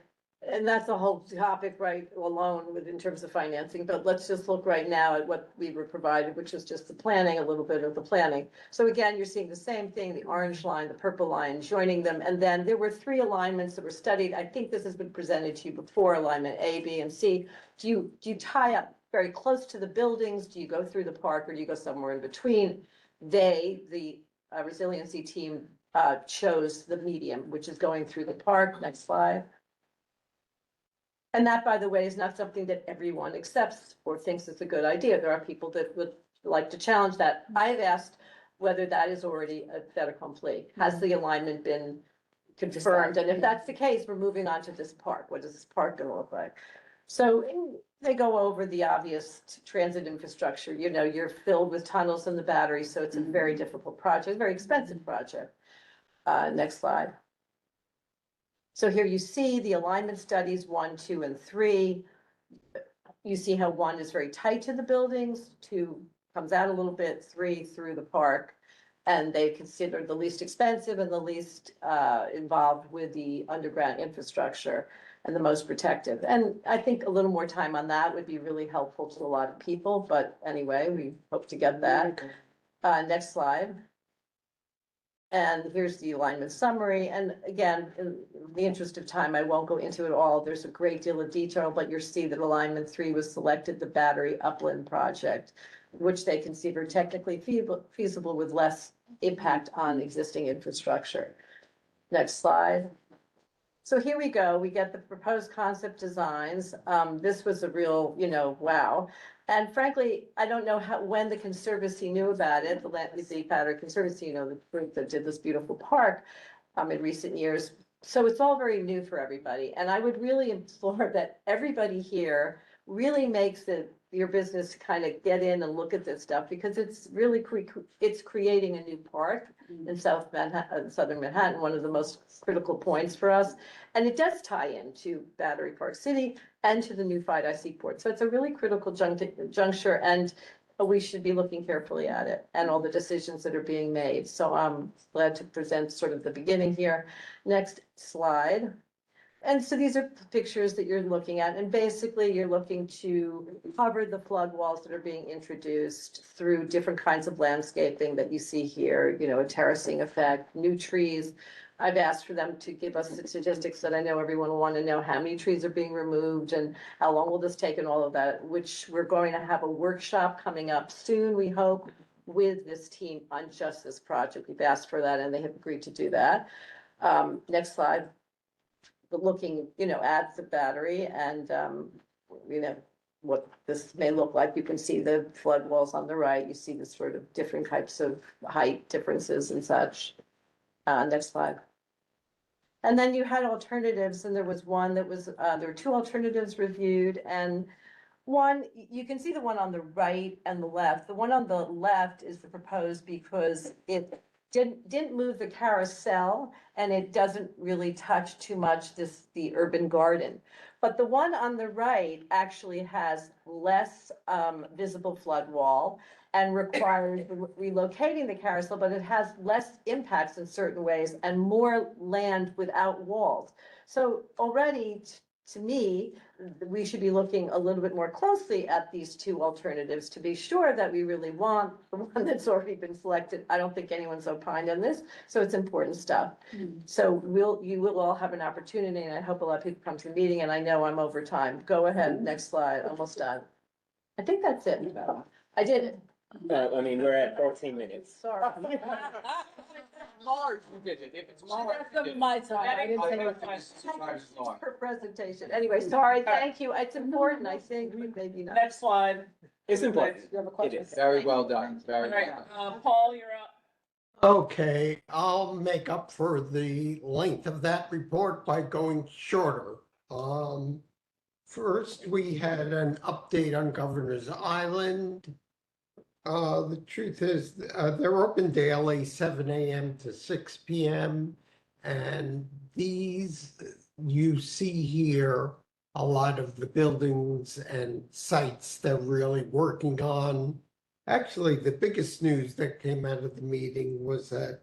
And that's a whole topic right alone in terms of financing, but let's just look right now at what we were provided, which is just the planning, a little bit of the planning. So again, you're seeing the same thing, the orange line, the purple line, joining them. And then there were 3 alignments that were studied. I think this has been presented to you before, alignment A, B, and C. Do you tie up very close to the buildings? Do you go through the park, or do you go somewhere in between? The resiliency team, chose the medium, which is going through the park. Next slide. And that, by the way, is not something that everyone accepts or thinks is a good idea. There are people that would like to challenge that. I've asked whether that is already a fait accompli. Has the alignment been confirmed? And if that's the case, we're moving on to this park. What is this park gonna look like? So they go over the obvious transit infrastructure. You know, you're filled with tunnels in the Battery, so it's a very difficult project, very expensive project. Next slide. So here you see the alignment studies 1, 2, and 3. You see how 1 is very tight to the buildings, 2 comes out a little bit, 3 through the park. And they consider the least expensive and the least involved with the underground infrastructure and the most protective. And I think a little more time on that would be really helpful to a lot of people, but anyway, we hope to get that. Next slide. And here's the alignment summary. And again, in the interest of time, I won't go into it all. There's a great deal of detail, but you'll see that alignment 3 was selected, the Battery Upland project, which they consider technically feasible with less impact on existing infrastructure. Next slide. So here we go. We get the proposed concept designs. This was a real, wow. And frankly, I don't know when the Conservancy knew about it, the Battery Conservancy, the group that did this beautiful park in recent years. So it's all very new for everybody. And I would really implore that everybody here really makes it your business to kind of get in and look at this stuff, because it's really, it's creating a new park in southern Manhattan, one of the most critical points for us. And it does tie into Battery Park City and to the new FIDI Seaport. So it's a really critical juncture, and we should be looking carefully at it and all the decisions that are being made. So I'm glad to present sort of the beginning here. Next slide. And so these are pictures that you're looking at, and basically you're looking to cover the flood walls that are being introduced through different kinds of landscaping that you see here, a terracing effect, new trees. I've asked for them to give us the statistics that I know everyone will want to know, how many trees are being removed and how long will this take and all of that, which we're going to have a workshop coming up soon, we hope, with this team on just this project. We've asked for that and they have agreed to do that. Next slide. But looking, at the battery and, what this may look like. You can see the flood walls on the right. You see the sort of different types of height differences and such. Next slide. And then you had alternatives, and there was one that was, there were two alternatives reviewed, and one, you can see the one on the right and the left. The one on the left is the proposed because it didn't move the carousel, and it doesn't really touch too much the urban garden. But the one on the right actually has less visible flood wall and requires relocating the carousel, but it has less impacts in certain ways and more land without walls. So already, to me, we should be looking a little bit more closely at these two alternatives to be sure that we really want the one that's already been selected. I don't think anyone's opined on this, so it's important stuff. So you will all have an opportunity, and I hope a lot of people come to the meeting, and I know I'm over time. Go ahead, next slide, almost done. I think that's it. I did it. I mean, we're at 14 minutes. Sorry. Large, you did it. If it's large. That's my time. I didn't say her presentation. Anyway, sorry, thank you. It's important, I think, but maybe not. Next slide. It's important. You have a It question? is. Very well done, very All well right, done. Paul, you're up. Okay, I'll make up for the length of that report by going shorter. First, we had an update on Governor's Island. The truth is, they're open daily, 7 a.m. to 6 p.m. And these, you see here, a lot of the buildings and sites they're really working on. Actually, the biggest news that came out of the meeting was that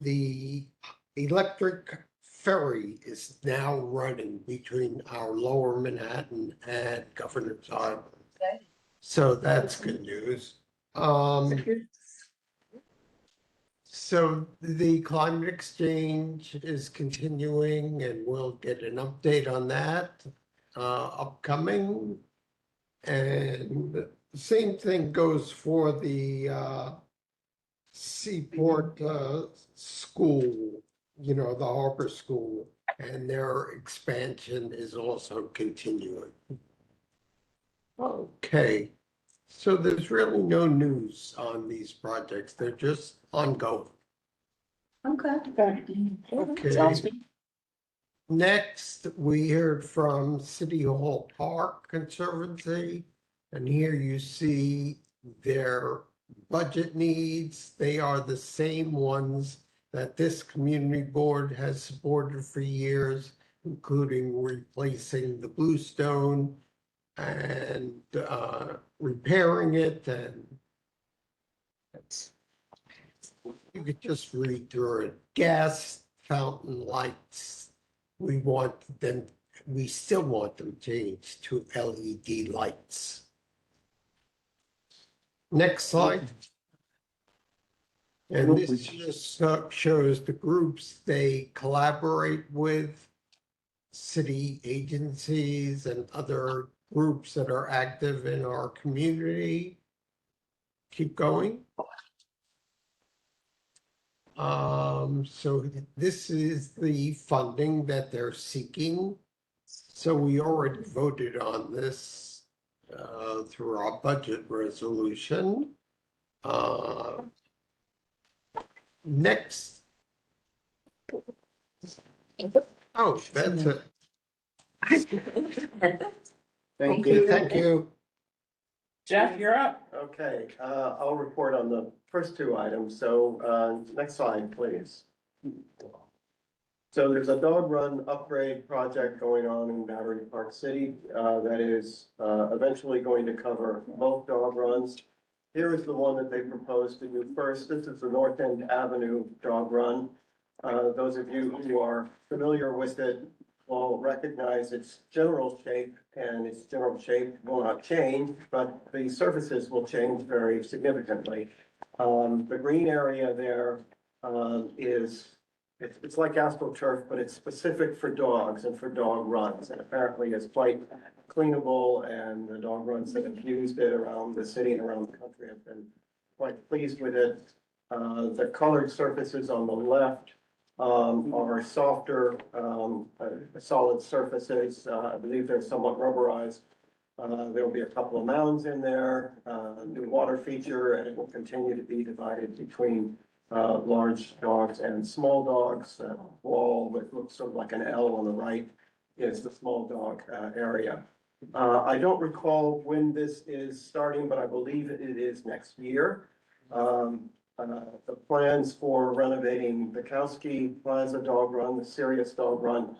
the electric ferry is now running between our lower Manhattan and Governor's Island. So that's good news. So the climate exchange is continuing and we'll get an update on that upcoming. And the same thing goes for the Seaport School, the Harbor School, and their expansion is also continuing. Okay. So there's really no news on these projects. They're just ongoing. Okay. Sounds good. Next, we heard from City Hall Park Conservancy, and here you see their budget needs. They are the same ones that this community board has supported for years, including replacing the bluestone and repairing it, and you could just read through it. Gas fountain lights, we still want them changed to LED lights. Next slide. And this just shows the groups they collaborate with, city agencies and other groups that are active in our community. Keep going. So this is the funding that they're seeking. So we already voted on this through our budget resolution. Next. Oh, that's it. Thank Okay, thank you. Jeff, you're up. Okay, I'll report on the first two items. So, next slide, please. So there's a dog run upgrade project going on in Battery Park City, that is, eventually going to cover both dog runs. Here is the one that they proposed to do first. This is the North End Avenue dog run. Those of you who are familiar with it will recognize its general shape, and its general shape will not change, but the surfaces will change very significantly. The green area there it's like AstroTurf, but it's specific for dogs and for dog runs, and apparently it's quite cleanable, and the dog runs that have used it around the city and around the country have been quite pleased with it. The colored surfaces on the left are softer, solid surfaces. I believe they're somewhat rubberized. There'll be a couple of mounds in there, new water feature, and it will continue to be divided between large dogs and small dogs. That wall that looks sort of like an L on the right is the small dog area. I don't recall when this is starting, but I believe it is next year. The plans for renovating the Bukowski Plaza Dog Run, the Sirius Dog Run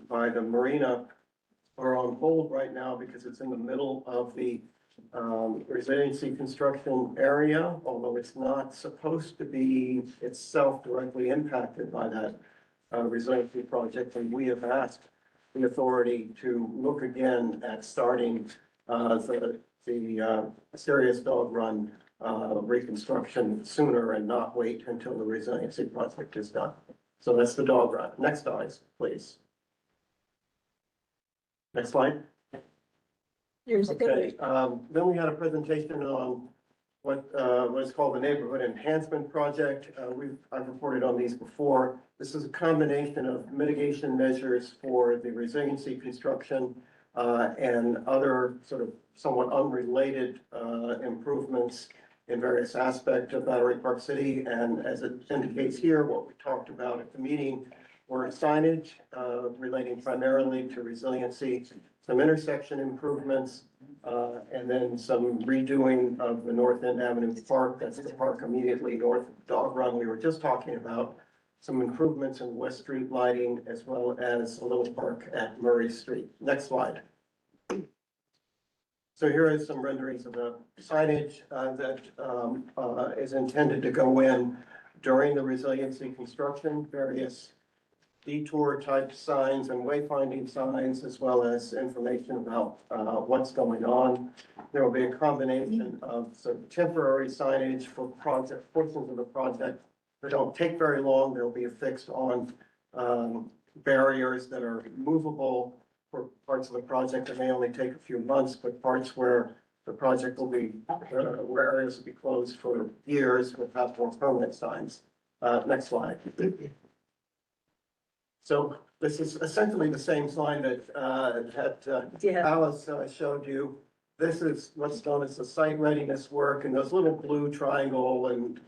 by the marina are on hold right now because it's in the middle of the resiliency construction area, although it's not supposed to be itself directly impacted by that resiliency project. And we have asked the authority to look again at starting the Sirius Dog Run reconstruction sooner and not wait until the resiliency project is done. So that's the dog run. Next slide, please. Next slide. Here's a good Okay, then we had a presentation on what is called the Neighborhood Enhancement Project. I've reported on these before. This is a combination of mitigation measures for the resiliency construction and other sort of somewhat unrelated improvements in various aspects of Battery Park City. And as it indicates here, what we talked about at the meeting were signage relating primarily to resiliency, some intersection improvements, and then some redoing of the North End Avenue Park. That's the park immediately north of Dog Run we were just talking about. Some improvements in West Street lighting, as well as a little park at Murray Street. Next slide. So here is some renderings of the signage that is intended to go in during the resiliency construction, various detour type signs and wayfinding signs, as well as information about what's going on. There will be a combination of some temporary signage for project portions of the project that don't take very long. They'll be affixed on barriers that are movable for parts of the project that may only take a few months, but parts where the project will be, where areas will be closed for years will have more permanent signs. Next slide. So this is essentially the same slide that Alice showed you. This is what's known as the site readiness work, and those little blue triangle and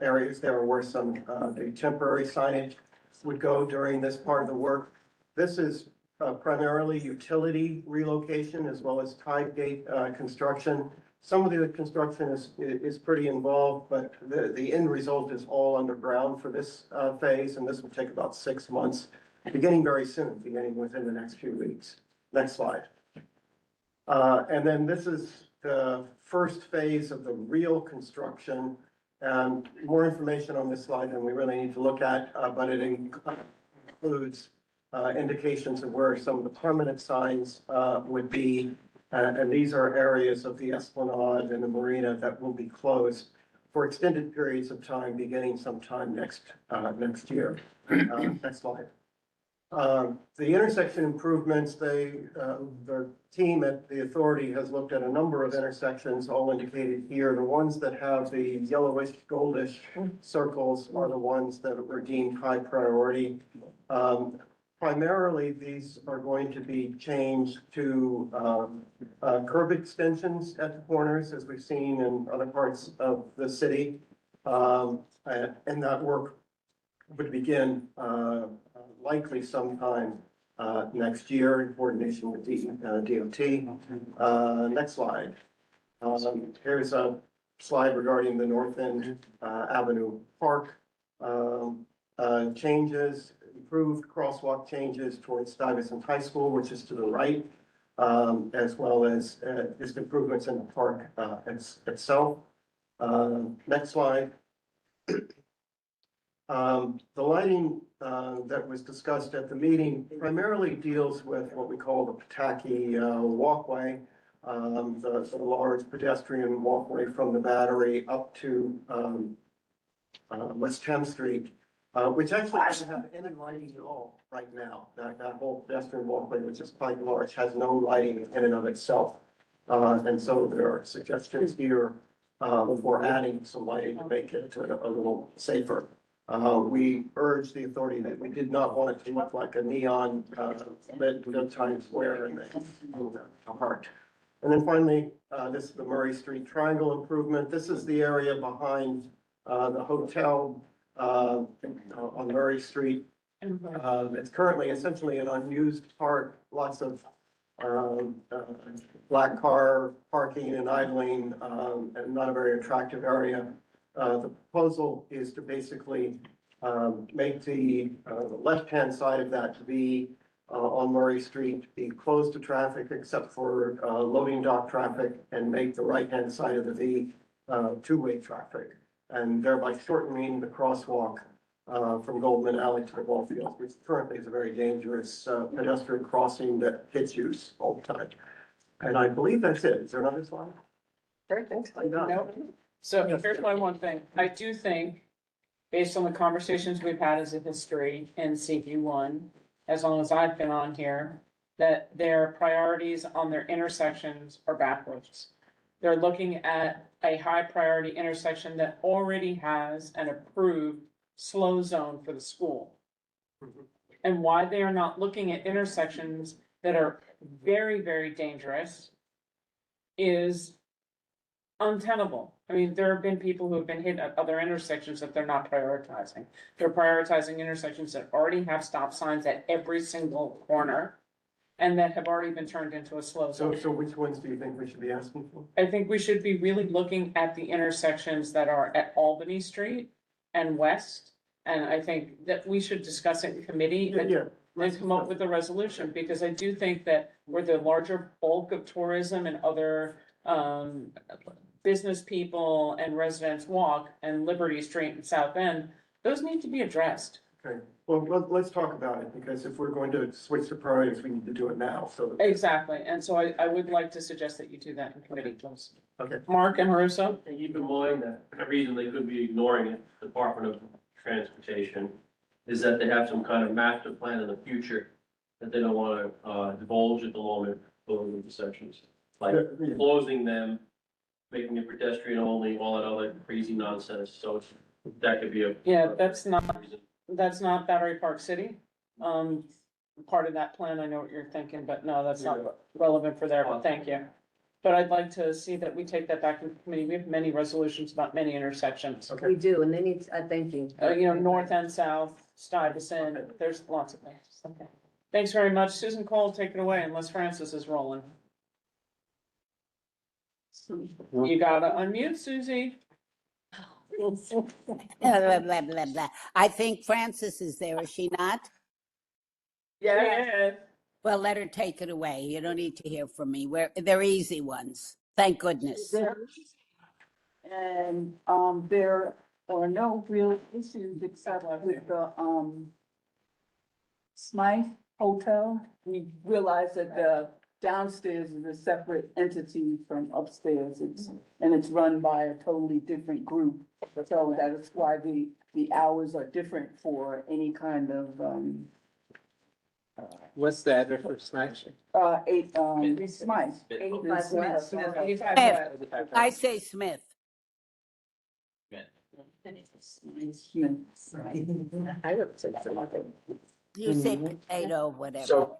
areas there where some the temporary signage would go during this part of the work. This is primarily utility relocation as well as tide gate construction. Some of the construction is pretty involved, but the end result is all underground for this phase, and this will take about 6 months, beginning very soon, beginning within the next few weeks. Next slide. And then this is the first phase of the real construction. And more information on this slide than we really need to look at, but it includes indications of where some of the permanent signs would be. And these are areas of the Esplanade and the marina that will be closed for extended periods of time, beginning sometime next year. Next slide. The intersection improvements, the team at the authority has looked at a number of intersections, all indicated here. The ones that have the yellowish, goldish circles are the ones that were deemed high priority. Primarily, these are going to be changed to curb extensions at the corners, as we've seen in other parts of the city. And that work would begin likely sometime next year in coordination with DOT. Next slide. Here's a slide regarding the North End Avenue Park changes. Improved crosswalk changes towards Stuyvesant High School, which is to the right, as well as just improvements in the park itself. Next slide. The lighting that was discussed at the meeting primarily deals with what we call the Pataki walkway, the large pedestrian walkway from the Battery up to West 10th Street. Which actually doesn't have any lighting at all right now. That whole pedestrian walkway, which is quite large, has no lighting in and of itself. And so there are suggestions here before adding some lighting to make it a little safer. We urged the authority that we did not want it to look like a neon, lit Times Square and the heart. And then finally, this is the Murray Street Triangle improvement. This is the area behind, the hotel, on Murray Street. It's currently essentially an unused park, lots of, black car parking and idling, and not a very attractive area. The proposal is to basically, make the left-hand side of that to be, on Murray Street, be closed to traffic except for, loading dock traffic, and make the right-hand side of the V, two-way traffic, and thereby shortening the crosswalk from Goldman Alley to the ball field, which currently is a very dangerous pedestrian crossing that kids use all the time. And I believe that's it. Is there another slide? Great, thanks. Nope. So here's my one thing. I do think, based on the conversations we've had as a history in CP1, as long as I've been on here, that their priorities on their intersections are backwards. They're looking at a high priority intersection that already has an approved slow zone for the school. And why they are not looking at intersections that are very, very dangerous is untenable. I mean, there have been people who have been hit at other intersections that they're not prioritizing. They're prioritizing intersections that already have stop signs at every single corner and that have already been turned into a slow zone. So which ones do you think we should be asking for? I think we should be really looking at the intersections that are at Albany Street and West. And I think that we should discuss it in committee and come up with a resolution, because I do think that where the larger bulk of tourism and other business people and residents walk, and Liberty Street and South End, those need to be addressed. Okay, well, let's talk about it, because if we're going to switch the priorities, we need to do it now, so. Exactly, and so I would like to suggest that you do that in committee, please. Okay. Mark and Russo? And keep in mind that the reason they could be ignoring it, Department of Transportation, is that they have some kind of master plan in the future that they don't want to divulge at the moment for the intersections. Like closing them, making it pedestrian only, all that other crazy nonsense, so that could be a. Yeah, that's not Battery Park City. Part of that plan, I know what you're thinking, but no, that's not relevant for there, but thank you. But I'd like to see that we take that back to the committee. We have many resolutions about many intersections. We do, and they need, thank you. North and south, Stuyvesant, there's lots of things. Okay. Thanks very much. Susan Cole, take it away unless Francis is rolling. You gotta unmute, Susie. Blah, blah, blah, blah, blah. I think Frances is there, is she not? Yeah. Well, let her take it away. You don't need to hear from me. They're easy ones. Thank goodness. And, there are no real issues except with the, Smythe Hotel. We realized that the downstairs is a separate entity from upstairs. It's run by a totally different group. So that is why the hours are different for any kind of, What's the address for Smythe? Smythe. 85 West. Smith. I say Smith. I would say something. You say potato, whatever. So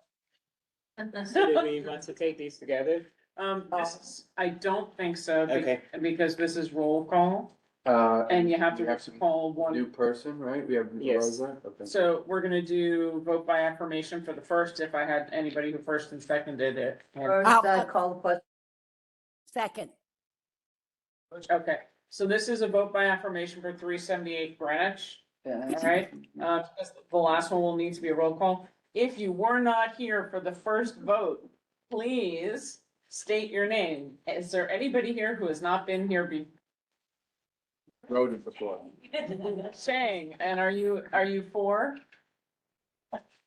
Do we want to take these together? I don't think so. Okay. Because this is roll call, and you have to call one. New person, right? We have Yes. Rosa. Okay. So we're gonna do vote by affirmation for the first, if I had anybody who first and seconded it. First, I call the question. Second. Okay, so this is a vote by affirmation for 378 Greenwich. All right, because the last one will need to be a roll call. If you were not here for the first vote, please state your name. Is there anybody here who has not been here Voted before. Shang, and are you for?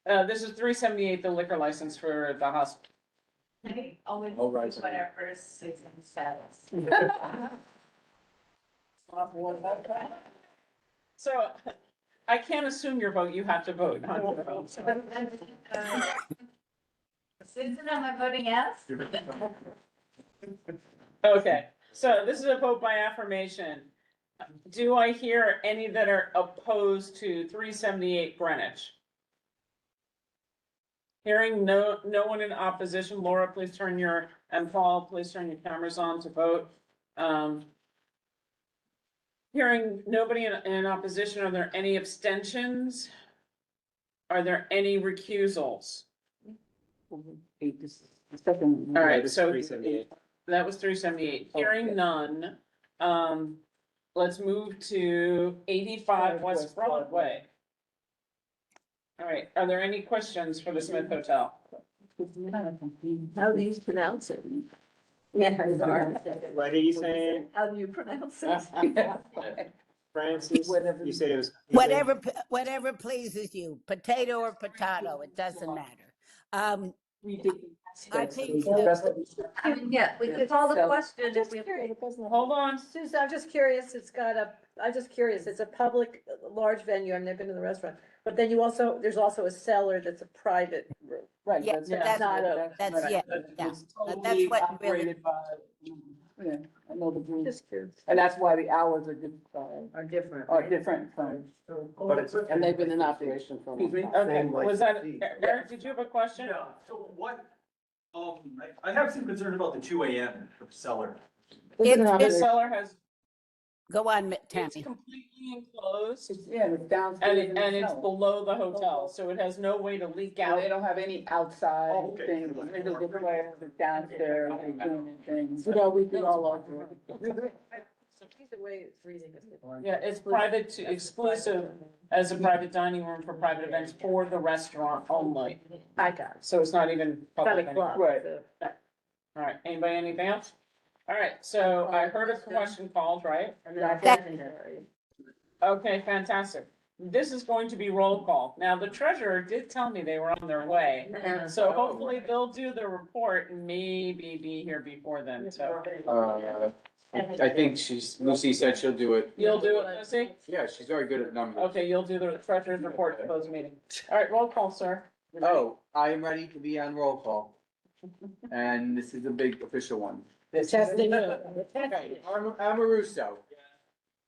This is 378, the liquor license for the hospital. All right. Whatever Susan says. So I can't assume your vote, you have to vote. Susan, am I voting yes? Okay, So this is a vote by affirmation. Do I hear any that are opposed to 378 Greenwich? Hearing no one in opposition, Laura, please turn your, and Paul, please turn your cameras on to vote. Hearing nobody in opposition, are there any abstentions? Are there any recusals? All right, so that was 378. Hearing none, let's move to 85 West Broadway. All right, are there any questions for the Smith Hotel? How do you pronounce it? What are you saying? How do you pronounce it? Francis, you said it was. Whatever pleases you, potato or potato, it doesn't matter. I think Yeah, we could call the question. Hold on. Susan, I'm just curious, it's a public, large venue, I've never been to the restaurant, but then there's also a cellar that's a private room. Right. Yeah, that's what really. Operated by, yeah, I know the group. Just curious. And that's why the hours are different. from. But it's. And they've been in operation for. Excuse me, okay, was that, Eric, did you have a question? Yeah, so what, I have some concern about the 2 AM cellar. The cellar has, Go on, it's Tammy. completely enclosed. Yeah, it's downstairs. And it's below the hotel, so it has no way to leak They out. don't have any outside Okay. things, they just declare the downstairs, they're doing things. You know, we do all over. Either way, it's freezing. Yeah, it's private to exclusive as a private dining room for private events for the restaurant only. I got it. So it's not even It's not public. a club. Right. so- All right, anybody, anything else? All right, so I heard a question called, right? And then secondary. Okay, fantastic. This is going to be roll call. Now, the treasurer did tell me they were on their way. So hopefully they'll do the report and maybe be here before then, so. I think Lucy said she'll do it. You'll do it, Lucy? Yeah, she's very good at numbers. Okay, you'll do the treasurer's report at closed meeting. All right, roll call, sir. Oh, I am ready to be on roll call. And this is a big official one. Testing. Amoruso.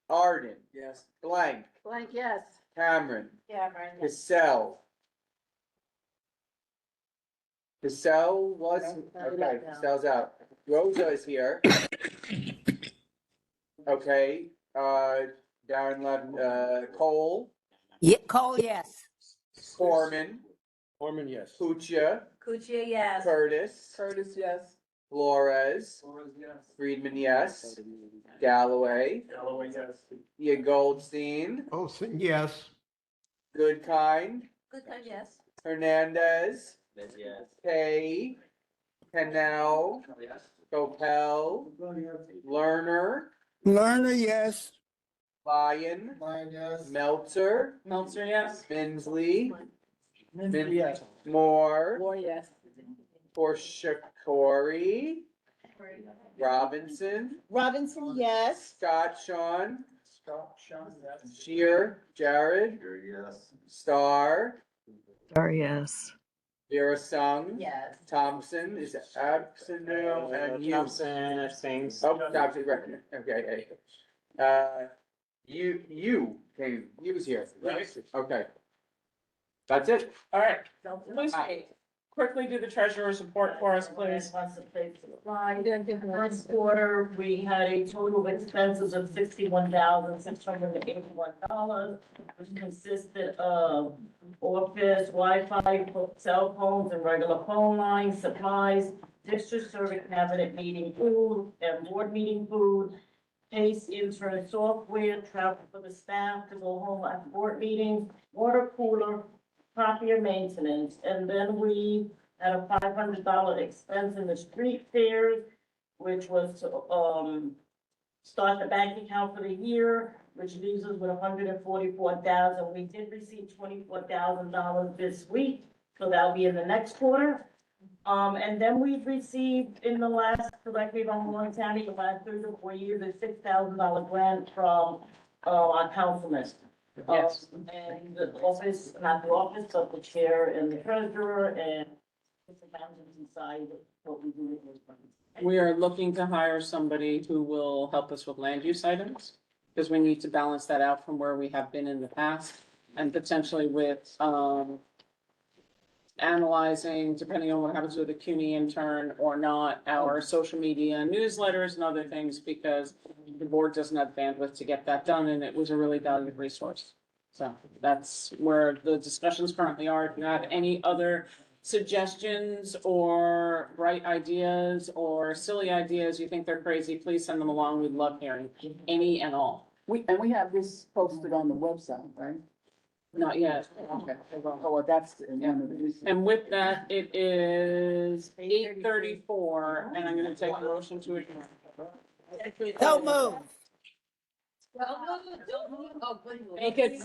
Arden. Yes. Blank. Blank, yes. Cameron. Cameron. Cassell. Cassell was, No, okay, no. Cassell's out. Rosa is here. Okay, Darren left, Cole, Yeah, Cole, yes. Foreman, Yes. Puccia, Kuchia, yes. Curtis, yes. Flores, Yes. Friedman, yes. Galloway, Galloway, yes. Ian Goldstein, Olson, yes. Goodkind, Good time, yes. Hernandez, Yes. Kay, Canal, Yes. Gopel, Lerner, Lerner, yes. Lyon, Yes. Meltzer, Meltzer, yes? Minsley, Yes. Moore, Or yes. Corey, Robinson, Robinson, yes. Scott Sean, Sean, yes. Shear, Jared, Yes. Star, Sorry, yes. Vera Sung, Yes. Thompson is absent now, and you. Thompson abstains. Oh, Thompson, right, okay, you came, you was here, right? Okay. That's it. All right, Lucy, quickly do the treasurer's report for us, please. First quarter, we had a total of expenses of $61,681, which consisted of office, Wi-Fi, cell phones and regular phone lines, supplies, district service cabinet meeting food, and board meeting food, PACE intern software, travel for the staff to go home at board meetings, water cooler, copier maintenance, and then we had a $500 expense in the street fairs, which was to, start the bank account for the year, which leaves us with $144,000. We did receive $24,000 this week, so that'll be in the next quarter. And then we've received in the last, correct me if I'm wrong, Tammy, the last 3 to 4 years, a $6,000 grant from, our councilman. Yes. And the office, not the office, but the chair and the treasurer and it's accountants inside what we do with those funds. We are looking to hire somebody who will help us with land use items, because we need to balance that out from where we have been in the past, and potentially with, analyzing, depending on what happens with the CUNY intern or not, our social media newsletters and other things, because the board doesn't have bandwidth to get that done, and it was a really valuable resource. So that's where the discussions currently are. If you have any other suggestions or bright ideas or silly ideas, you think they're crazy, please send them along. We'd love hearing any and all. We have this posted on the website, right? Not yet. Okay, oh, well, that's one of the reasons. And with that, it is 8:34, and I'm gonna take a motion to adjourn. So move. Well, no, don't move. Oh, good. Make it.